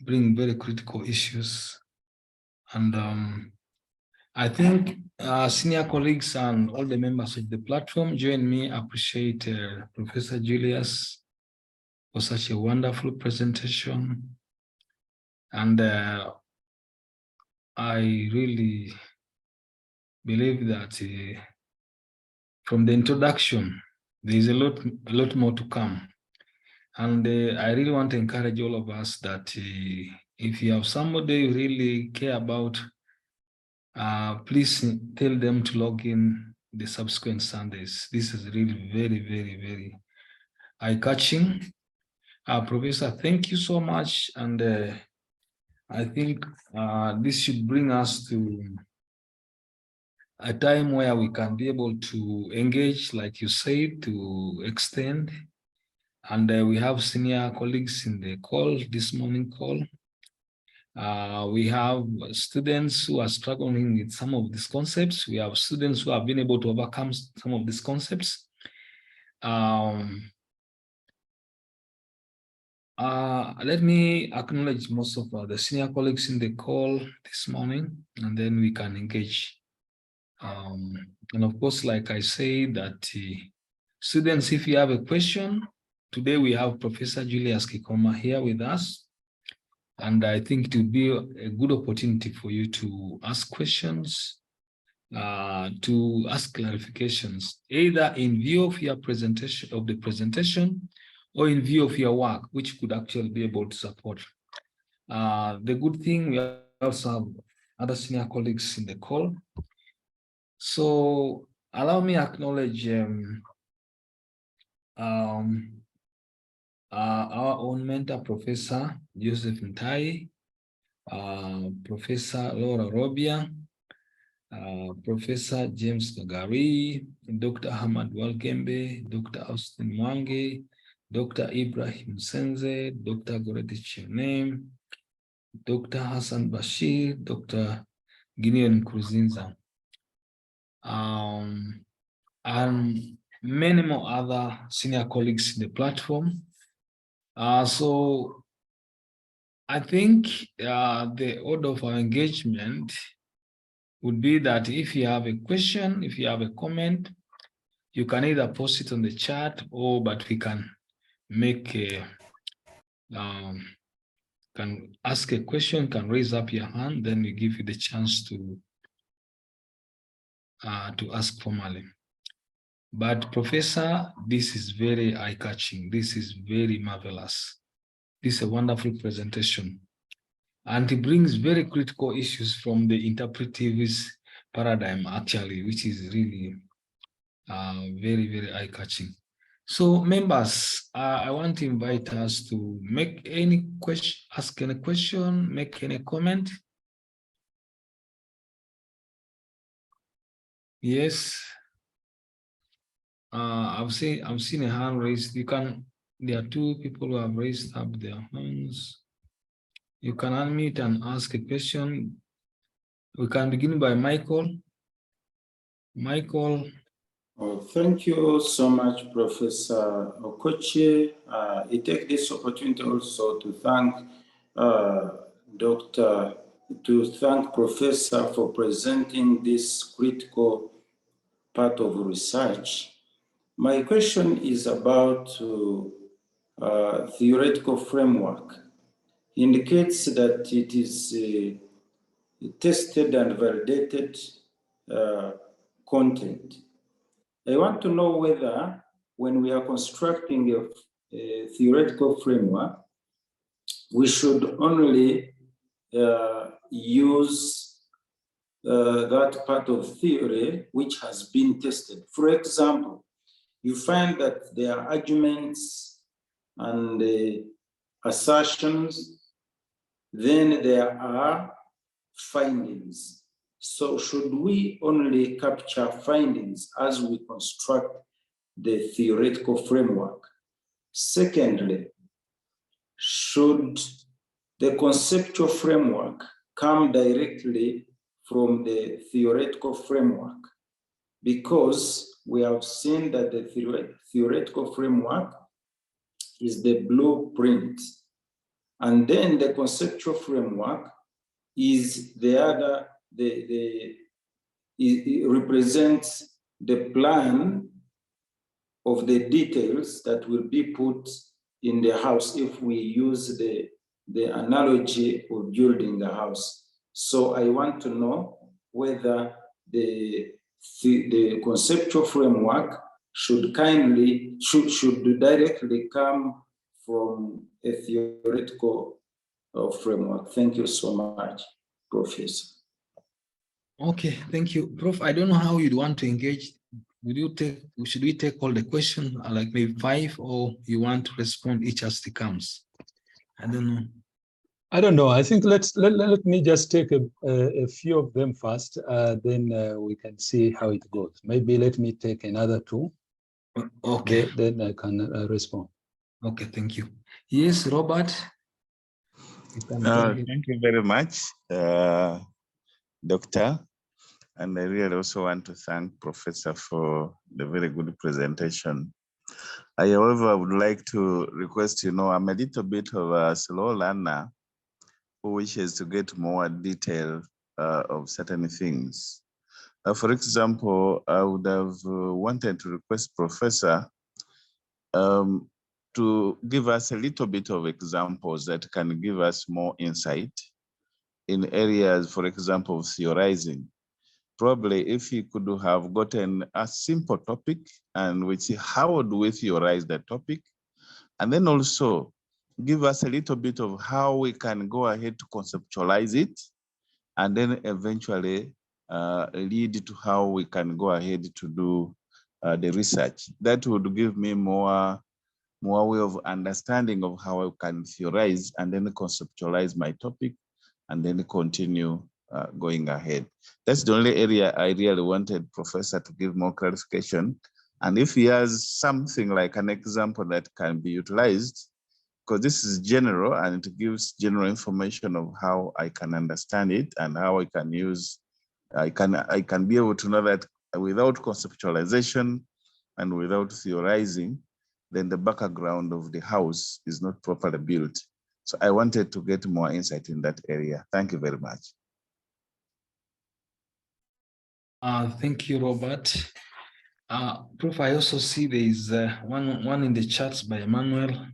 bring very critical issues. And I think senior colleagues and all the members of the platform join me appreciate Professor Julius for such a wonderful presentation. And I really believe that from the introduction, there is a lot more to come. And I really want to encourage all of us that if you have somebody you really care about, please tell them to log in the subsequent Sundays. This is really very, very, very eye-catching. Professor, thank you so much. And I think this should bring us to a time where we can be able to engage, like you said, to extend. And we have senior colleagues in the call, this morning call. We have students who are struggling with some of these concepts. We have students who have been able to overcome some of these concepts. Let me acknowledge most of the senior colleagues in the call this morning, and then we can engage. And of course, like I say, that students, if you have a question, today we have Professor Julius Kikoma here with us. And I think it will be a good opportunity for you to ask questions, to ask clarifications, either in view of your presentation, or in view of your work, which could actually be able to support. The good thing, we also have other senior colleagues in the call. So allow me to acknowledge our own mentor, Professor Joseph Ntai, Professor Laura Robia, Professor James Kagari, Dr. Ahmad Walgembe, Dr. Austin Mwangi, Dr. Ibrahim Senze, Dr. Goreti Chionem, Dr. Hassan Bashir, Dr. Gideon Kruzinza, and many more other senior colleagues in the platform. So I think the order of our engagement would be that if you have a question, if you have a comment, you can either post it on the chat, but we can make a, can ask a question, can raise up your hand, then we give you the chance to ask formally. But Professor, this is very eye-catching. This is very marvelous. This is a wonderful presentation. And it brings very critical issues from the interpretivist paradigm, actually, which is really very, very eye-catching. So members, I want to invite us to make any question, ask any question, make any comment. Yes. I've seen a hand raised. There are two people who have raised up their hands. You can unmute and ask a question. We can begin by Michael. Michael. Oh, thank you so much, Professor Okoche. I take this opportunity also to thank Professor for presenting this critical part of research. My question is about theoretical framework. It indicates that it is tested and validated content. I want to know whether when we are constructing a theoretical framework, we should only use that part of theory which has been tested. For example, you find that there are arguments and assertions, then there are findings. So should we only capture findings as we construct the theoretical framework? Secondly, should the conceptual framework come directly from the theoretical framework? Because we have seen that the theoretical framework is the blueprint, and then the conceptual framework is it represents the plan of the details that will be put in the house if we use the analogy of building a house. So I want to know whether the conceptual framework should directly come from a theoretical framework. Thank you so much, Professor. Okay, thank you. Prof, I don't know how you'd want to engage. Should we take all the questions, like maybe 5, or you want to respond each as it comes? I don't know. I don't know. I think let me just take a few of them first, then we can see how it goes. Maybe let me take another 2. Okay. Then I can respond. Okay, thank you. Yes, Robert. Thank you very much, Doctor. And I really also want to thank Professor for the very good presentation. I, however, would like to request, I'm a little bit of a slow learner who wishes to get more detail of certain things. For example, I would have wanted to request Professor to give us a little bit of examples that can give us more insight in areas, for example, of theorizing. Probably if you could have gotten a simple topic and how do we theorize that topic? And then also give us a little bit of how we can go ahead to conceptualize it, and then eventually lead to how we can go ahead to do the research. That would give me more way of understanding of how I can theorize and then conceptualize my topic and then continue going ahead. That's the only area I really wanted Professor to give more clarification. And if he has something like an example that can be utilized, because this is general and it gives general information of how I can understand it and how I can use, I can be able to know that without conceptualization and without theorizing, then the background of the house is not properly built. So I wanted to get more insight in that area. Thank you very much. Thank you, Robert. Prof, I also see there is one in the chats by Emmanuel.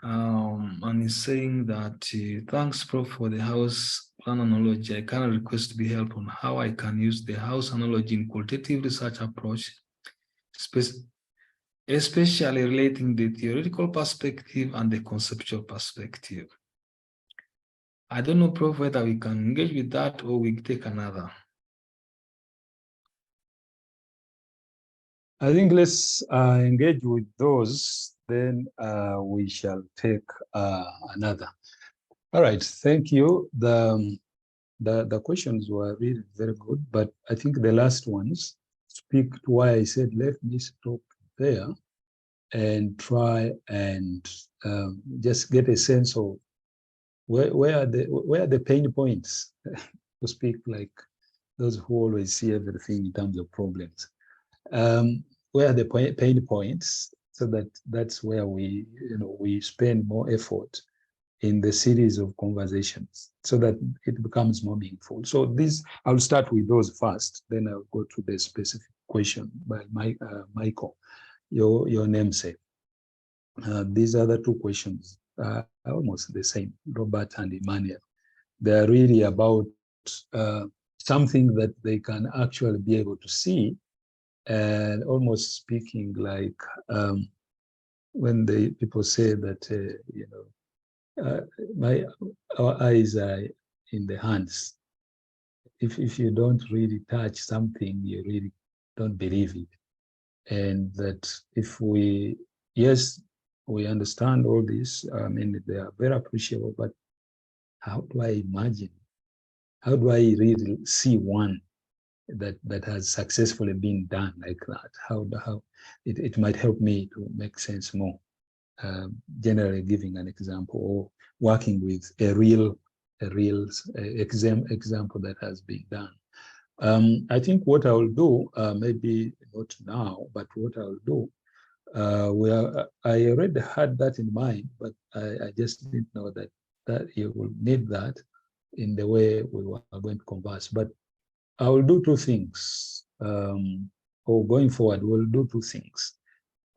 And he's saying that thanks, Prof, for the house plan analogy. I can request to be helped on how I can use the house analogy in qualitative research approach, especially relating the theoretical perspective and the conceptual perspective. I don't know, Prof, whether we can engage with that or we take another. I think let's engage with those, then we shall take another. All right, thank you. The questions were really very good, but I think the last ones speak to why I said let me stop there and try and just get a sense of where are the pain points, to speak like those who always see everything in terms of problems. Where are the pain points, so that's where we spend more effort in the series of conversations so that it becomes more meaningful. So I'll start with those first, then I'll go to the specific question by Michael, your namesake. These other two questions are almost the same, Robert and Emmanuel. They're really about something that they can actually be able to see, and almost speaking like when people say that, our eyes are in the hands. If you don't really touch something, you really don't believe it. And that if yes, we understand all this, I mean, they are very appreciable, but how do I imagine? How do I really see one that has successfully been done like that? How it might help me to make sense more. Generally giving an example or working with a real example that has been done. I think what I will do, maybe not now, but what I will do, I already had that in mind, but I just didn't know that you will need that in the way we were going to converse. But I will do two things, or going forward, we'll do two things.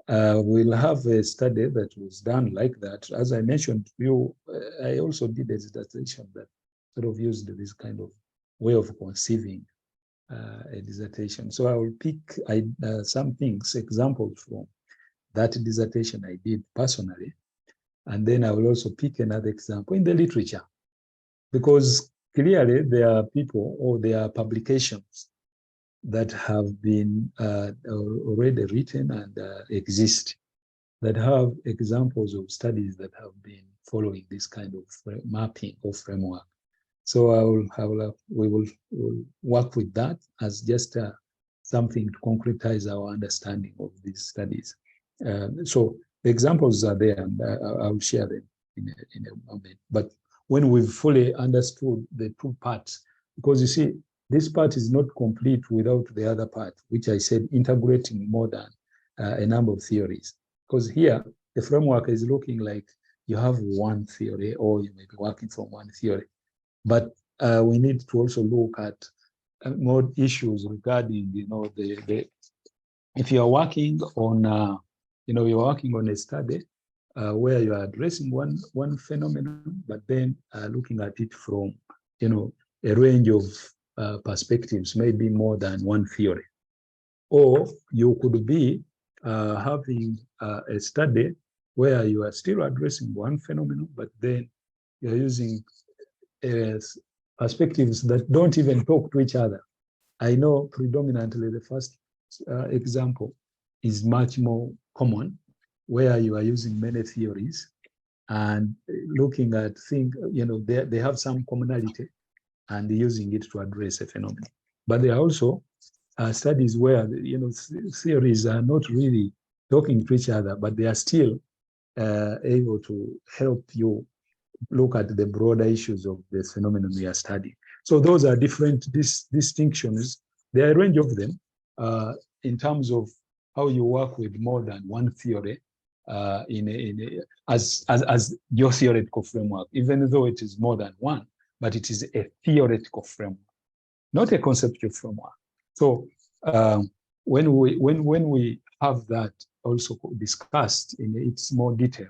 We'll have a study that was done like that. As I mentioned to you, I also did a dissertation that sort of used this kind of way of conceiving a dissertation. So I will pick some things, examples from that dissertation I did personally, and then I will also pick another example in the literature, because clearly there are people or there are publications that have been already written and exist, that have examples of studies that have been following this kind of mapping or framework. So we'll work with that as just something to concretize our understanding of these studies. So the examples are there, and I'll share them in a moment. But when we've fully understood the two parts, because you see, this part is not complete without the other part, which I said integrating more than a number of theories. Because here, the framework is looking like you have one theory, or you may be working from one theory. But we need to also look at more issues regarding, if you are working on, you're working on a study where you are addressing one phenomenon, but then looking at it from, a range of perspectives, maybe more than one theory. Or you could be having a study where you are still addressing one phenomenon, but then you're using perspectives that don't even talk to each other. I know predominantly the first example is much more common, where you are using many theories and looking at things, they have some commonality and using it to address a phenomenon. But there are also studies where, theories are not really talking to each other, but they are still able to help you look at the broader issues of the phenomenon we are studying. So those are different distinctions. There are a range of them in terms of how you work with more than one theory as your theoretical framework, even though it is more than one, but it is a theoretical framework, not a conceptual framework. So when we have that also discussed in its more detail,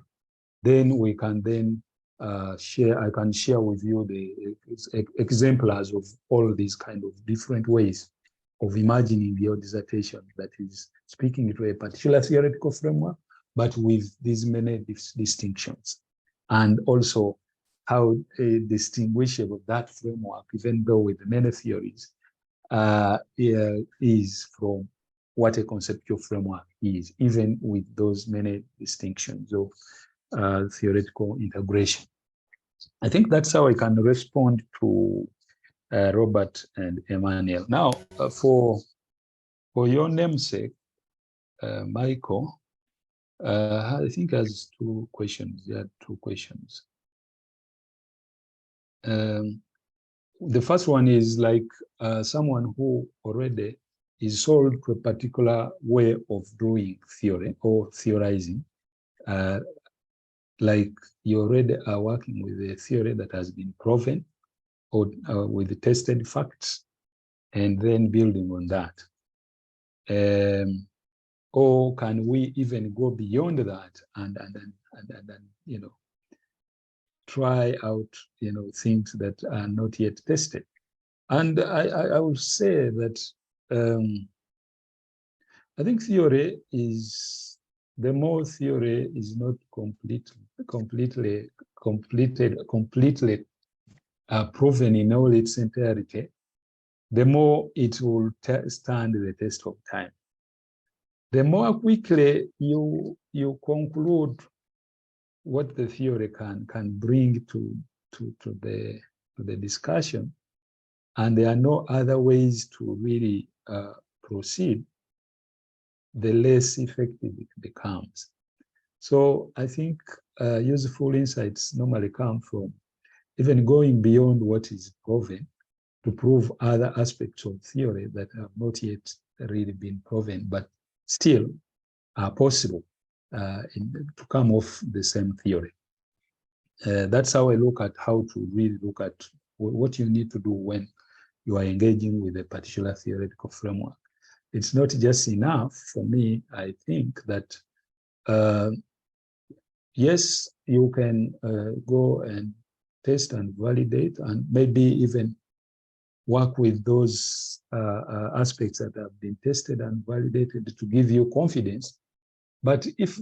then we can then I can share with you the exemplars of all these kind of different ways of imagining your dissertation that is speaking to a particular theoretical framework, but with these many distinctions. And also how distinguishable that framework, even though with many theories, is from what a conceptual framework is, even with those many distinctions of theoretical integration. I think that's how I can respond to Robert and Emmanuel. Now, for your namesake, Michael, I think has two questions. He had two questions. The first one is like someone who already is sold to a particular way of doing theory or theorizing. Like you already are working with a theory that has been proven or with the tested facts, and then building on that. Or can we even go beyond that and you know, try out, you know, things that are not yet tested? And I would say that I think theory is, the more theory is not completely proven in all its entirety, the more it will stand the test of time. The more quickly you conclude what the theory can bring to the discussion, and there are no other ways to really proceed, the less effective it becomes. So I think useful insights normally come from even going beyond what is proven to prove other aspects of theory that have not yet really been proven, but still are possible to come off the same theory. That's how I look at how to really look at what you need to do when you are engaging with a particular theoretical framework. It's not just enough for me, I think, that yes, you can go and test and validate and maybe even work with those aspects that have been tested and validated to give you confidence. But if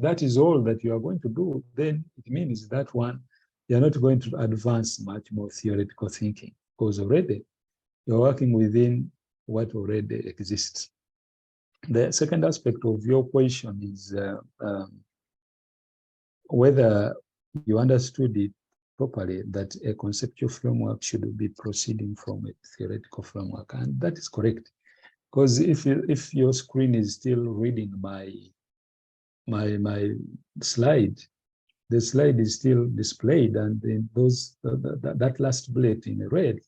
that is all that you are going to do, then it means that one, you're not going to advance much more theoretical thinking, because already you're working within what already exists. The second aspect of your question is whether you understood it properly, that a conceptual framework should be proceeding from a theoretical framework, and that is correct. Because if your screen is still reading my slide, the slide is still displayed, and then that last bullet in red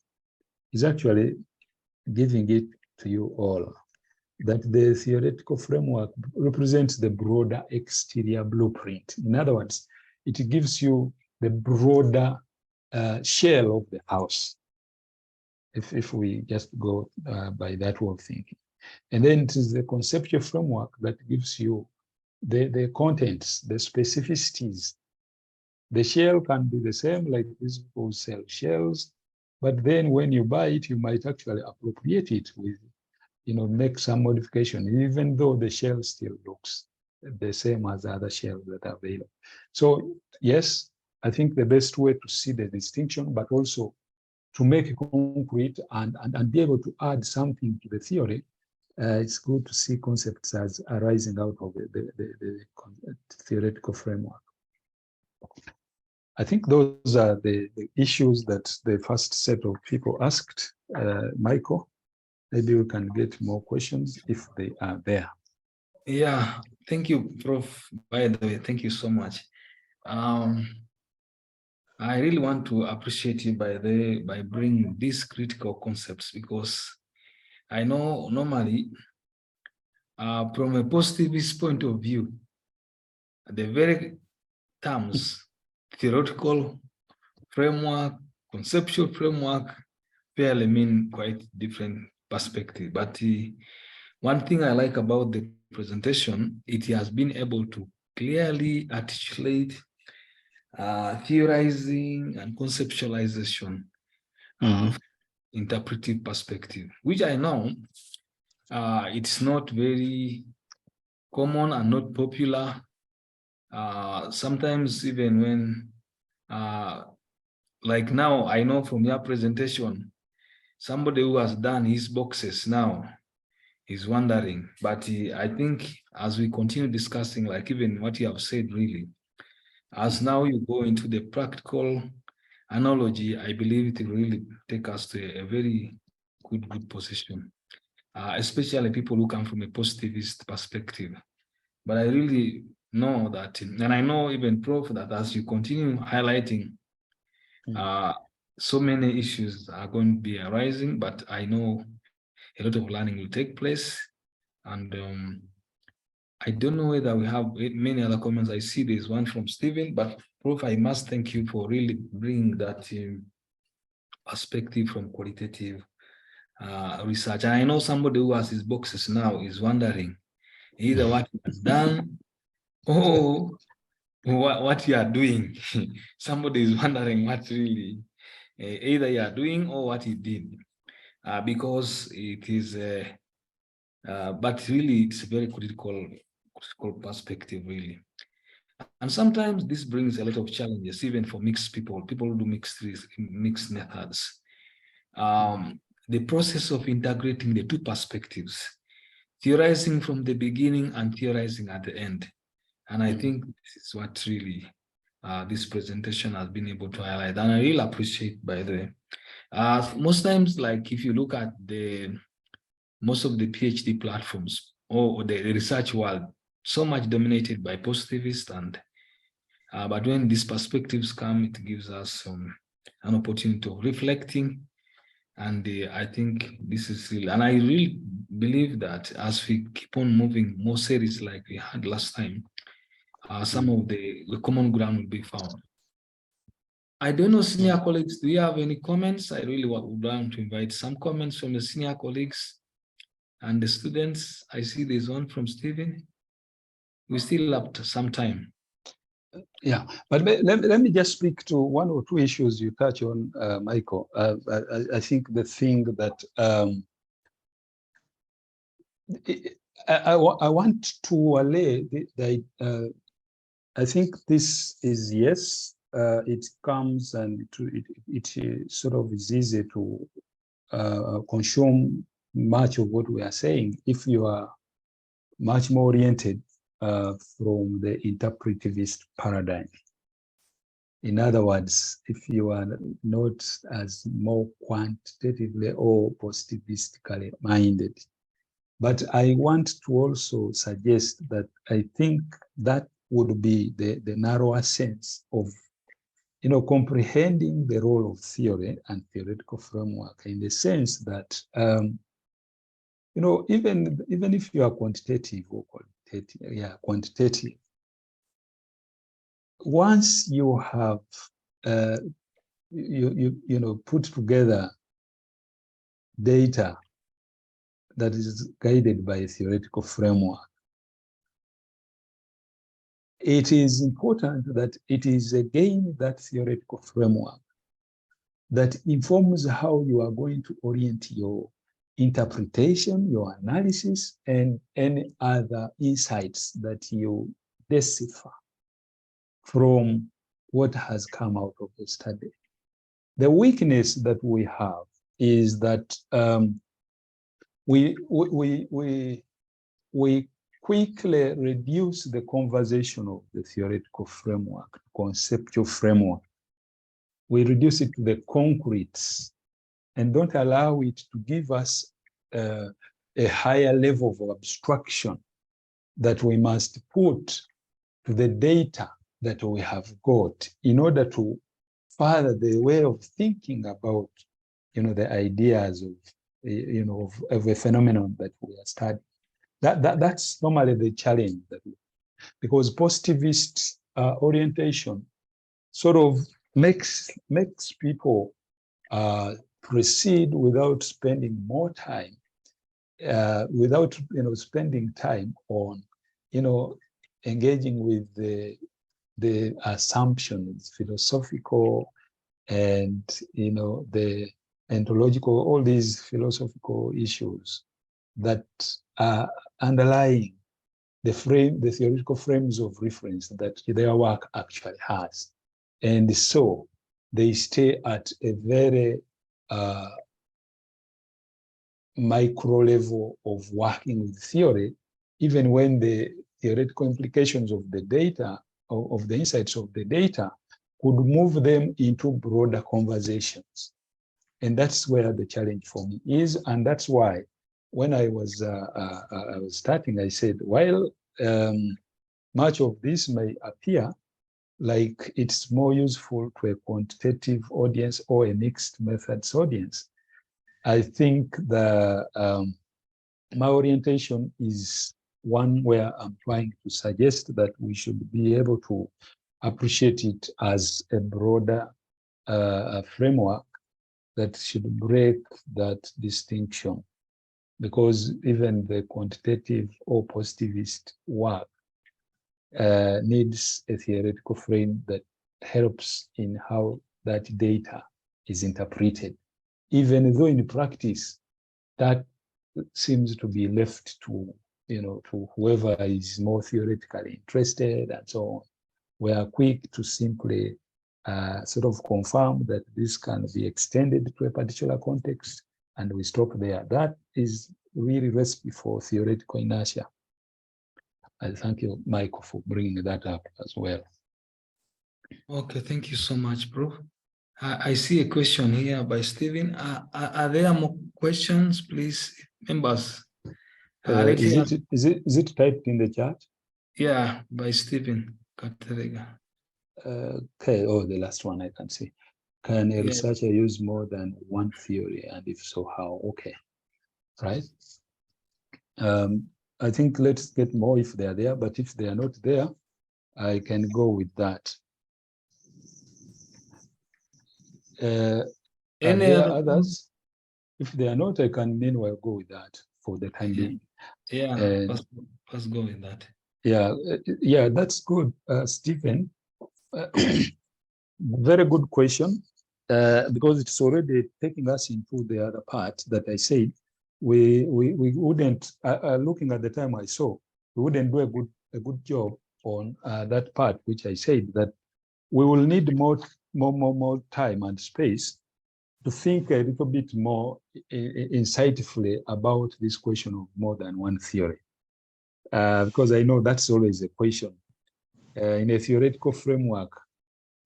is actually giving it to you all, that the theoretical framework represents the broader exterior blueprint. In other words, it gives you the broader shell of the house, if we just go by that way of thinking. And then it is the conceptual framework that gives you the contents, the specificities. The shell can be the same, like these people sell shells, but then when you buy it, you might actually appropriate it with, you know, make some modification, even though the shell still looks the same as other shells that are available. So yes, I think the best way to see the distinction, but also to make it concrete and be able to add something to the theory, it's good to see concepts as arising out of the theoretical framework. I think those are the issues that the first set of people asked. Michael, maybe we can get more questions if they are there. Yeah, thank you, Prof. By the way, thank you so much. I really want to appreciate you by bringing these critical concepts, because I know normally from a positivist point of view, the very terms, theoretical framework, conceptual framework, fairly mean quite different perspective. But one thing I like about the presentation, it has been able to clearly articulate theorizing and conceptualization interpretive perspective, which I know it's not very common and not popular. Sometimes even when like now, I know from your presentation, somebody who has done his boxes now is wondering, but I think as we continue discussing, like even what you have said really, as now you go into the practical analogy, I believe it will really take us to a very good position, especially people who come from a positivist perspective. But I really know that, and I know even Prof, that as you continue highlighting, so many issues are going to be arising, but I know a lot of learning will take place. And I don't know whether we have many other comments. I see there's one from Stephen, but Prof, I must thank you for really bringing that perspective from qualitative research. And I know somebody who has his boxes now is wondering either what he has done or what you are doing. Somebody is wondering what really either you are doing or what he did, because it is, but really it's a very critical perspective, really. And sometimes this brings a lot of challenges, even for mixed people who do mixed methods. The process of integrating the two perspectives, theorizing from the beginning and theorizing at the end. And I think this is what really this presentation has been able to highlight. And I really appreciate, by the way. Most times, like if you look at most of the PhD platforms or the research world, so much dominated by positivists, and but when these perspectives come, it gives us an opportunity of reflecting. And I think this is really, and I really believe that as we keep on moving more series like we had last time, some of the common ground will be found. I don't know, senior colleagues, do you have any comments? I really would like to invite some comments from the senior colleagues and the students. I see there's one from Stephen. We still have some time. Yeah, but let me just speak to one or two issues you touch on, Michael. I think the thing that I want to allay, I think this is, yes, it comes and it sort of is easy to consume much of what we are saying if you are much more oriented from the interpretivist paradigm. In other words, if you are not as more quantitatively or positivistically minded. But I want to also suggest that I think that would be the narrower sense of, comprehending the role of theory and theoretical framework, in the sense that, even if you are quantitative or quantitative, once you have put together data that is guided by a theoretical framework, it is important that it is again that theoretical framework that informs how you are going to orient your interpretation, your analysis, and any other insights that you decipher from what has come out of the study. The weakness that we have is that we quickly reduce the conversation of the theoretical framework, conceptual framework. We reduce it to the concretes and don't allow it to give us a higher level of abstraction that we must put to the data that we have got in order to further the way of thinking about, the ideas of a phenomenon that we are studying. That's normally the challenge, because positivist orientation sort of makes people proceed without spending more time, without spending time on engaging with the assumptions, philosophical and the ontological, all these philosophical issues that are underlying the theoretical frames of reference that their work actually has. And so they stay at a very micro level of working with theory, even when the theoretical implications of the data, of the insights of the data, could move them into broader conversations. And that's where the challenge for me is. And that's why when I was starting, I said, while much of this may appear like it's more useful to a quantitative audience or a mixed methods audience, I think the my orientation is one where I'm trying to suggest that we should be able to appreciate it as a broader framework that should break that distinction, because even the quantitative or positivist work needs a theoretical frame that helps in how that data is interpreted, even though in practice that seems to be left to, to whoever is more theoretically interested and so on. We are quick to simply sort of confirm that this can be extended to a particular context, and we stop there. That is really recipe for theoretical inertia. I thank you, Michael, for bringing that up as well. Okay, thank you so much, bro. I see a question here by Stephen. Are there more questions, please, members? Is it typed in the chat? Yeah, by Stephen Katerega. Okay, the last one I can see. Can a researcher use more than one theory, and if so, how? Okay, right. I think let's get more if they are there, but if they are not there, I can go with that. Are there others? If they are not, I can meanwhile go with that for the time being. Yeah, let's go with that. Yeah, that's good, Stephen. Very good question, because it's already taking us into the other part that I said. We wouldn't, looking at the time I saw, we wouldn't do a good job on that part, which I said that we will need more time and space to think a little bit more insightfully about this question of more than one theory, because I know that's always a question. In a theoretical framework,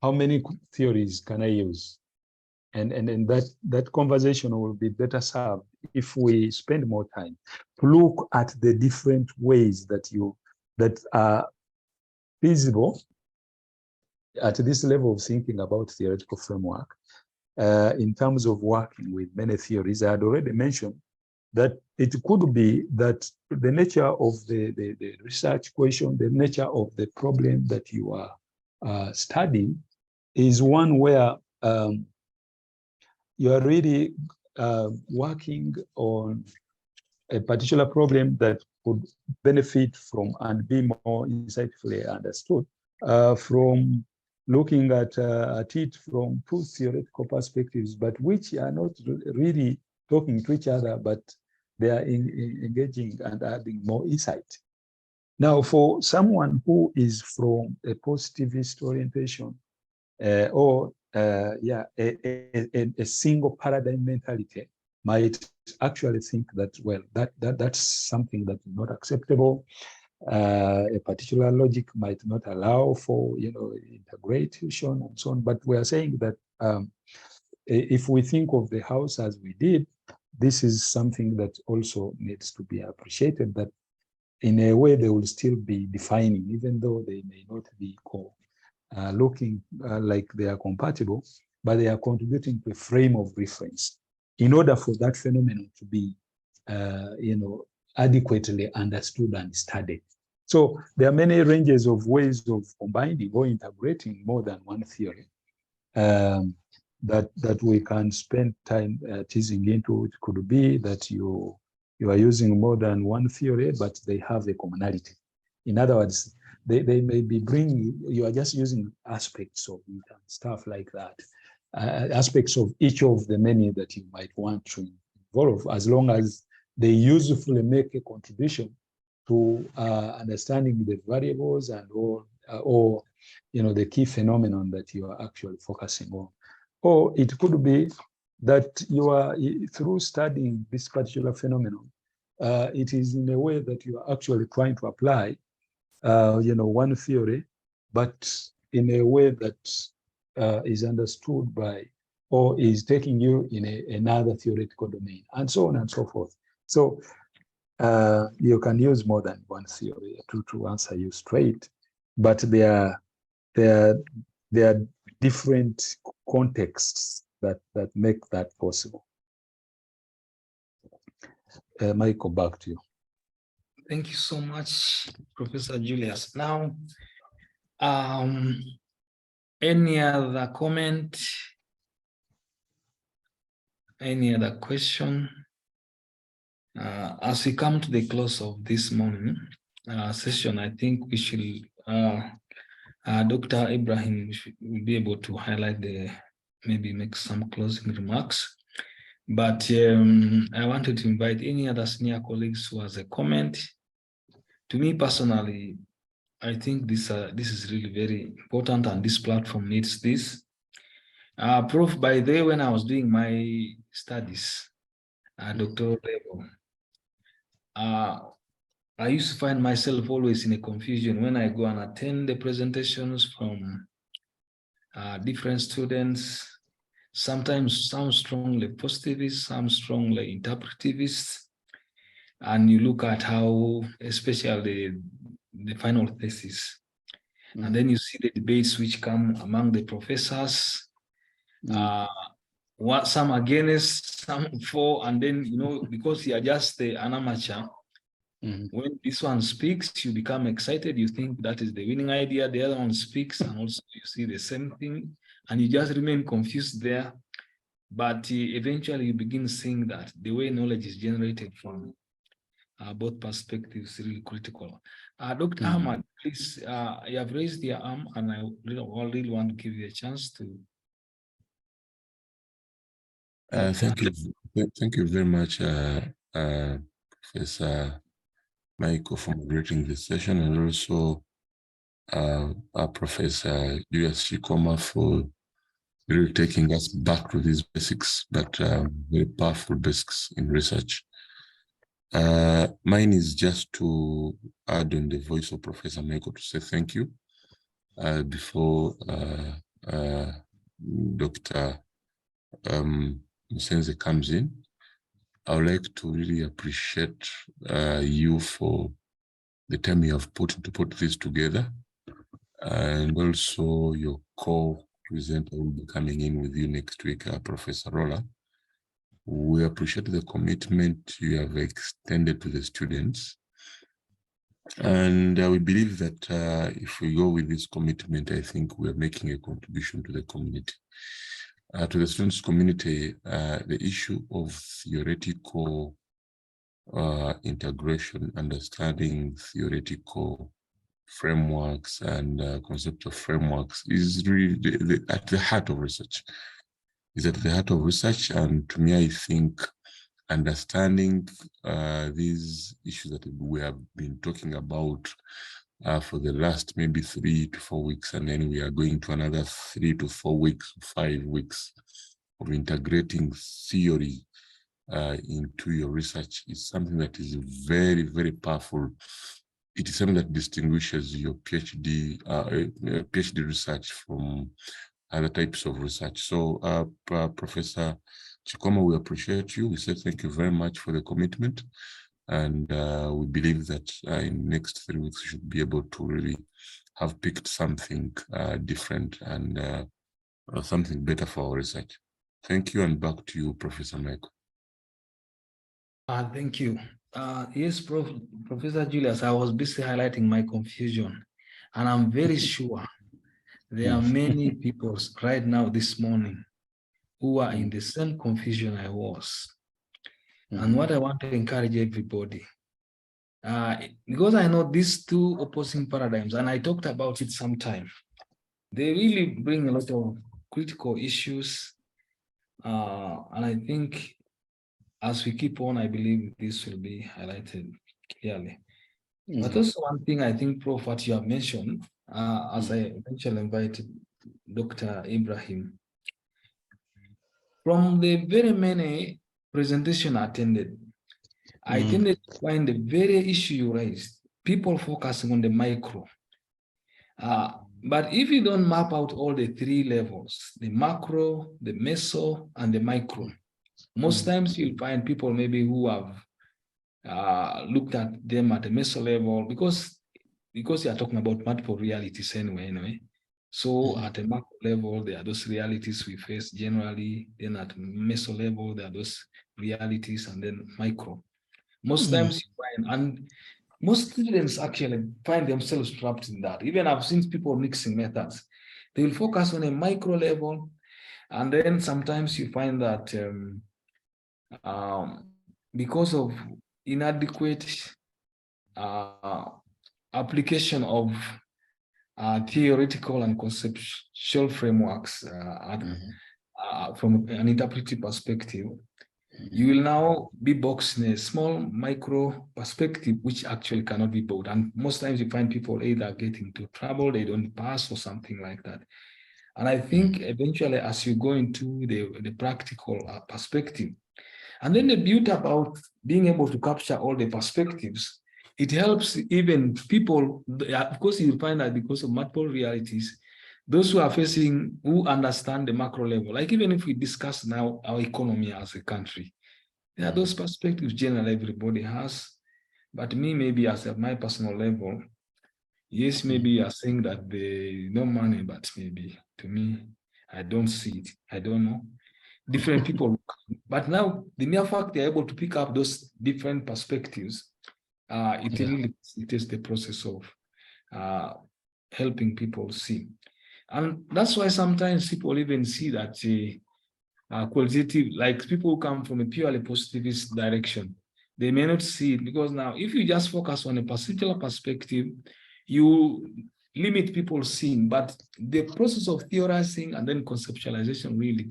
how many theories can I use? And that conversation will be better served if we spend more time to look at the different ways that are feasible at this level of thinking about theoretical framework. In terms of working with many theories, I had already mentioned that it could be that the nature of the research question, the nature of the problem that you are studying is one where you are really working on a particular problem that could benefit from and be more insightfully understood from looking at it from two theoretical perspectives, but which are not really talking to each other, but they are engaging and adding more insight. Now, for someone who is from a positivist orientation or a single paradigm mentality, might actually think that, well, that's something that is not acceptable. A particular logic might not allow for integration and so on. But we are saying that if we think of the house as we did, this is something that also needs to be appreciated, that in a way they will still be defining, even though they may not be looking like they are compatible, but they are contributing to a frame of reference in order for that phenomenon to be adequately understood and studied. So there are many ranges of ways of combining or integrating more than one theory that we can spend time teasing into. It could be that you are using more than one theory, but they have a commonality. In other words, they may be bringing, you are just using aspects of it and stuff like that, aspects of each of the many that you might want to involve, as long as they usefully make a contribution to understanding the variables and or the key phenomenon that you are actually focusing on. Or it could be that you are, through studying this particular phenomenon, it is in a way that you are actually trying to apply, one theory, but in a way that is understood by, or is taking you in another theoretical domain, and so on and so forth. So you can use more than one theory to answer you straight, but there are different contexts that make that possible. Michael, back to you. Thank you so much, Professor Julius. Now, any other comment? Any other question? As we come to the close of this morning session, I think we should, Dr. Ibrahim will be able to highlight maybe make some closing remarks. But I wanted to invite any other senior colleagues who has a comment. To me personally, I think this is really very important, and this platform needs this. Prof, by the way, when I was doing my studies at doctoral level, I used to find myself always in a confusion when I go and attend the presentations from different students. Sometimes some strongly positivist, some strongly interpretivist. And you look at how, especially the final thesis, and then you see the debates which come among the professors, what some against, some for, and then, because you are just an amateur, when this one speaks, you become excited, you think that is the winning idea, the other one speaks, and also you see the same thing, and you just remain confused there. But eventually you begin seeing that the way knowledge is generated from both perspectives is really critical. Dr. Ahmad, please, you have raised your arm, and I really want to give you a chance to. Thank you very much, Professor Michael, for moderating this session, and also Professor Julius Chikoma for really taking us back to these basics, but very powerful basics in research. Mine is just to add on the voice of Professor Michael to say thank you before Dr. Msenze comes in. I would like to really appreciate you for the time you have put to put this together, and also your co-presenter will be coming in with you next week, Professor Rolla. We appreciate the commitment you have extended to the students, and we believe that if we go with this commitment, I think we are making a contribution to the community. To the students community, the issue of theoretical integration, understanding theoretical frameworks and conceptual frameworks is really at the heart of research. Is at the heart of research, and to me, I think understanding these issues that we have been talking about for the last maybe 3 to 4 weeks, and then we are going to another 3 to 4 weeks, 5 weeks of integrating theory into your research is something that is very, very powerful. It is something that distinguishes your PhD research from other types of research. So, Professor Chikoma, we appreciate you. We say thank you very much for the commitment. And we believe that in the next 3 weeks, we should be able to really have picked something different and something better for our research. Thank you, and back to you, Professor Michael. Thank you. Yes, Professor Julius, I was busy highlighting my confusion, and I'm very sure there are many people right now this morning who are in the same confusion I was. And what I want to encourage everybody, because I know these two opposing paradigms, and I talked about it sometime, they really bring a lot of critical issues. And I think as we keep on, I believe this will be highlighted clearly. But also one thing I think, Prof, what you have mentioned, as I eventually invited Dr. Ibrahim, from the very many presentation I attended, I tended to find the very issue you raised, people focusing on the micro. But if you don't map out all the three levels, the macro, the meso, and the micro, most times you'll find people maybe who have looked at them at the meso level because you are talking about multiple realities anyway. So at a macro level, there are those realities we face generally. Then at meso level, there are those realities, and then micro. Most times you find, and most students actually find themselves trapped in that. Even I've seen people mixing methods. They will focus on a micro level, and then sometimes you find that because of inadequate application of theoretical and conceptual frameworks from an interpretive perspective, you will now be boxed in a small micro perspective, which actually cannot be bought. And most times you find people either getting into trouble, they don't pass or something like that. And I think eventually as you go into the practical perspective, and then the beauty about being able to capture all the perspectives, it helps even people, of course you'll find that because of multiple realities, those who are facing, who understand the macro level, like even if we discuss now our economy as a country, there are those perspectives generally everybody has. But me, maybe as at my personal level, yes, maybe you are saying that they no money, but maybe to me, I don't see it. I don't know. Different people, but now the mere fact they're able to pick up those different perspectives, it really is the process of helping people see. And that's why sometimes people even see that qualitative, like people who come from a purely positivist direction, they may not see it because now if you just focus on a particular perspective, you limit people seeing, but the process of theorizing and then conceptualization really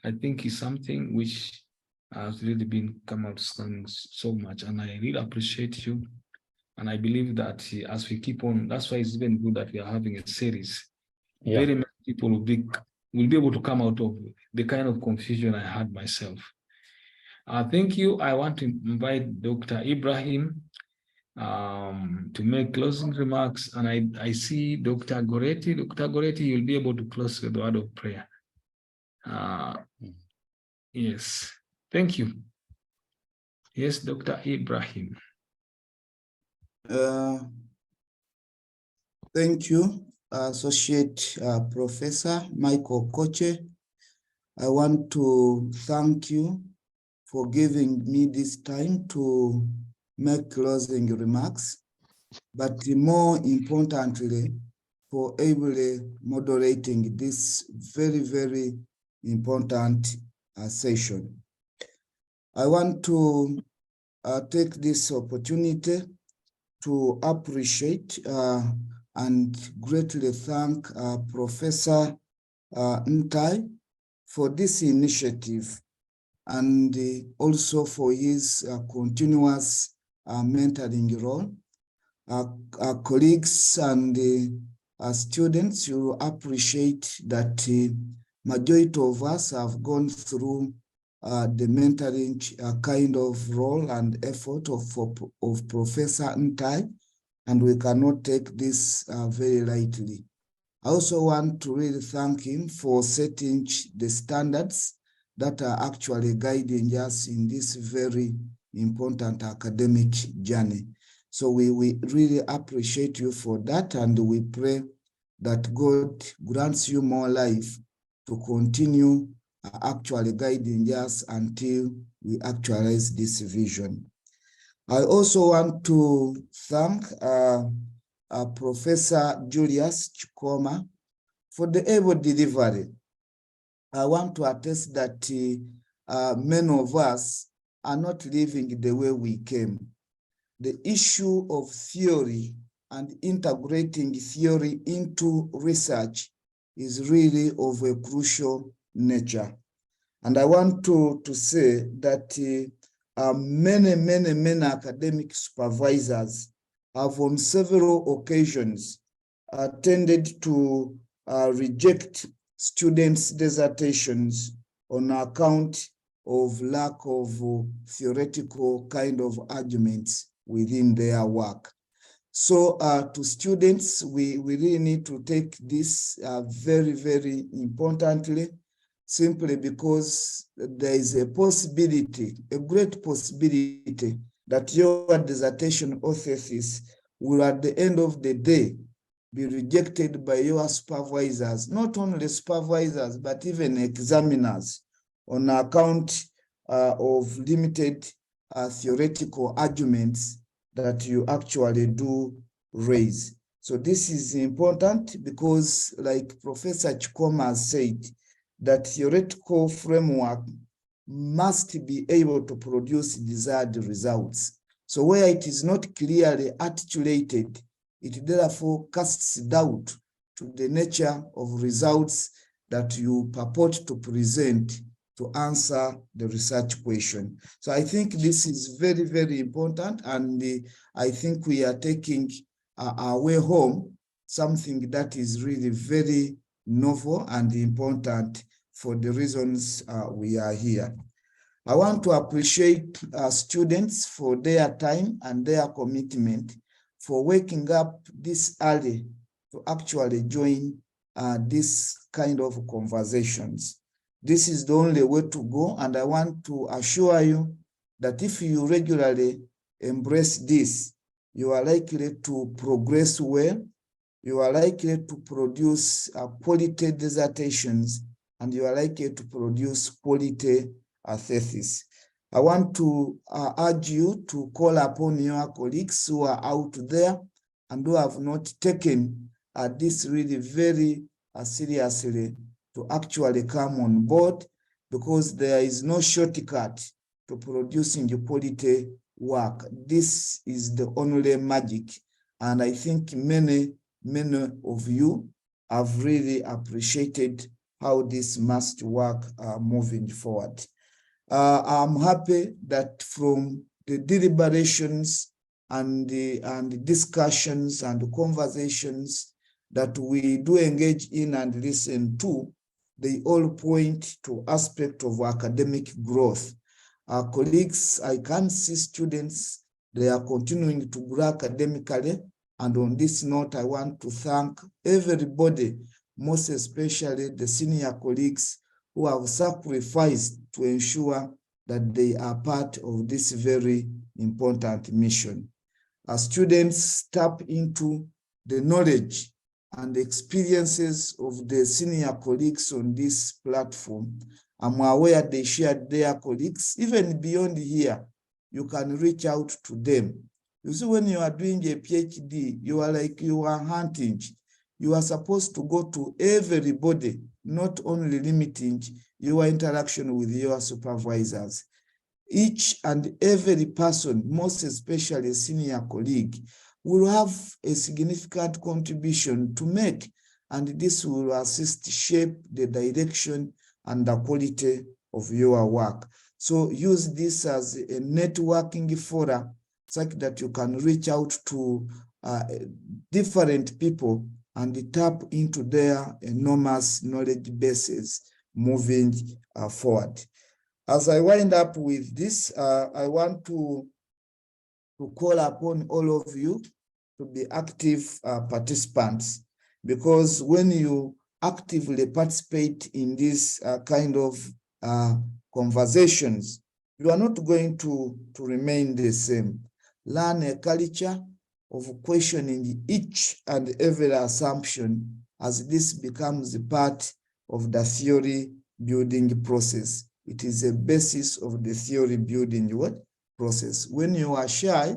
I think is something which has really been come out so much, and I really appreciate you. And I believe that as we keep on, that's why it's even good that we are having a series. Very many people will be able to come out of the kind of confusion I had myself. Thank you. I want to invite Dr. Ibrahim to make closing remarks, and I see Dr. Goretti. Dr. Goretti, you'll be able to close with the word of prayer. Yes, thank you. Yes, Dr. Ibrahim. Thank you, Associate Professor Michael Koche. I want to thank you for giving me this time to make closing remarks, but more importantly, for ably moderating this very, very important session. I want to take this opportunity to appreciate and greatly thank Professor Ntai for this initiative and also for his continuous mentoring role. Our colleagues and students, you appreciate that majority of us have gone through the mentoring kind of role and effort of Professor Ntai, and we cannot take this very lightly. I also want to really thank him for setting the standards that are actually guiding us in this very important academic journey. So we really appreciate you for that, and we pray that God grants you more life to continue actually guiding us until we actualize this vision. I also want to thank Professor Julius Chikoma for the able delivery. I want to attest that many of us are not living the way we came. The issue of theory and integrating theory into research is really of a crucial nature. And I want to say that many academic supervisors have on several occasions tended to reject students' dissertations on account of lack of theoretical kind of arguments within their work. So to students, we really need to take this very, very importantly, simply because there is a possibility, a great possibility that your dissertation or thesis will at the end of the day be rejected by your supervisors, not only supervisors, but even examiners on account of limited theoretical arguments that you actually do raise. So this is important because, like Professor Chikoma has said, that theoretical framework must be able to produce desired results. So where it is not clearly articulated, it therefore casts doubt to the nature of results that you purport to present to answer the research question. So I think this is very, very important, and I think we are taking our way home something that is really very novel and important for the reasons we are here. I want to appreciate students for their time and their commitment for waking up this early to actually join this kind of conversations. This is the only way to go, and I want to assure you that if you regularly embrace this, you are likely to progress well, you are likely to produce quality dissertations, and you are likely to produce quality thesis. I want to urge you to call upon your colleagues who are out there and who have not taken this really very seriously to actually come on board, because there is no shortcut to producing quality work. This is the only magic, and I think many of you have really appreciated how this must work moving forward. I'm happy that from the deliberations and the discussions and the conversations that we do engage in and listen to, they all point to aspect of academic growth. Our colleagues, I can see students, they are continuing to grow academically. And on this note, I want to thank everybody, most especially the senior colleagues who have sacrificed to ensure that they are part of this very important mission. As students tap into the knowledge and experiences of the senior colleagues on this platform, I'm aware they shared their colleagues. Even beyond here, you can reach out to them. You see, when you are doing a PhD, you are hunting. You are supposed to go to everybody, not only limiting your interaction with your supervisors. Each and every person, most especially a senior colleague, will have a significant contribution to make, and this will assist shape the direction and the quality of your work. So use this as a networking forum, such that you can reach out to different people and tap into their enormous knowledge bases moving forward. As I wind up with this, I want to call upon all of you to be active participants, because when you actively participate in this kind of conversations, you are not going to remain the same. Learn a culture of questioning each and every assumption as this becomes part of the theory building process. It is a basis of the theory building process. When you are shy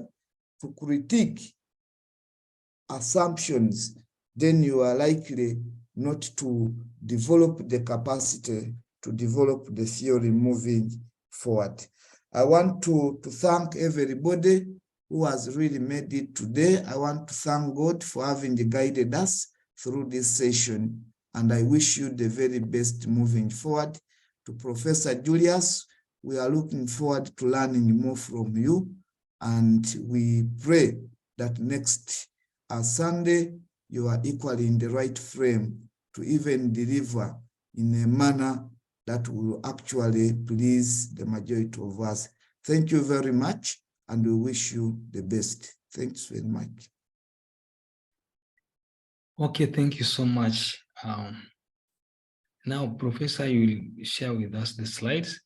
to critique assumptions, then you are likely not to develop the capacity to develop the theory moving forward. I want to thank everybody who has really made it today. I want to thank God for having guided us through this session, and I wish you the very best moving forward. To Professor Julius, we are looking forward to learning more from you, and we pray that next Sunday, you are equally in the right frame to even deliver in a manner that will actually please the majority of us. Thank you very much, and we wish you the best. Thanks very much. Okay, thank you so much. Now, Professor, you will share with us the slides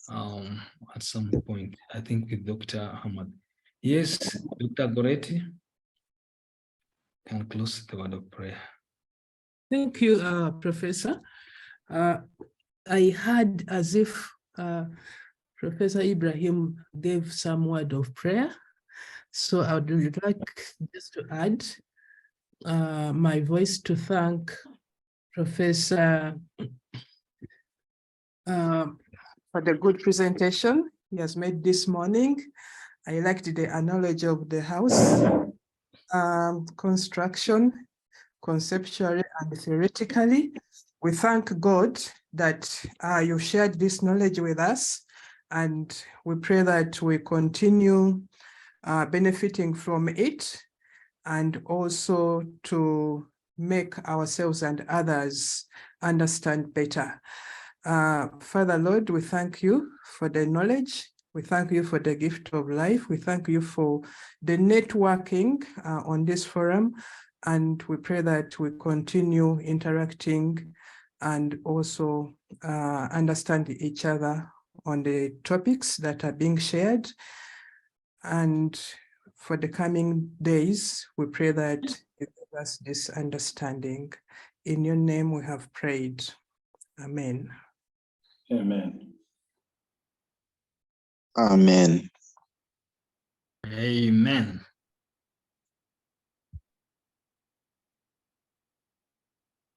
at some point, I think with Dr. Ahmad. Yes, Dr. Goretti can close the word of prayer. Thank you, Professor. I heard as if Professor Ibrahim gave some word of prayer. So I would like just to add my voice to thank Professor for the good presentation he has made this morning. I liked the analogy of the house construction, conceptually and theoretically. We thank God that you shared this knowledge with us, and we pray that we continue benefiting from it, and also to make ourselves and others understand better. Father Lord, we thank you for the knowledge. We thank you for the gift of life. We thank you for the networking on this forum. And we pray that we continue interacting and also understand each other on the topics that are being shared. And for the coming days, we pray that you give us this understanding. In your name we have prayed. Amen. Amen. Amen. Amen.